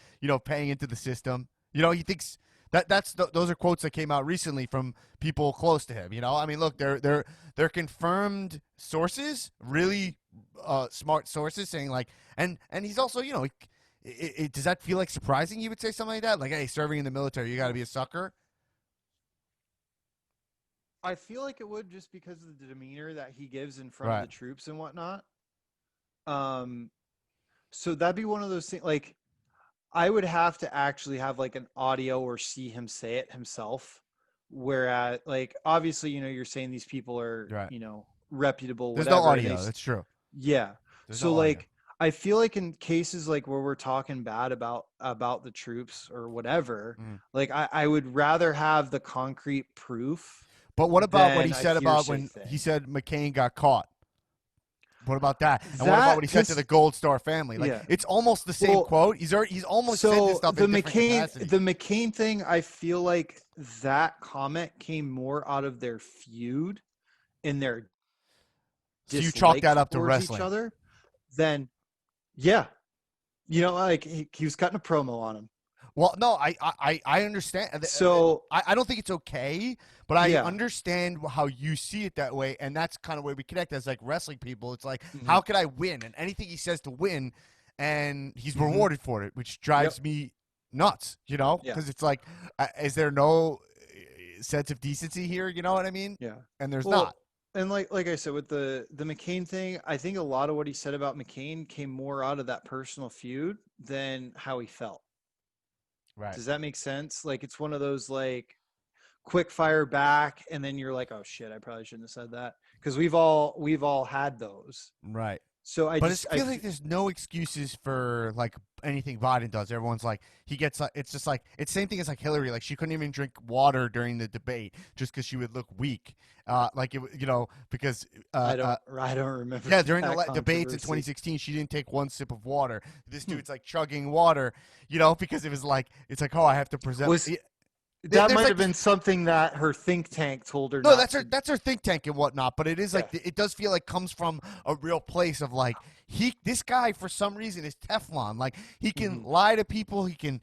paying into the system. He thinks those are quotes that came out recently from people close to him. I mean, look, they're confirmed sources, really smart sources, saying like, and he's also, does that feel like surprising? He would say something like that, like, "Hey, serving in the military, you got to be a sucker." I feel like it would, just because of the demeanor that he gives in front of Right. the troops and whatnot. Um, so that'd be one of those things. Like, I would have to actually have like an audio or see him say it himself. Whereas, like, obviously, you're saying these people are, Right. reputable, There's no whatever, and audio. That's true. yeah. There's So no audio. like, I feel like in cases like where we're talking bad about the troops or whatever, Mm. like I would rather have the concrete proof But what about what he than a said about hearsay when he thing. said McCain got caught? What about that? And what about what That he said to the just Gold Star family? Like, yeah. it's almost the same Well, quote. He's almost said this so stuff in different capacity. The McCain thing, I feel like that comment came more out of their feud and their So you chalk dislike that up to towards each wrestling. other than yeah. Like he was cutting a promo on him. Well, no, I understand. So I don't think it's okay, but I yeah. understand how you see it that way, and that's kind of where we connect as like wrestling people. It's like, hmm how could I win? And anything he says to win, and he's hmm rewarded for it, which Yep. drives me nuts. Yeah. Because it's like, is there no sense of decency here? You know what I mean? Yeah. And there's Well, not. and like I said with the McCain thing, I think a lot of what he said about McCain came more out of that personal feud than how he felt. Right. Does that make sense? Like it's one of those like quick fire back and then you're like, "Oh shit, I probably shouldn't have said that." Because we've all had those. Right. So I But I just feel like there's no excuses for like anything Biden does. Everyone's like he gets like it's just like it's same thing as like Hillary. Like she couldn't even drink water during the debate just because she would look weak. Like it, because I don't remember yeah, during the that debates in controversy. 2016, she didn't take one sip of water. This Hmm. dude's like chugging water, because it was like it's like, oh, I have to present. Was that There's might like have this. been something that her think tank told her No, not that's her. to? That's her think tank and whatnot. But it is like Okay. it does feel like comes from a real place of like this guy for some reason is Teflon. Like he can Hmm. lie to people. He can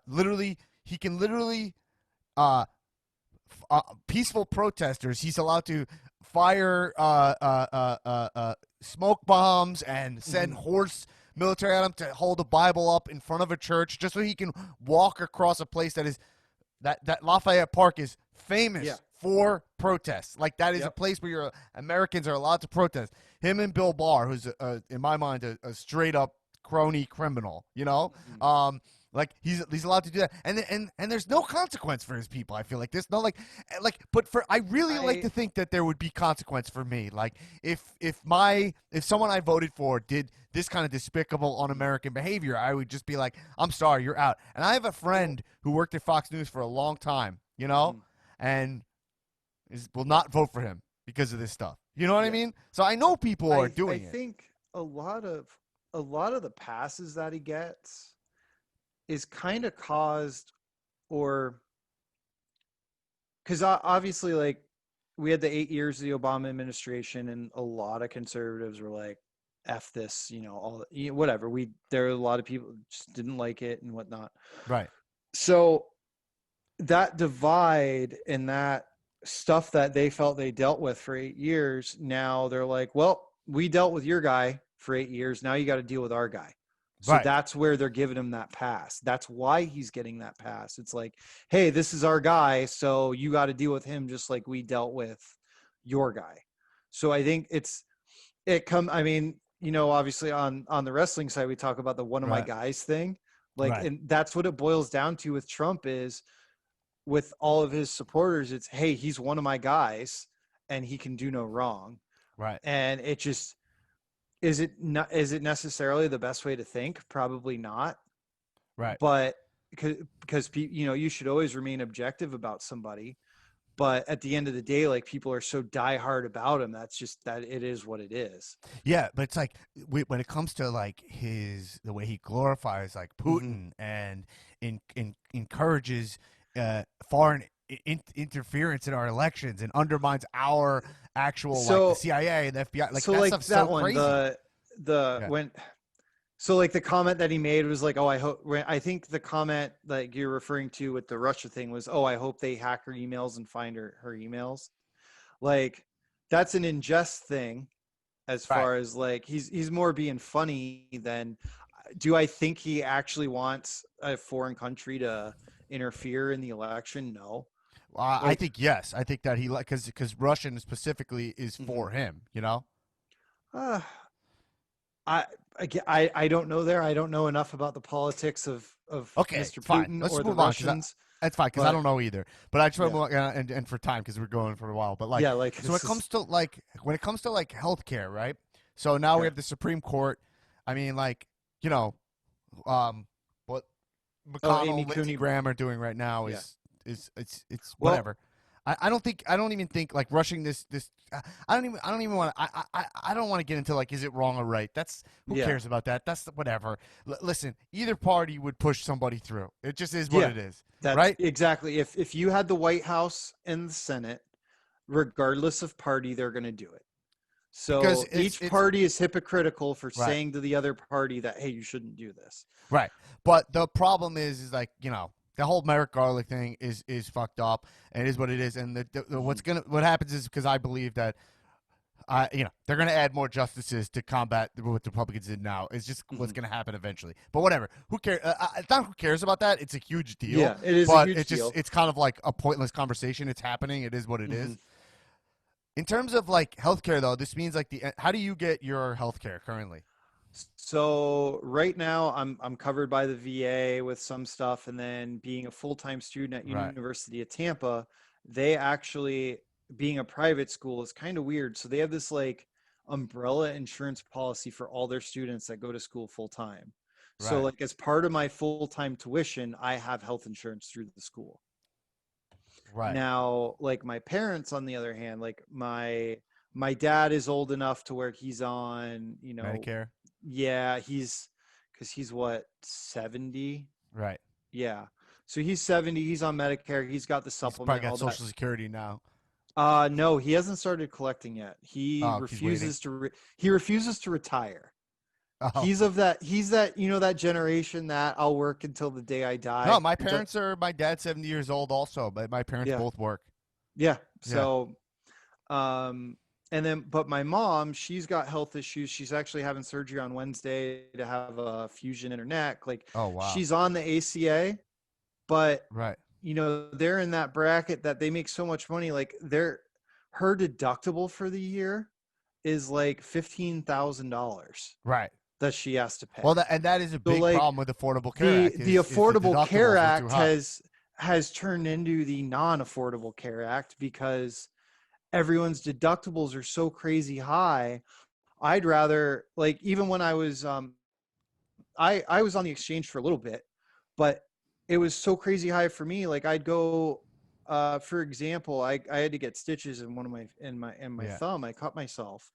literally uh, peaceful protesters. He's allowed to fire smoke bombs and send Hmm. horse military at him to hold a Bible up in front of a church just so he can walk across a place that Lafayette Park is Yeah. famous for protests. Like that is a Yep. place where Americans are allowed to protest. Him and Bill Barr, who's in my mind a straight up crony criminal. Hmm. Like he's allowed to do that, and there's no consequence for his people. I feel like there's no but for I really like I to think that there would be consequence for me. Like if someone I voted for did this kind of despicable, un-American behavior, I would just be like, I'm sorry, you're out. And I have a well. friend who worked at Fox News for a long time, Hmm. and will not vote for him because of this stuff. You know what I Yeah. mean? So I know people are I doing it. think a lot of the passes that he gets is kind of caused, or because obviously, like, we had the 8 years of the Obama administration, and a lot of conservatives were like, "F this," all whatever. There are a lot of people just didn't like it and whatnot. Right. So that divide and that stuff that they felt they dealt with for 8 years, now they're like, well, we dealt with your guy for 8 years. Now you got to deal with our guy. So Right. that's where they're giving him that pass. That's why he's getting that pass. It's like, hey, this is our guy, so you got to deal with him just like we dealt with your guy. So I think I mean, obviously on the wrestling side, we talk about the one of my Right. guys thing. Like, Right. and that's what it boils down to with Trump is, with all of his supporters, it's, hey, he's one of my guys and he can do no wrong. Right. And it just, is it necessarily the best way to think? Probably not. Right. But because you should always remain objective about somebody. But at the end of the day, like, people are so diehard about him. That's just that it is what it is. Yeah, but it's like when it comes to like the way he glorifies like Mm-hmm. Putin and encourages foreign interference in our elections and undermines our actual like the So, CIA and the FBI, like so that like stuff's so that one, crazy. the Yeah. when so like the comment that he made was like, oh, I hope. I think the comment that you're referring to with the Russia thing was, oh, I hope they hack her emails and find her emails. Like, that's an ingest thing, as Right. far as like he's more being funny than. Do I think he actually wants a foreign country to interfere in the election? No. I Like, think yes. I think that he like because Russian specifically is mhm. for him. You know. uh, I, I don't know there. I don't know enough about the politics of Okay, Mr. fine. Putin Let's or the move on because Russians, that's fine because I but don't know either. But I just want to yeah, move on, and for time because we're going for a while. But like, yeah, like so when this it is comes to like healthcare, right? So now we okay. have the Supreme Court. I mean, like, you know, um, what Oh, McConnell, Amy Lindsey Cooney, Graham are doing right now yeah. it's Well, whatever. I don't even think like rushing this. I don't even want to. I don't want to get into like is it wrong or right. That's who yeah, cares about that. That's whatever. Listen, either party would push somebody through. It just is what yeah. it is, That's right? exactly, if you had the White House and the Senate, regardless of party, they're going to do it. Because So each it's party is hypocritical for right, saying to the other party that, hey, you shouldn't do this. right. But the problem is like the whole Merrick Garlic thing is fucked up, and it is what it is. And Hmm. what happens is because I believe that they're going to add more justices to combat what the Republicans did now. It's just what's Hmm. going to happen eventually. But whatever. Who cares? It's not who cares about that. It's a huge deal. Yeah, it is a But huge deal. it's kind of like a pointless conversation. It's happening. It is what it Hmm. is. In terms of like healthcare, though, this means like how do you get your healthcare currently? So right now I'm covered by the VA with some stuff, and then being a full-time student at Right. University of Tampa, they actually, being a private school is kind of weird. So they have this like umbrella insurance policy for all their students that go to school full time. So Right. like as part of my full-time tuition, I have health insurance through the school. Right. Now, like my parents, on the other hand, like my dad is old enough to where he's on, Medicare. yeah, because he's what, 70? Right. Yeah. So he's 70, he's on Medicare, he's got the He's probably supplement, got all that. Social Security now. No, he hasn't started collecting yet. He Oh, he's waiting. refuses to he refuses to retire. Oh. He's that, that generation that I'll work until the day I die. No, my parents are. My dad's 70 years old, also, but my parents Yeah. both work. Yeah. Yeah. So, and then, but my mom, she's got health issues. She's actually having surgery on Wednesday to have a fusion in her neck. Like, Oh wow. she's on the ACA, but Right. they're in that bracket that they make so much money. Like, her deductible for the year is like $15,000 Right. that she has to pay. Well, that is a big like, problem with Affordable Care Act. The Affordable Care deductibles are Act too high. has turned into the non-Affordable Care Act because everyone's deductibles are so crazy high. I'd rather, like, even when I was I was on the exchange for a little bit, but it was so crazy high for me. Like, I'd go for example, I had to get stitches in my Yeah. thumb. I cut myself.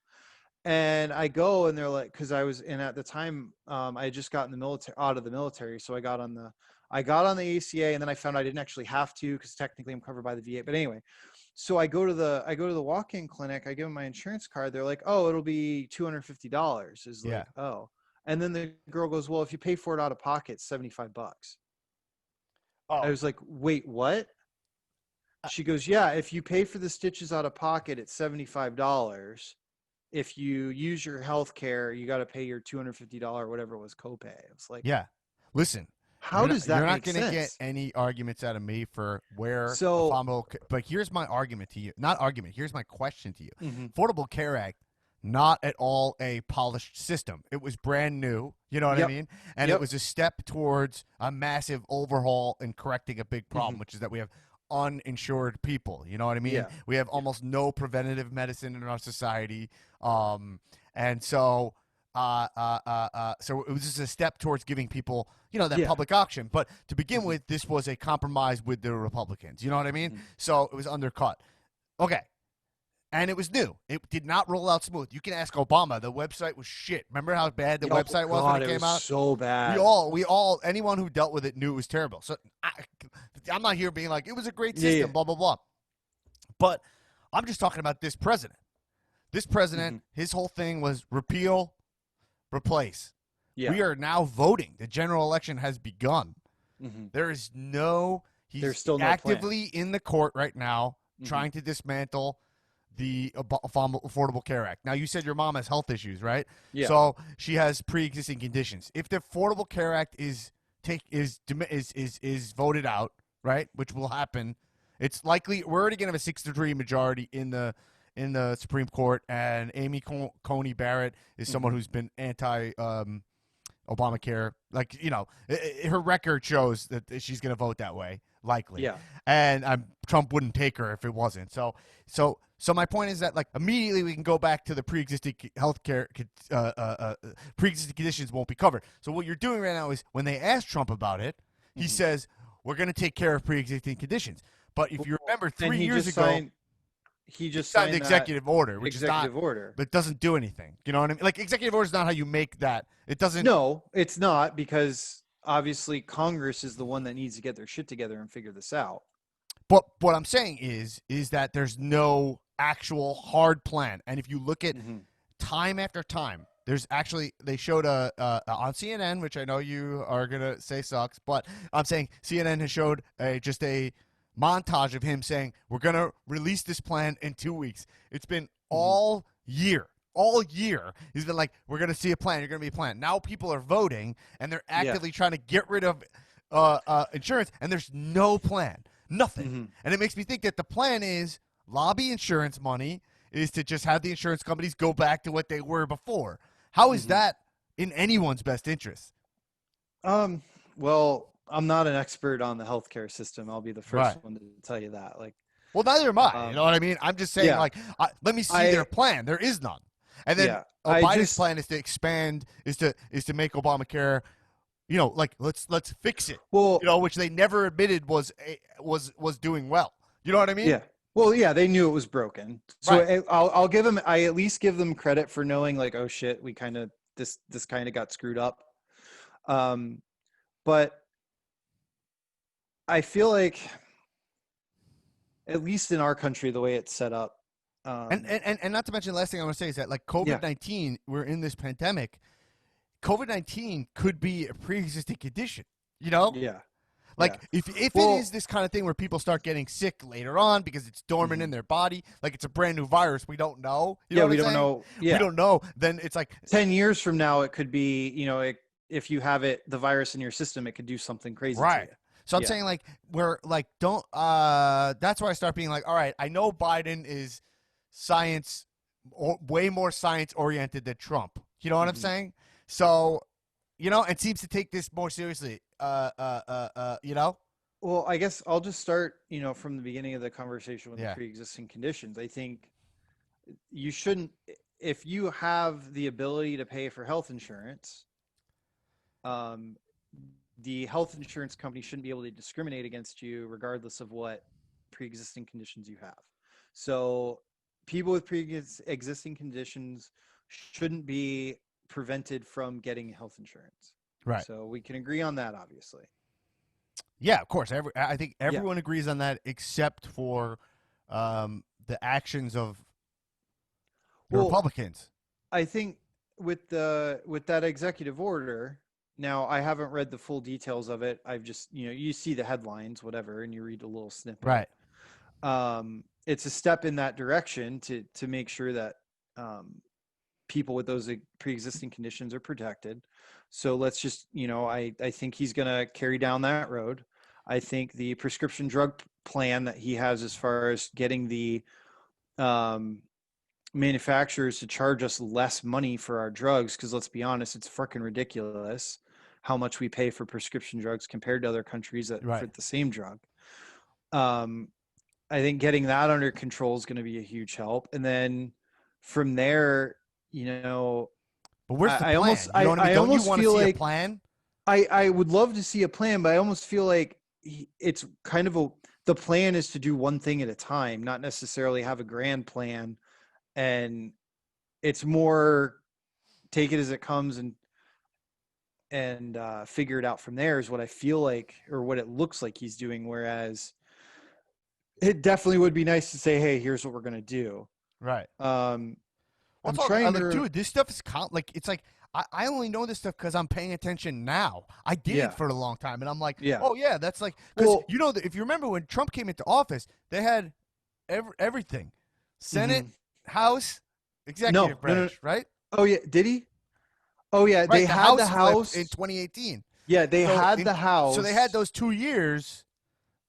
And I go, and they're like, because I was in at the time, I had just gotten out of the military, so I got on the ACA, and then I found I didn't actually have to because technically I'm covered by the VA. But anyway, so I go to the walk-in clinic. I give them my insurance card. They're like, oh, it'll be $250. Is like, Yeah. oh, and then the girl goes, well, if you pay for it out of pocket, $75. Oh. I was like, wait, what? She goes, yeah, if you pay for the stitches out of pocket, it's $75. If you use your health care, you got to pay your $250, whatever it was, copay. It was like, Yeah. Listen. how does that You're not make going to get sense? any arguments out of me for where So- Affordable. But here's my argument to you. Not argument. Here's my question to you. Mhm. Affordable Care Act, not at all a polished system. It was brand new. You know what I Yep. mean? And Yep. it was a step towards a massive overhaul and correcting a big problem, Mhm. which is that we have uninsured people. You know what I mean? Yeah. We have almost no preventative medicine in our society. And so so it was just a step towards giving people, that Yeah. public option. But to begin Mhm. with, this was a compromise with the Republicans. You know what I mean? Mhm. So it was undercut. Okay. And it was new. It did not roll out smooth. You can ask Obama. The website was shit. Remember how bad the website was when it came out? So bad. We all, anyone who dealt with it knew it was terrible. So I'm not here being like, it was a great system, Yeah. blah, blah, blah. But I'm just talking about this president. This president, Mm-hmm. his whole thing was repeal, replace. Yeah. We are now voting. The general election has begun. Mhm. There is he's There's still no actively in the court right now Mhm. trying to dismantle the Affordable Care Act. Now, you said your mom has health issues, right? Yeah. So she has pre-existing conditions. If the Affordable Care Act is voted out, right, which will happen, it's likely we're already going to have a 6-3 majority in the Supreme Court, and Amy Coney Barrett is someone who's been anti Obamacare. Like, her record shows that she's going to vote that way, likely. Yeah. And Trump wouldn't take her if it wasn't. So my point is that, like, immediately we can go back to the pre-existing healthcare, pre-existing conditions won't be covered. So what you're doing right now is when they ask Trump about it, he says, we're going to take care of pre-existing conditions. But if you remember 3 years ago, he just signed the that executive order, which executive is not, order. but it doesn't do anything. You know what I mean? Like, executive order is not how you make that. It doesn't. No, it's not, because obviously Congress is the one that needs to get their shit together and figure this out. But what I'm saying is that there's no actual hard plan. And if you look at time after time, there's actually, they showed on CNN, which I know you are gonna say sucks, but I'm saying CNN has showed just a montage of him saying, we're going to release this plan in 2 weeks. It's been all year. All year. He's been like, we're going to see a plan. You're going to be a plan. Now people are voting, and they're actively trying to get rid of insurance, and there's no plan. Nothing. And it makes me think that the plan is lobby insurance money, is to just have the insurance companies go back to what they were before. How is that in anyone's best interest? Well, I'm not an expert on the healthcare system. I'll be the first one to tell you that. Like, well, neither am I. You know what I mean? I'm just saying, let me see their plan. There is none. And then Yeah. Biden's plan is to expand, is to make Obamacare, like let's fix it, well, which they never admitted was doing well. You know what I mean? yeah. Well, yeah, they knew it was broken. So Right. I'll give them, I at least give them credit for knowing like, oh shit, we kind of, this kind of got screwed up. But I feel like, at least in our country, the way it's set up. And not to mention, the last thing I want to say is that like Yeah. COVID-19, we're in this pandemic. COVID-19 could be a pre-existing condition. Yeah. Like Yeah. if it Well, is this kind of thing where people start getting sick later on because it's dormant in their body, like it's a brand new virus, we don't know. You know yeah, what we I'm don't saying? know. Yeah. We don't know. Then it's like 10 years from now, it could be, if you have the virus in your system, it could do something crazy to right. you. So I'm Yeah. saying like we're like don't. That's where I start being like, all right, I know Biden is science, way more science oriented than Trump. You know what I'm Mhm. saying? So, and seems to take this more seriously. Well, I guess I'll just start, from the beginning of the conversation with the Yeah. pre-existing conditions. I think you shouldn't, if you have the ability to pay for health insurance, um, the health insurance company shouldn't be able to discriminate against you regardless of what pre-existing conditions you have. So people with pre-existing conditions shouldn't be prevented from getting health insurance. Right. So we can agree on that, obviously. Yeah, of course. I think Yeah. everyone agrees on that except for the actions of the Well, Republicans. I think with that executive order, now I haven't read the full details of it. I've just, you see the headlines, whatever, and you read a little snippet. Right. It's a step in that direction to make sure that people with those pre-existing conditions are protected. So let's just, I think he's going to carry down that road. I think the prescription drug plan that he has as far as getting the manufacturers to charge us less money for our drugs, because let's be honest, it's freaking ridiculous how much we pay for prescription drugs compared to other countries for the same drug. I think getting that under control is going to be a huge help. And then from there, But where's the I plan? almost, You know what I mean? I Don't you almost want to feel see like a plan? I would love to see a plan, but I almost feel like it's kind of the plan is to do one thing at a time, not necessarily have a grand plan. And it's more take it as it comes and figure it out from there is what I feel like, or what it looks like he's doing. Whereas it definitely would be nice to say, hey, here's what we're going to do. Right. I'm trying to, dude, this stuff is it's like I only know this stuff because I'm paying attention now. I did Yeah. it for a long time, and I'm like, Yeah. oh yeah, that's like because Well, if you remember when Trump came into office, they had everything, Senate, House, executive branch, right? Oh yeah, did he? Oh yeah, Right. they had the House in 2018. Yeah, they had the House. So they had those 2 years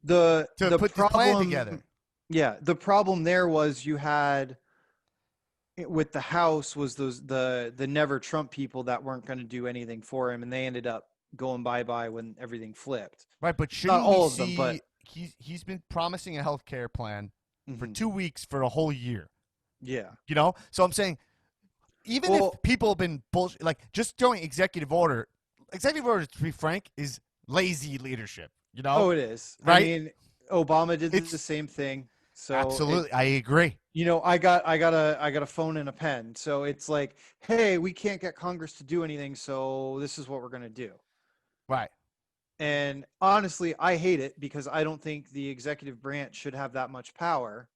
to put this plan together. Yeah, the problem there was you had with the House was the never Trump people that weren't going to do anything for him, and they ended up going bye-bye when everything flipped. Right, but not all of them, but he's been promising a health care plan for Mhm. 2 weeks for a whole year. Yeah. So I'm saying even if people have been bullshit, like just doing executive order, to be frank, is lazy leadership. Oh, it is. Right? I mean, Obama did the same thing. So absolutely, I agree. I got a phone and a pen. So it's like, hey, we can't get Congress to do anything, so this is what we're going to do. Right. And honestly, I hate it because I don't think the executive branch should have that much power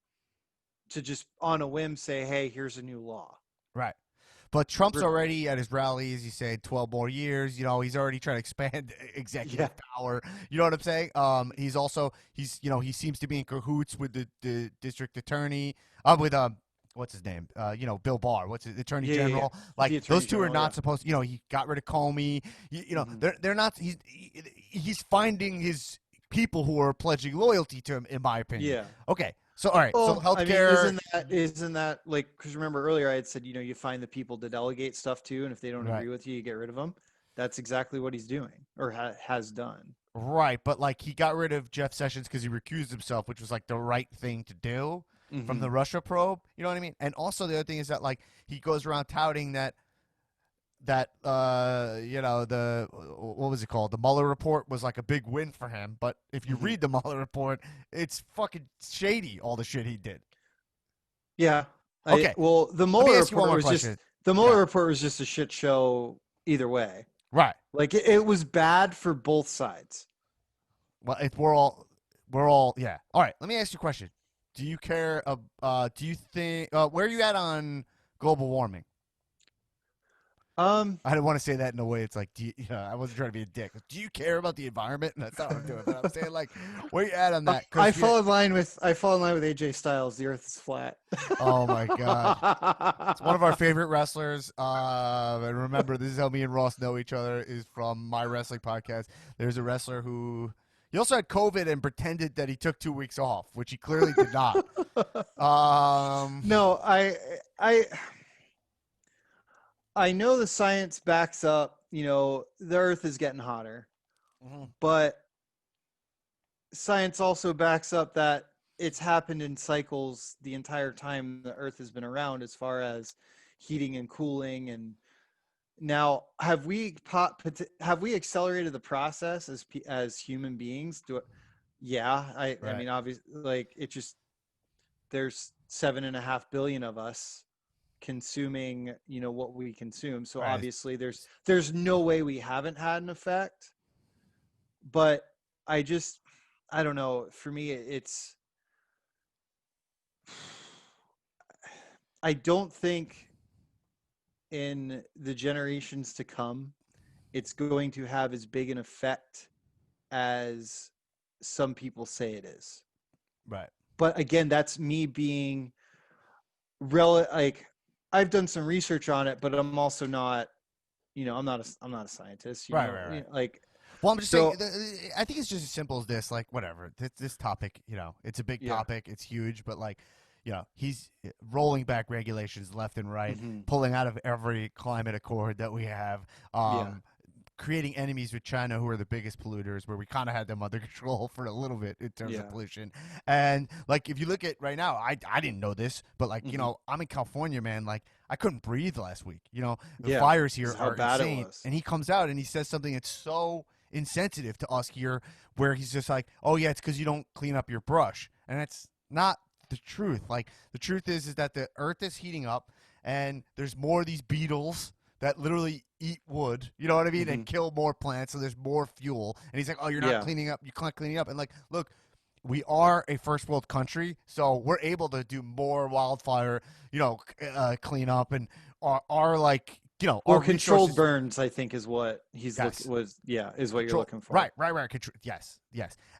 to just on a whim say, hey, here's a new law. Right. But Trump's already at his rallies. He said 12 more years. He's already trying to expand executive power. You know what I'm saying? He's also he seems to be in cahoots with the district attorney. With what's his name? Bill Barr. What's his attorney general? Yeah. Like those two are not supposed. He got rid of Comey. They're not. He's finding his people who are pledging loyalty to him, in my opinion. Yeah. Okay. So all right. Well, so healthcare. I mean, isn't that like? Because remember earlier I had said you find the people to delegate stuff to, and if they don't agree with you, you get rid of them. That's exactly what he's doing or has done. Right, but like he got rid of Jeff Sessions because he recused himself, which was like the right thing to do. from Mm-hmm. the Russia probe. You know what I mean? And also the other thing is that like he goes around touting that the what was it called? The Mueller report was like a big win for him. But if you Mm-hmm. read the Mueller report, it's fucking shady all the shit he did. Yeah. Okay, The let me Mueller ask you one report more was just question. the Yeah, Mueller report was just a shit show either way. right. Like it was bad for both sides. Well, if we're all yeah. All right. Let me ask you a question. Do you care? Do you think where are you at on global warming? Um, I didn't want to say that in a way. It's like, I wasn't trying to be a dick. Do you care about the environment? And that's not what I'm doing. But I'm saying, like, where you at on that? I Because fall in line with AJ Styles. The Earth is flat. oh my god, it's one of our favorite wrestlers. And remember, this is how me and Ross know each other. Is from my wrestling podcast. There's a wrestler who he also had COVID and pretended that he took 2 weeks off, which he clearly did not. No, I know the science backs up, the earth is getting hotter, Mhm. but science also backs up that it's happened in cycles the entire time the earth has been around as far as heating and cooling. And now have we accelerated the process as human beings? Yeah, I Right. mean, obviously, like it just there's 7.5 billion of us consuming what we consume, so Right. obviously there's no way we haven't had an effect. But I don't know, for me it's I don't think in the generations to come it's going to have as big an effect as some people say it is. Right. But again, that's me being like I've done some research on it, but I'm also not, I'm not a scientist, Right. Right. Right. like Well, I'm just saying. so I think it's just as simple as this. Like, whatever. This topic, it's a big yeah. topic. It's huge, but like, he's rolling back regulations left and right, Mm-hmm. pulling out of every climate accord that we have. Yeah. Creating enemies with China, who are the biggest polluters, where we kind of had them under control for a little bit in terms of Yeah. pollution. And like, if you look at right now, I didn't know this, but like, Mm-hmm. I'm in California, man. Like, I couldn't breathe last week. The Yeah. fires This here is how are bad it insane. was. And he comes out and he says something that's so insensitive to us here, where he's just like, "Oh yeah, it's because you don't clean up your brush," and that's not the truth. Like, the truth is that the Earth is heating up, and there's more of these beetles that literally eat wood, you know what I mean, Mm-hmm. and kill more plants, so there's more fuel. And he's like, "Oh, you're not Yeah. cleaning up. You're not cleaning up." And like, look, we are a first world country, so we're able to do more wildfire, cleanup, and our like, Well, our controlled resources. burns, I think, is what Yes. is what you're Control, looking for. right. Yes.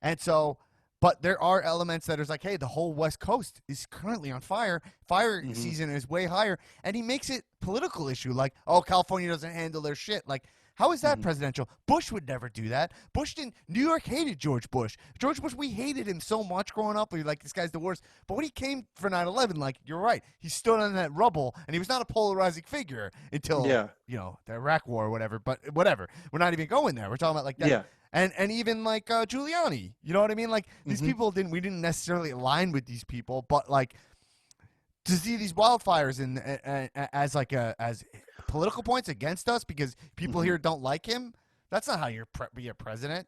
And so, but there are elements that is like, hey, the whole West Coast is currently on fire. Fire Mm-hmm. season is way higher, and he makes it political issue. Like, oh, California doesn't handle their shit. Like, how is that Mm-hmm. presidential? Bush would never do that. Bush didn't. New York hated George Bush. George Bush, we hated him so much growing up. We were like, this guy's the worst. But when he came for 9/11, like, you're right, he stood on that rubble, and he was not a polarizing figure until Yeah. the Iraq War or whatever. But whatever, we're not even going there. We're talking about like that. Yeah. And even like Giuliani, you know what I mean? Like, these Mm-hmm. people we didn't necessarily align with these people, but like, to see these wildfires as like as political points against us because people Mm-hmm. here don't like him. That's not how you're be a president,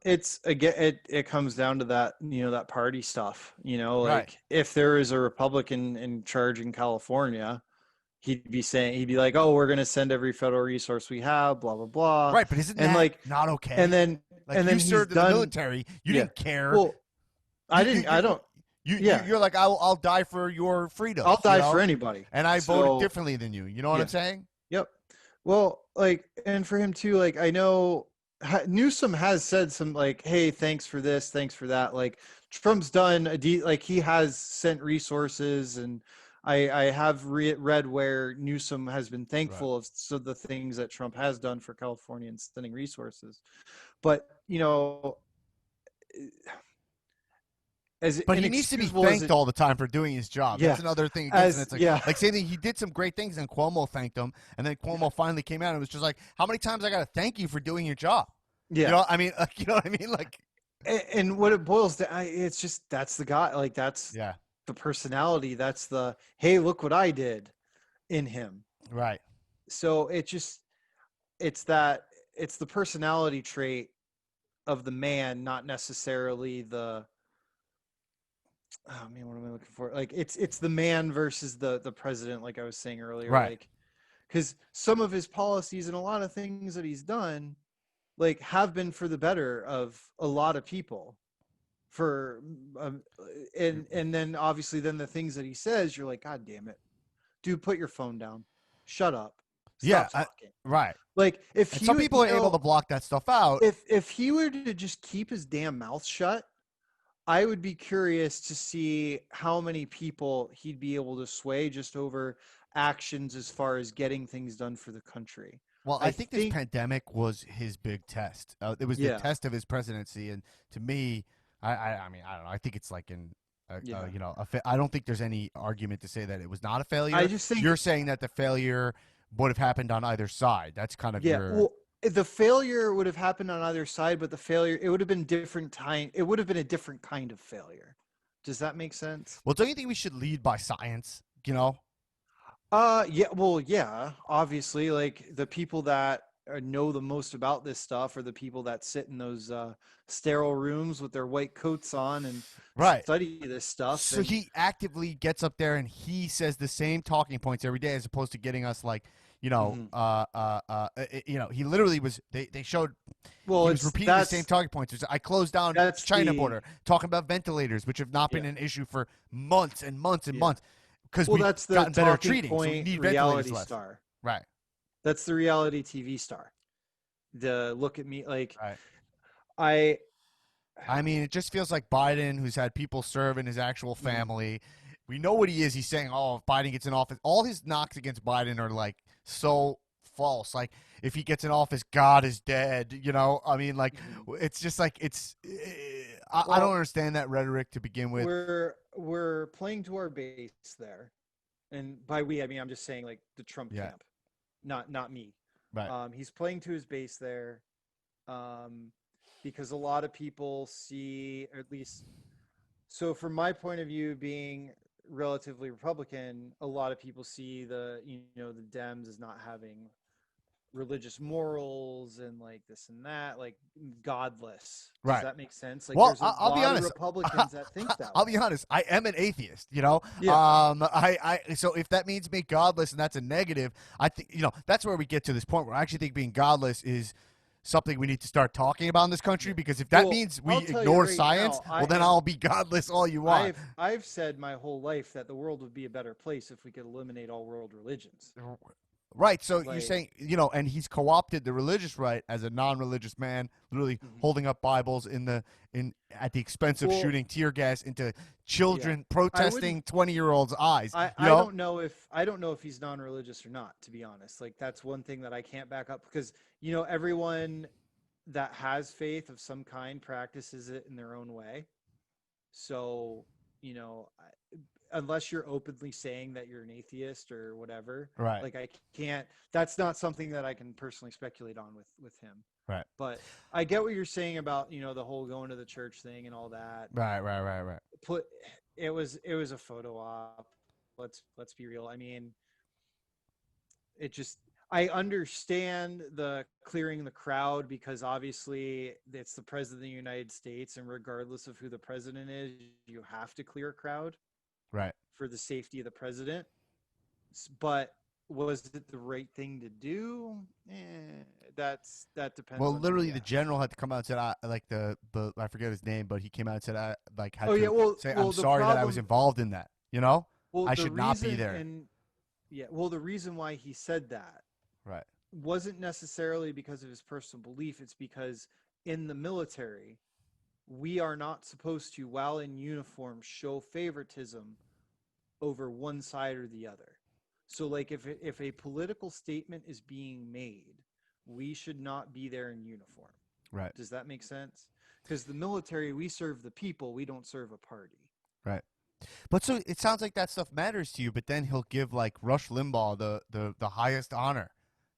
It's again, it comes down to that, that party stuff, Right. like if there is a Republican in charge in California, he'd be like, oh, we're going to send every federal resource we have, blah, blah, blah. Right, but isn't And that like, not and okay? then, Like, and you then he's served in the done. military, you Yeah. didn't care. Well, I You- didn't, you- I don't, yeah, You're like, I'll die for your freedom. I'll die for anybody. And I So, voted differently than you. You know what yeah. I'm saying? Yep. Well, like, and for him too, like, I know Newsom has said some like, hey, thanks for this, thanks for that. Like, Trump's done like he has sent resources, and I have read where Newsom has been thankful of the things that Trump has done for California and sending resources. But as But he needs to be thanked all the time for doing his job. Yeah. That's another thing against it. It's like, Yeah. like same thing. He did some great things, and Cuomo thanked him, and then Cuomo finally came out and was just like, "How many times I got to thank you for doing your job?" Yeah. You know, I mean, you know what I mean? Like, And what it boils down, it's just that's the guy. Like that's Yeah. the personality. That's the hey, look what I did in him. Right. So it's that it's the personality trait of the man, not necessarily the oh man, what am I looking for? Like it's the man versus the president, like I was saying earlier. Right. Like because some of his policies and a lot of things that he's done like have been for the better of a lot of people for um, and then obviously then the things that he says you're like god damn it dude, put your phone down, shut up, Yeah. stop talking. Right. Like if And he some would, people are able to block that stuff out. if he were to just keep his damn mouth shut, I would be curious to see how many people he'd be able to sway just over actions as far as getting things done for the country. Well, I I think this think, pandemic was his big test. It was the yeah, test of his presidency, and to me, I mean, I don't know. I think it's like yeah. I don't think there's any argument to say that it was not a I failure. just think, You're saying that the failure would have happened on either side. That's kind of yeah. your Well, the failure would have happened on either side, but the failure it would have been different time. It would have been a different kind of failure. Does that make sense? well. Don't you think we should lead by science? You know, Yeah, well, yeah, obviously, like the people that know the most about this stuff are the people that sit in those sterile rooms with their white coats on and right? study this stuff. So And he actively gets up there and he says the same talking points every day, as opposed to getting us like, Mhm. he literally was. They showed Well, he was it's repeating the same talking points. I closed down that's China the border, talking about ventilators, which have not been yeah, an issue for months and months and yeah. months because Well, we've that's the gotten better at talking treating, so we point need ventilators reality less. star. Right. That's the reality TV star. The look at me like Right. I I mean, it just feels like Biden, who's had people serve in his actual mhm. family. We know what he is. He's saying, "Oh, if Biden gets in office, all his knocks against Biden are like so false. Like, if he gets in office, God is dead." I mean, like, Mhm. it's just like I don't Well, understand that rhetoric to begin with. we're playing to our base there. And by we I mean I'm just saying like the Trump Yeah. camp, not me. Right. He's playing to his base there, um, because a lot of people see, or at least, so from my point of view, being relatively Republican, a lot of people see the Dems as not having religious morals and like this and that, like godless. Does Right. that make sense? Like Well, there's a I'll be lot of honest. Republicans that think that I'll way. be honest. I am an atheist. Yeah. So if that means being godless and that's a negative, I think that's where we get to this point where I actually think being godless is something we need to start talking about in this country. Yeah. Because if that Well, means we I'll tell you ignore right science, now, well, then I'll be godless all you want. I've said my whole life that the world would be a better place if we could eliminate all world religions. Right. So you're Like, saying, and he's co-opted the religious right as a non-religious man, literally mhm. holding up Bibles at the expense of Well, shooting tear gas into yeah, children I wouldn't. protesting 20-year-olds' eyes. I don't know if he's non-religious or not. To be honest, like that's one thing that I can't back up because everyone that has faith of some kind practices it in their own way. So unless you're openly saying that you're an atheist or whatever, Right. like I can't. That's not something that I can personally speculate on with him. Right. But I get what you're saying about the whole going to the church thing and all that. Right. Put it was a photo op. Let's be real. I mean, it just I understand the clearing the crowd because obviously it's the president of the United States, and regardless of who the president is, you have to clear a crowd Right. for the safety of the president. But was it the right thing to do? That depends Well, on who literally, you the ask. general had to come out and said, like I forget his name, but he came out and said, I like had Oh yeah, to well, say, I'm well, the sorry that I was problem, involved in that. well, I the should not be reason, there. and yeah, well, the reason why he said that Right. wasn't necessarily because of his personal belief. It's because in the military, we are not supposed to, while in uniform, show favoritism over one side or the other. So, like, if a political statement is being made, we should not be there in uniform. Right. Does that make sense? Because the military, we serve the people, we don't serve a party. Right. But so it sounds like that stuff matters to you, but then he'll give like Rush Limbaugh the highest honor,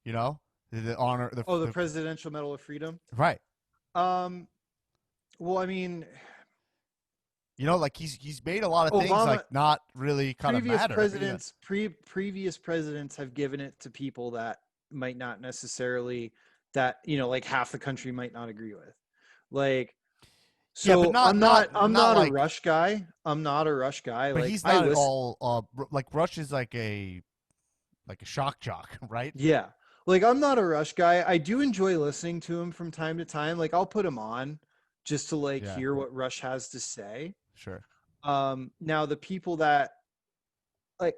you know, the honor Oh, the Presidential Medal of Freedom. right. Um, Well, I mean, You know, like he's made a lot of things like Obama, not really kind of previous matter. You know, presidents, previous presidents have given it to people that might not necessarily that like half the country might not agree with. Like, yeah, but so not I'm not not I'm not not a like. Rush guy. I'm not a Rush guy. But Like he's I not at listen. all. Like Rush is like a shock jock, right? Yeah. Like I'm not a Rush guy. I do enjoy listening to him from time to time. Like I'll put him on just to like Yeah, hear what Rush has to say. sure. Now the people that like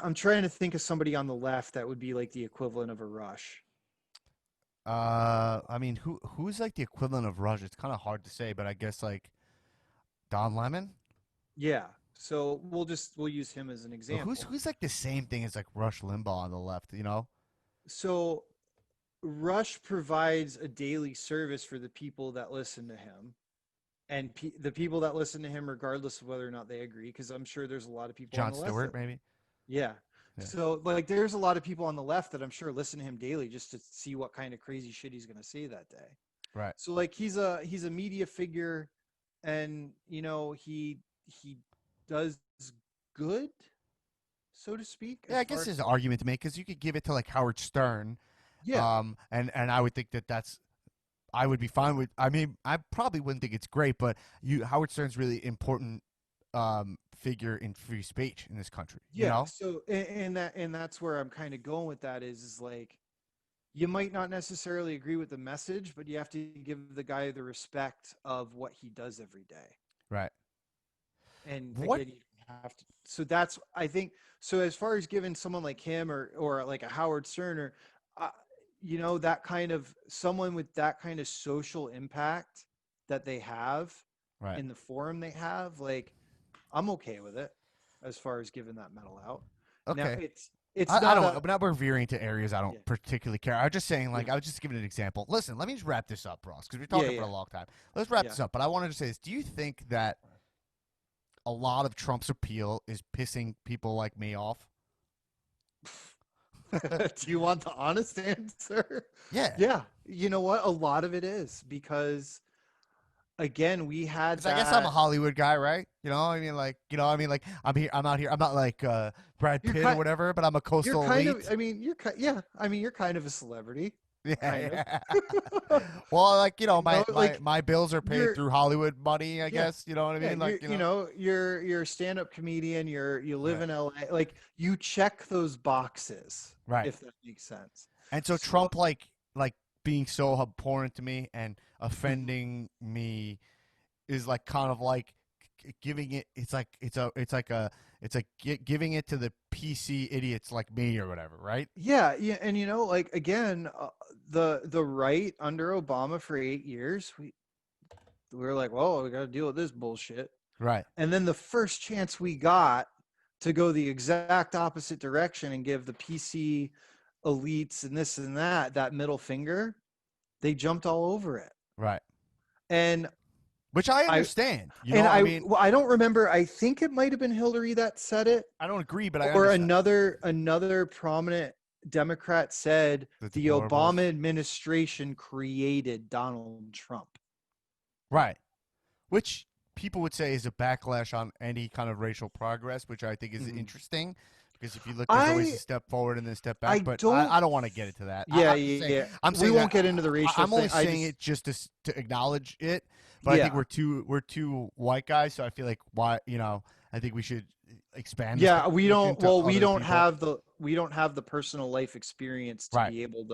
I'm trying to think of somebody on the left that would be like the equivalent of a Rush. I mean, who's like the equivalent of Rush? It's kind of hard to say, but I guess like Don Lemon. Yeah. So we'll use him as an But who's example. who's like the same thing as like Rush Limbaugh on the left? You know? So Rush provides a daily service for the people that listen to him and the people that listen to him regardless of whether or not they agree, because I'm sure there's a lot of people on Jon the left Stewart, that maybe. yeah. Yeah. So like there's a lot of people on the left that I'm sure listen to him daily just to see what kind of crazy shit he's going to say that day. Right. So like he's a media figure, and he does good, so to speak, Yeah, as I far guess as there's an argument to make because you could give it to like Howard Stern, yeah. and I would think that's I would be fine with. I mean, I probably wouldn't think it's great, but Howard Stern's really important figure in free speech in this country. You Yeah. know? So and that's where I'm kind of going with that is like you might not necessarily agree with the message, but you have to give the guy the respect of what he does every day. Right. And What? again, you don't have to. So that's I think. So as far as giving someone like him or like a Howard Stern or uh, that kind of someone with that kind of social impact that they have Right. in the forum they have, like I'm okay with it as far as giving that medal out. Now Okay. it's I not don't. a But now we're veering to areas I don't yeah particularly care. I was just saying, yeah like, I was just giving an example. Listen, let me just wrap this up, Ross, because we're yeah talking for a yeah long time. Let's wrap yeah. this up. But I wanted to say this: do you think that a lot of Trump's appeal is pissing people like me off? Do you want the honest answer? Yeah. Yeah, you know what? A lot of it is because again, we had Because I guess I'm a that. Hollywood guy, right? Like I'm here, I'm out here. I'm not like Brad You're Pitt or kind. whatever, but I'm a You're coastal kind of. elite. I mean, yeah. I mean, you're kind of a celebrity, Yeah, kind of. yeah. Well, like my Like my bills are paid you're. through Hollywood money. I Yeah, guess you know what I yeah. mean. Like You're a stand-up comedian. You live right, in LA. Like you check those boxes, right. if that makes sense. And so So. Trump, like being so abhorrent to me and Mhm. offending me, is like kind of like giving it. It's like giving it to the PC idiots like me or whatever, right? Yeah, yeah, and like again, the right under Obama for 8 years, we were like, well, we got to deal with this bullshit. Right, And then the first chance we got to go the exact opposite direction and give the PC elites and this and that middle finger, they jumped all over it. right. And Which I I understand. You and know, I I mean, well, I don't remember. I think it might have been Hillary that said it, I don't agree, but I or understand another prominent Democrat said the the Obama deplorables. administration created Donald Trump. Right. Which people would say is a backlash on any kind of racial progress, which I think is Mhm. interesting because if you look, there's always I a step forward and then a step I back. But don't. I don't want to get into that. Yeah, I'm just saying. yeah. I'm We saying that won't get into the racial I'm only thing. I saying just it just to acknowledge it. But I think yeah. we're two white guys, so I feel like I think we should expand this Yeah, we conversation don't to well, other people. we don't have the personal life experience to Right. be able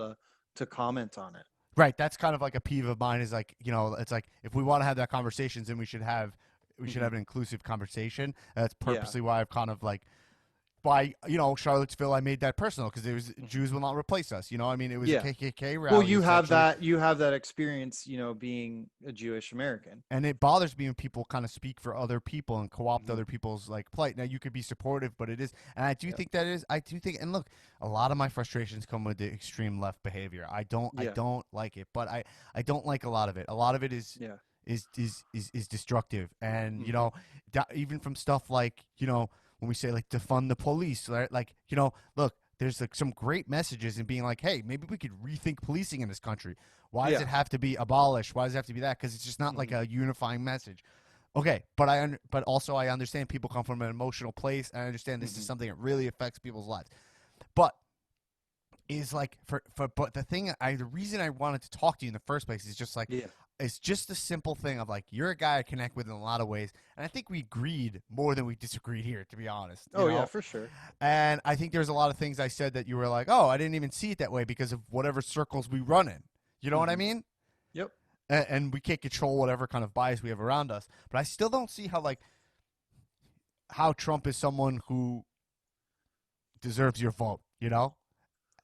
to comment on it. Right. That's kind of like a peeve of mine. Is like it's like if we want to have that conversations, then we should have Mhm. an inclusive conversation. That's Yeah. purposely why I've kind of like by Charlottesville, I made that personal because it was Mhm. Jews will not replace us. I mean, it was a Yeah. KKK Well, rally essentially, you have that experience, being a Jewish American. and it bothers me when people kind of speak for other people and co-opt Mhm. other people's like plight. Now you could be supportive, but it is, and I do Yeah. think that is. I do think, and look, a lot of my frustrations come with the extreme left behavior. I Yeah. don't like it, but I don't like a lot of it. A lot of it is Yeah. is destructive, and Mhm. even from stuff like when we say like defund the police, right? Like look. there's like some great messages in being like, hey, maybe we could rethink policing in this country. Why does Yeah. it have to be abolished? Why does it have to be that? Because it's just not like Hmm. a unifying message. Okay, but also I understand people come from an emotional place, and I understand this is Hmm. something that really affects people's lives. But is like but the reason I wanted to talk to you in the first place is just like Yeah. it's just a simple thing of like you're a guy I connect with in a lot of ways, and I think we agreed more than we disagreed here, to be honest. You Oh yeah, know, for sure. and I think there's a lot of things I said that you were like, oh, I didn't even see it that way because of whatever circles we run in. You know what I Hmm. mean? Yep. And we can't control whatever kind of bias we have around us. But I still don't see how Trump is someone who deserves your vote. You know,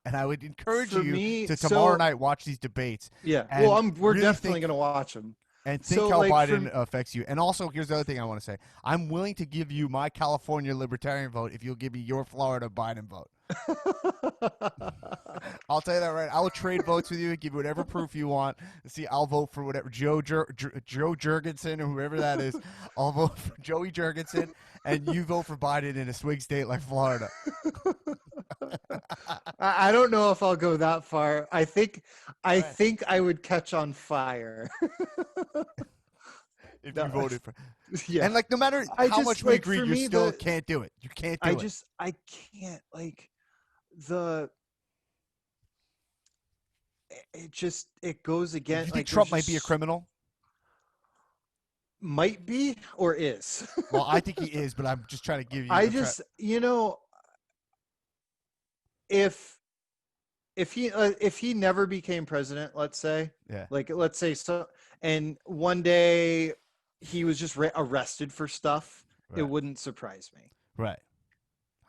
and I would encourage For you me, to tomorrow so night watch these debates yeah. Well, and we're really definitely think gonna watch them. think So how like Biden affects you. And also, here's the other thing I want to say: I'm willing to give you my California Libertarian vote if you'll give me your Florida Biden vote. I'll tell you that right. I will trade votes with you and give you whatever proof you want. See, I'll vote for whatever Joe Jurgensen or whoever that is. I'll vote for Joey Jurgensen, and you vote for Biden in a swing state like Florida. I don't know if I'll go that far. I Right. think I would catch on fire. If you No, voted for, yeah. and like no matter I how just much we like agreed, for you me still the can't do it. You can't I do it. just I can't like the it just it goes Do again you think like there's Trump might be a just criminal? might be or is. Well, I think he is, but I'm just trying to give you. I I'm trying. just if if he never became president, let's say, Yeah. like let's say so, and one day he was just arrested for stuff, it Right. wouldn't surprise me. Right.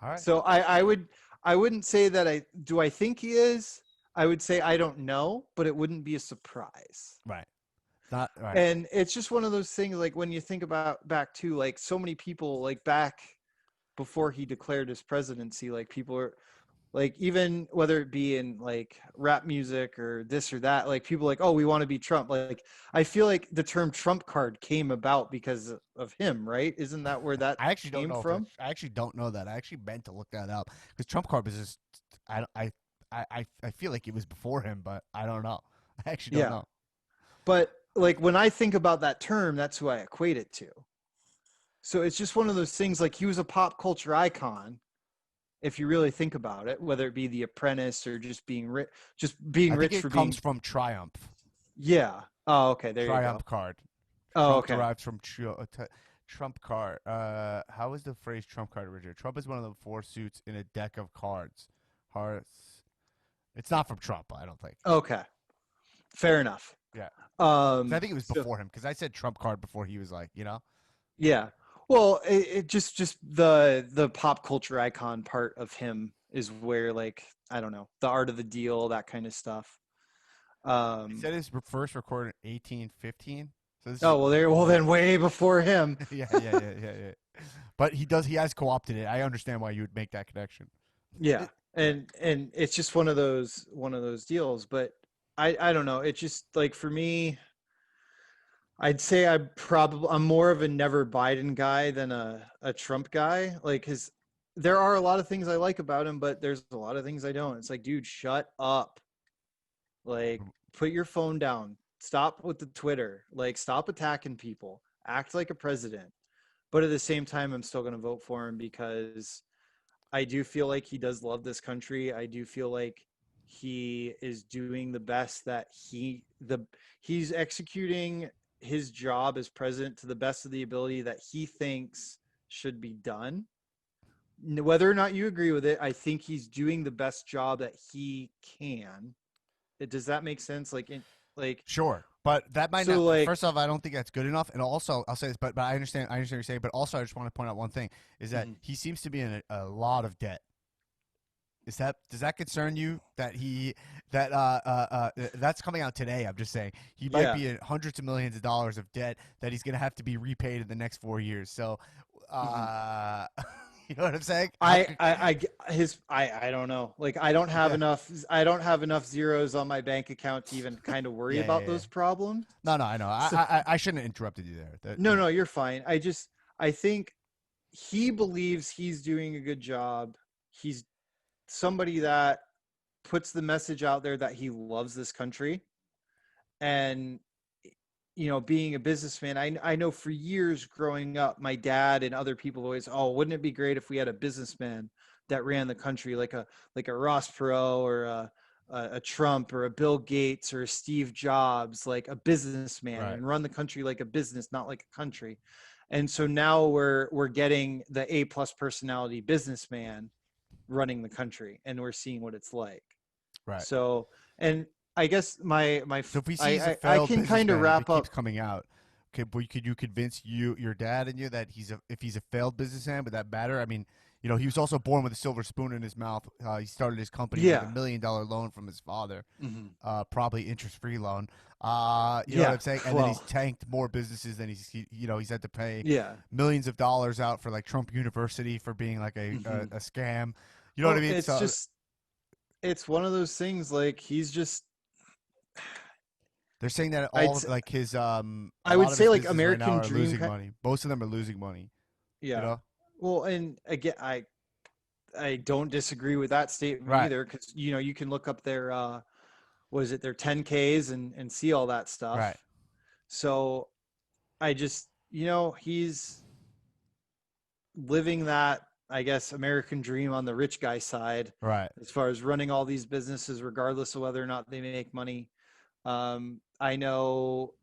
All right. So I wouldn't say that I think he is. I would say I don't know, but it wouldn't be a surprise. Right. Not right. And it's just one of those things like when you think about back to like so many people like back before he declared his presidency, like people are like even whether it be in like rap music or this or that, like people like, oh, we want to be Trump. Like I feel like the term Trump card came about because of him, right? Isn't that where that I actually don't came know if from? I actually don't know that. I actually meant to look that up because Trump card was just. I feel like it was before him, but I don't know. I actually don't Yeah. know. But like when I think about that term, that's who I equate it to. So it's just one of those things like he was a pop culture icon if you really think about it, whether it be The Apprentice or just being I think rich it for comes being from Triumph. yeah. Oh, okay, there you go. Triumph card. Oh, Trump okay. derives from Trump card. How is the phrase Trump card originated? Trump is one of the four suits in a deck of cards. Hearts. It's not from Trump, I don't think. Okay. Fair enough. Yeah. 'Cause I think it was So before him because I said Trump card before he was like, you know? yeah. Well, it just the pop culture icon part of him is where like I don't know, the art of the deal, that kind of stuff. It Um said his first recorded in 1815. So this is oh, well then way before him. yeah. But he has co-opted it. I understand why you would make that connection. Yeah. Yeah. And it's just one of those deals, but I don't know. It's just like for me, I'd say I'm more of a never Biden guy than a Trump guy. Like his there are a lot of things I like about him, but there's a lot of things I don't. It's like, dude, shut up. Like put your phone down. Stop with the Twitter. Like stop attacking people. Act like a president. But at the same time, I'm still going to vote for him because I do feel like he does love this country. I do feel like he is doing the best that he's executing his job as president to the best of the ability that he thinks should be done. Whether or not you agree with it, I think he's doing the best job that he can. Does that make sense? Like Sure, but that might so not. like First off, I don't think that's good enough. And also, I'll say this, but I understand what you're saying. But also, I just want to point out one thing: is that mhm. he seems to be in a lot of debt. Does that concern you that that's coming out today? I'm just saying he might Yeah. be in hundreds of millions of dollars of debt that he's going to have to be repaid in the next 4 years. So, Mhm. uh, you know what I'm saying? I don't know. Like Yeah, I don't have enough zeros on my bank account to even kind of worry about yeah. those problems. No, I know. So I shouldn't have interrupted you there. no, you're fine. I think he believes he's doing a good job. He's somebody that puts the message out there that he loves this country. And being a businessman, I know for years growing up, my dad and other people always, oh, wouldn't it be great if we had a businessman that ran the country, like a Ross Perot or a Trump or a Bill Gates or a Steve Jobs, like a businessman, Right. and run the country like a business, not like a country. And so now we're getting the A+ personality businessman running the country, and we're seeing what it's like. Right. So, and I guess So if he I, sees a I failed can kind of businessman, if it wrap keeps up. coming out, okay, but could you convince your dad and you that if he's a failed businessman, would that matter? I mean, he was also born with a silver spoon in his mouth. He started his company with like a Yeah. $1 million loan from his father, Hmm. probably interest-free loan. You know what Yeah. I'm saying? And then he's Well, tanked more businesses than he's had to pay yeah. millions of dollars out for like Trump University for being like Hmm. a scam. You know what I Well, mean? So it's one of those things, like he's just, they're saying that I'd, all of s- like his a I would lot of say his like businesses right now American are Dream. losing money. Most of them are losing money. You Yeah. know? Well, and again, I don't disagree with that statement Right. either, because you can look up their was it their 10Ks and see all that Right. stuff. So I just, he's living that, I guess, American dream on the rich guy side, Right. as far as running all these businesses, regardless of whether or not they make money. I know,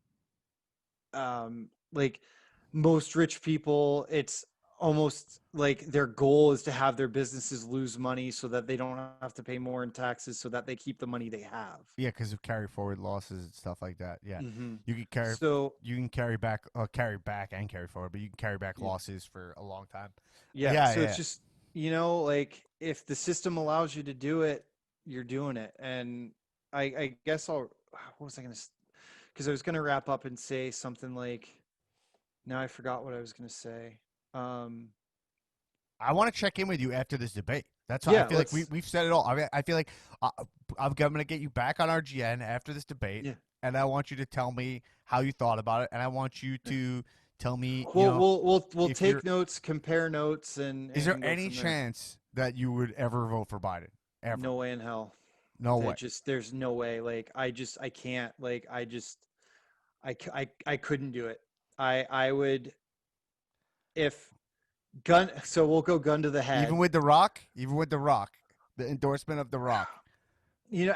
like most rich people, it's almost like their goal is to have their businesses lose money so that they don't have to pay more in taxes, so that they keep the money they have. Yeah, because of carry forward losses and stuff like that. Yeah, Hmm. you can carry So you can carry back and carry forward, but you can carry back losses for a long time. yeah, Yeah. so Yeah. it's just, like if the system allows you to do it, you're doing it. And I guess what was I going to, because I was going to wrap up and say something like, now I forgot what I was going to say. Um, I want to check in with you after this debate. That's why I yeah, feel like let's, we've said it all. I feel like uh, I'm going to get you back on RGN after this debate, yeah. and I want you to tell me how you thought about it, and I want you to tell me, We'll if you're. take notes, compare notes, Is there and go any from there. chance that you would ever vote for Biden? Ever? No way in hell. No That way. just, there's no way. Like I can't. Like I couldn't do it. I would, if gun. So we'll go gun to the Even head. with The Rock? Even with The Rock? The endorsement of The Rock,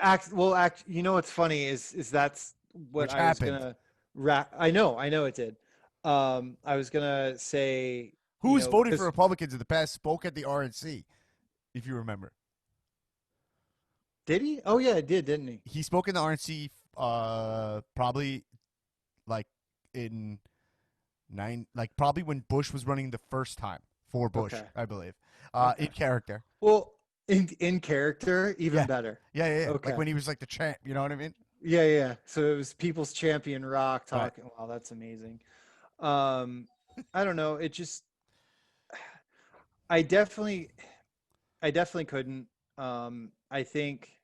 Act. What's funny is that's what which I was happened. gonna. I know it did. I was gonna say, Who's voted for because Republicans in the past spoke at the RNC, if you remember. did he? Oh yeah, it did, didn't he? He spoke in the RNC probably like in probably when Bush was running the first time for Bush, Okay. I believe. In Okay. character. Well, in character, even Yeah. better. Yeah. Like Okay. when he was like the champ, you know what I mean? Yeah, yeah. So it was People's Champion Rock Right. talking. Wow, that's amazing. Um, I don't know. It just, I definitely, I definitely couldn't. I think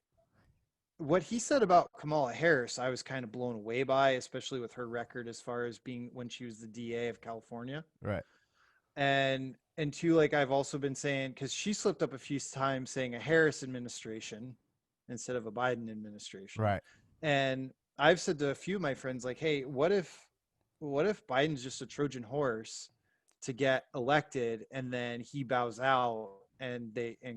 what he said about Kamala Harris, I was kind of blown away by, especially with her record as far as being when she was the DA of California. Right. And two, like I've also been saying, because she slipped up a few times saying a Harris administration instead of a Biden administration. Right. And I've said to a few of my friends, like, hey, what if Biden's just a Trojan horse to get elected, and then he bows out, and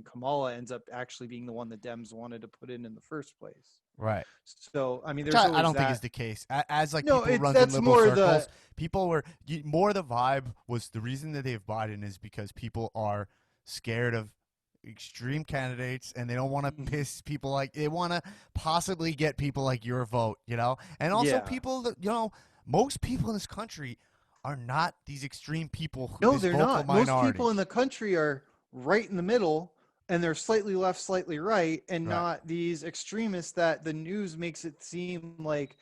Kamala ends up actually being the one the Dems wanted to put in the first place. Right. So I mean, Which there's I always don't think is that. the case. As like No, people who it's runs in that's liberal more the circles, people were more the vibe was the reason that they have Biden is because people are scared of extreme candidates and they don't want to piss people like they want to possibly get people like your vote, and also yeah. people that most people in this country are not these extreme people, No, this they're vocal not. Most minority. people in the country are right in the middle, and they're slightly left, slightly right, and Right. not these extremists that the news makes it seem like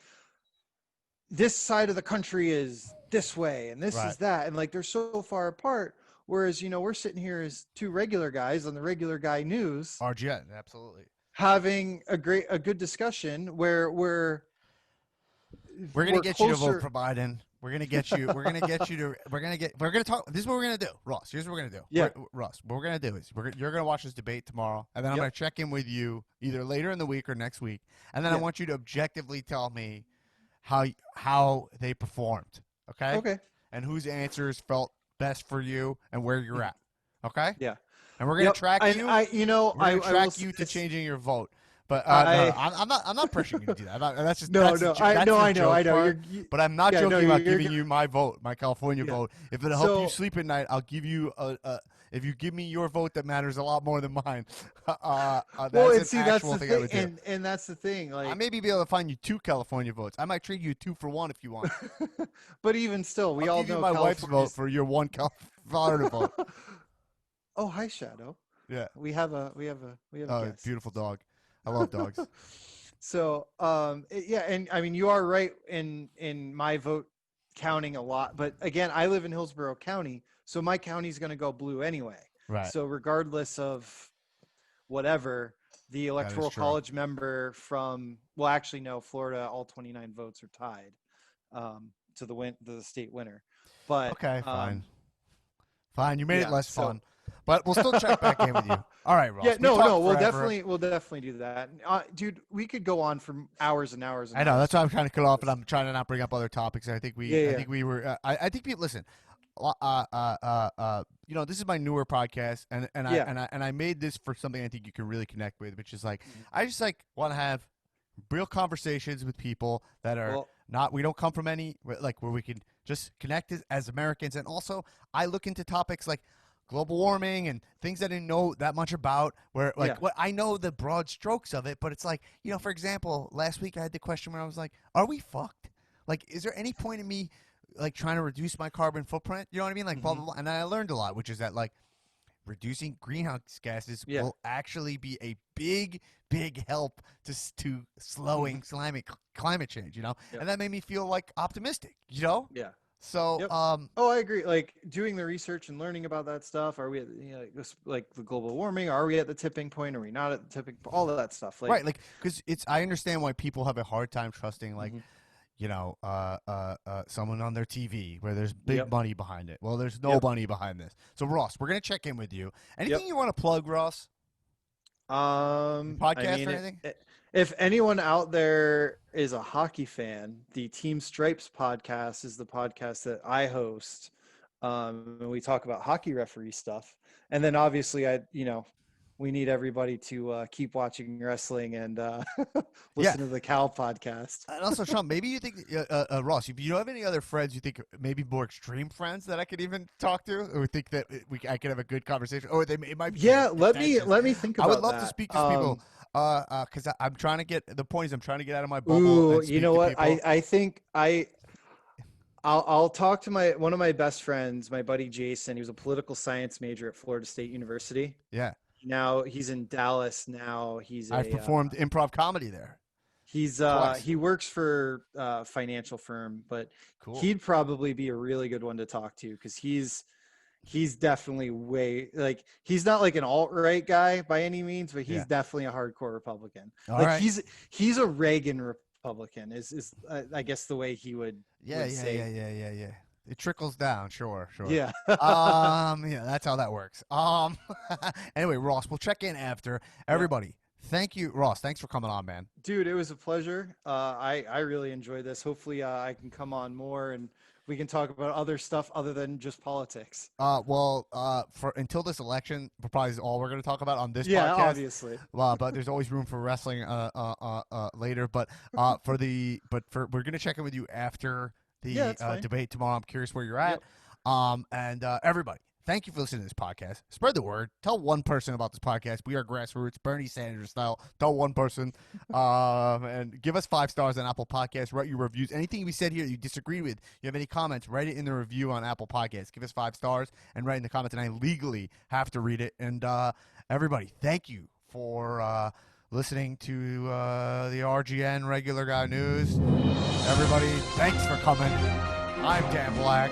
this side of the country is this way and this Right. is that. And like they're so far apart. Whereas, we're sitting here as two regular guys on the regular guy news RGN, absolutely. having a good discussion where We're gonna we're get you to vote closer. for Biden. We're gonna get you. We're gonna get you to. We're gonna talk. This is what we're gonna do, Ross. Here's what we're gonna do. Yeah. Ross. What we're gonna do is you're gonna watch this debate tomorrow, and then I'm Yep. gonna check in with you either later in the week or next week, and then I Yeah. want you to objectively tell me how they performed. Okay. Okay. And whose answers felt best for you and where you're at. Okay. Yeah. And we're gonna track And you. we're We're gonna I track will you to s- changing your vote. But I- no, I'm not pressuring you to do that. That's just No, that's no, the, I that's know, the I know, joke I know. part. But I'm not yeah, no, joking about you're giving you my vote, my California Yeah. vote. If it'll help you So- sleep at night, I'll give you if you give me your vote that matters a lot more than mine. That's well, an and see, that's actual the thing I would thing, do. and that's the thing. I Like, may be able to find you 2 California votes. I might trade you 2 for 1 if you want. but even still, we I'll all give you know my wife's vote California's- for your 1 California vote. Oh, hi, Shadow. Yeah. We have a Oh, guest. beautiful dog. I love dogs. So, yeah, and I mean, you are right in my vote counting a lot, but again, I live in Hillsborough County, so my county's going to go blue anyway. Right. So, regardless of whatever, the electoral true. college member from, well, actually, no, Florida, all 29 votes are tied to the state winner. But Okay, fine. Fine, you made it yeah, less so- fun. But we'll still check back in with you. All right, Ross. yeah, we no, talked we'll forever. definitely do that, dude. We could go on for hours and hours. And I know hours. that's why I'm trying to cut off, and I'm trying to not bring up other topics. I think we, Yeah, I yeah. think we were. I think people listen. This is my newer podcast, and I made this for something I think you can really connect with, which is like I just like want to have real conversations with people that are Well- not. We don't come from any like where we can just connect as Americans, and also I look into topics like global warming and things I didn't know that much about, where like Yeah. what I know the broad strokes of it, but it's like, for example, last week I had the question where I was like, are we fucked? Like, is there any point in me like trying to reduce my carbon footprint? You know what I mean? Like, blah, blah, blah. And I learned a lot, which is that like reducing greenhouse gases Yeah. will actually be a big help to slowing climate change, Yep. and that made me feel like optimistic, Yeah. So, Yep. Oh, I agree. Like doing the research and learning about that stuff. Are we at like the global warming? Are we at the tipping point? Are we not at the tipping point? All of that stuff. Like, right, like because I understand why people have a hard time trusting like Mhm. someone on their TV where there's big Yep. money behind it. Well, there's no Yep. money behind this. So Ross, we're gonna check in with you. Anything Yep. you want to plug, Ross? Podcast I mean, or anything? If anyone out there is a hockey fan, the Team Stripes podcast is the podcast that I host. And we talk about hockey referee stuff. And then obviously we need everybody to keep watching wrestling and listen to the Cal podcast. And also, Sean, maybe you think Ross, if you don't have any other friends, you think maybe more extreme friends that I could even talk to, or think that I could have a good conversation, or it might be Yeah, let contentious. me think about I would love that. to speak to people. Because I'm trying to get the point is I'm trying to get out of my bubble. Ooh, and you speak know to what? people. I think I'll talk to one of my best friends, my buddy Jason. He was a political science major at Florida State University. Yeah, Now he's in Dallas. Now I've performed improv comedy there. He's twice. he works for a financial firm, but Cool. he'd probably be a really good one to talk to because he's definitely he's not like an alt-right guy by any means, but he's Yeah. definitely a hardcore Republican. All like right. he's a Reagan Republican is I guess the way he would say. Yeah. It trickles down, sure. Yeah. Yeah, that's how that works. Anyway, Ross, we'll check in after. Everybody, thank you, Ross. Thanks for coming on, man. Dude, it was a pleasure. I really enjoyed this. Hopefully I can come on more and we can talk about other stuff other than just politics. For until this election, probably is all we're going to talk about on this Yeah, podcast. obviously. But there's always room for wrestling later. But we're going to check in with you after the Yeah, that's fine. debate tomorrow. I'm curious where you're at. And everybody, thank you for listening to this podcast. Spread the word. Tell one person about this podcast. We are grassroots, Bernie Sanders style. Tell one person. And give us 5 stars on Apple Podcasts. Write your reviews. Anything we said here you disagree with, you have any comments, write it in the review on Apple Podcasts. Give us 5 stars and write in the comments, and I legally have to read it. And everybody, thank you for listening to the RGN Regular Guy News. Everybody, thanks for coming. I'm Dan Black.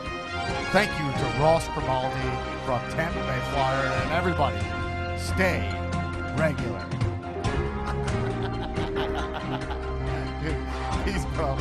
Thank you to Ross Crimaldi from Tampa Bay, Florida, and everybody, stay regular. Peace, bro.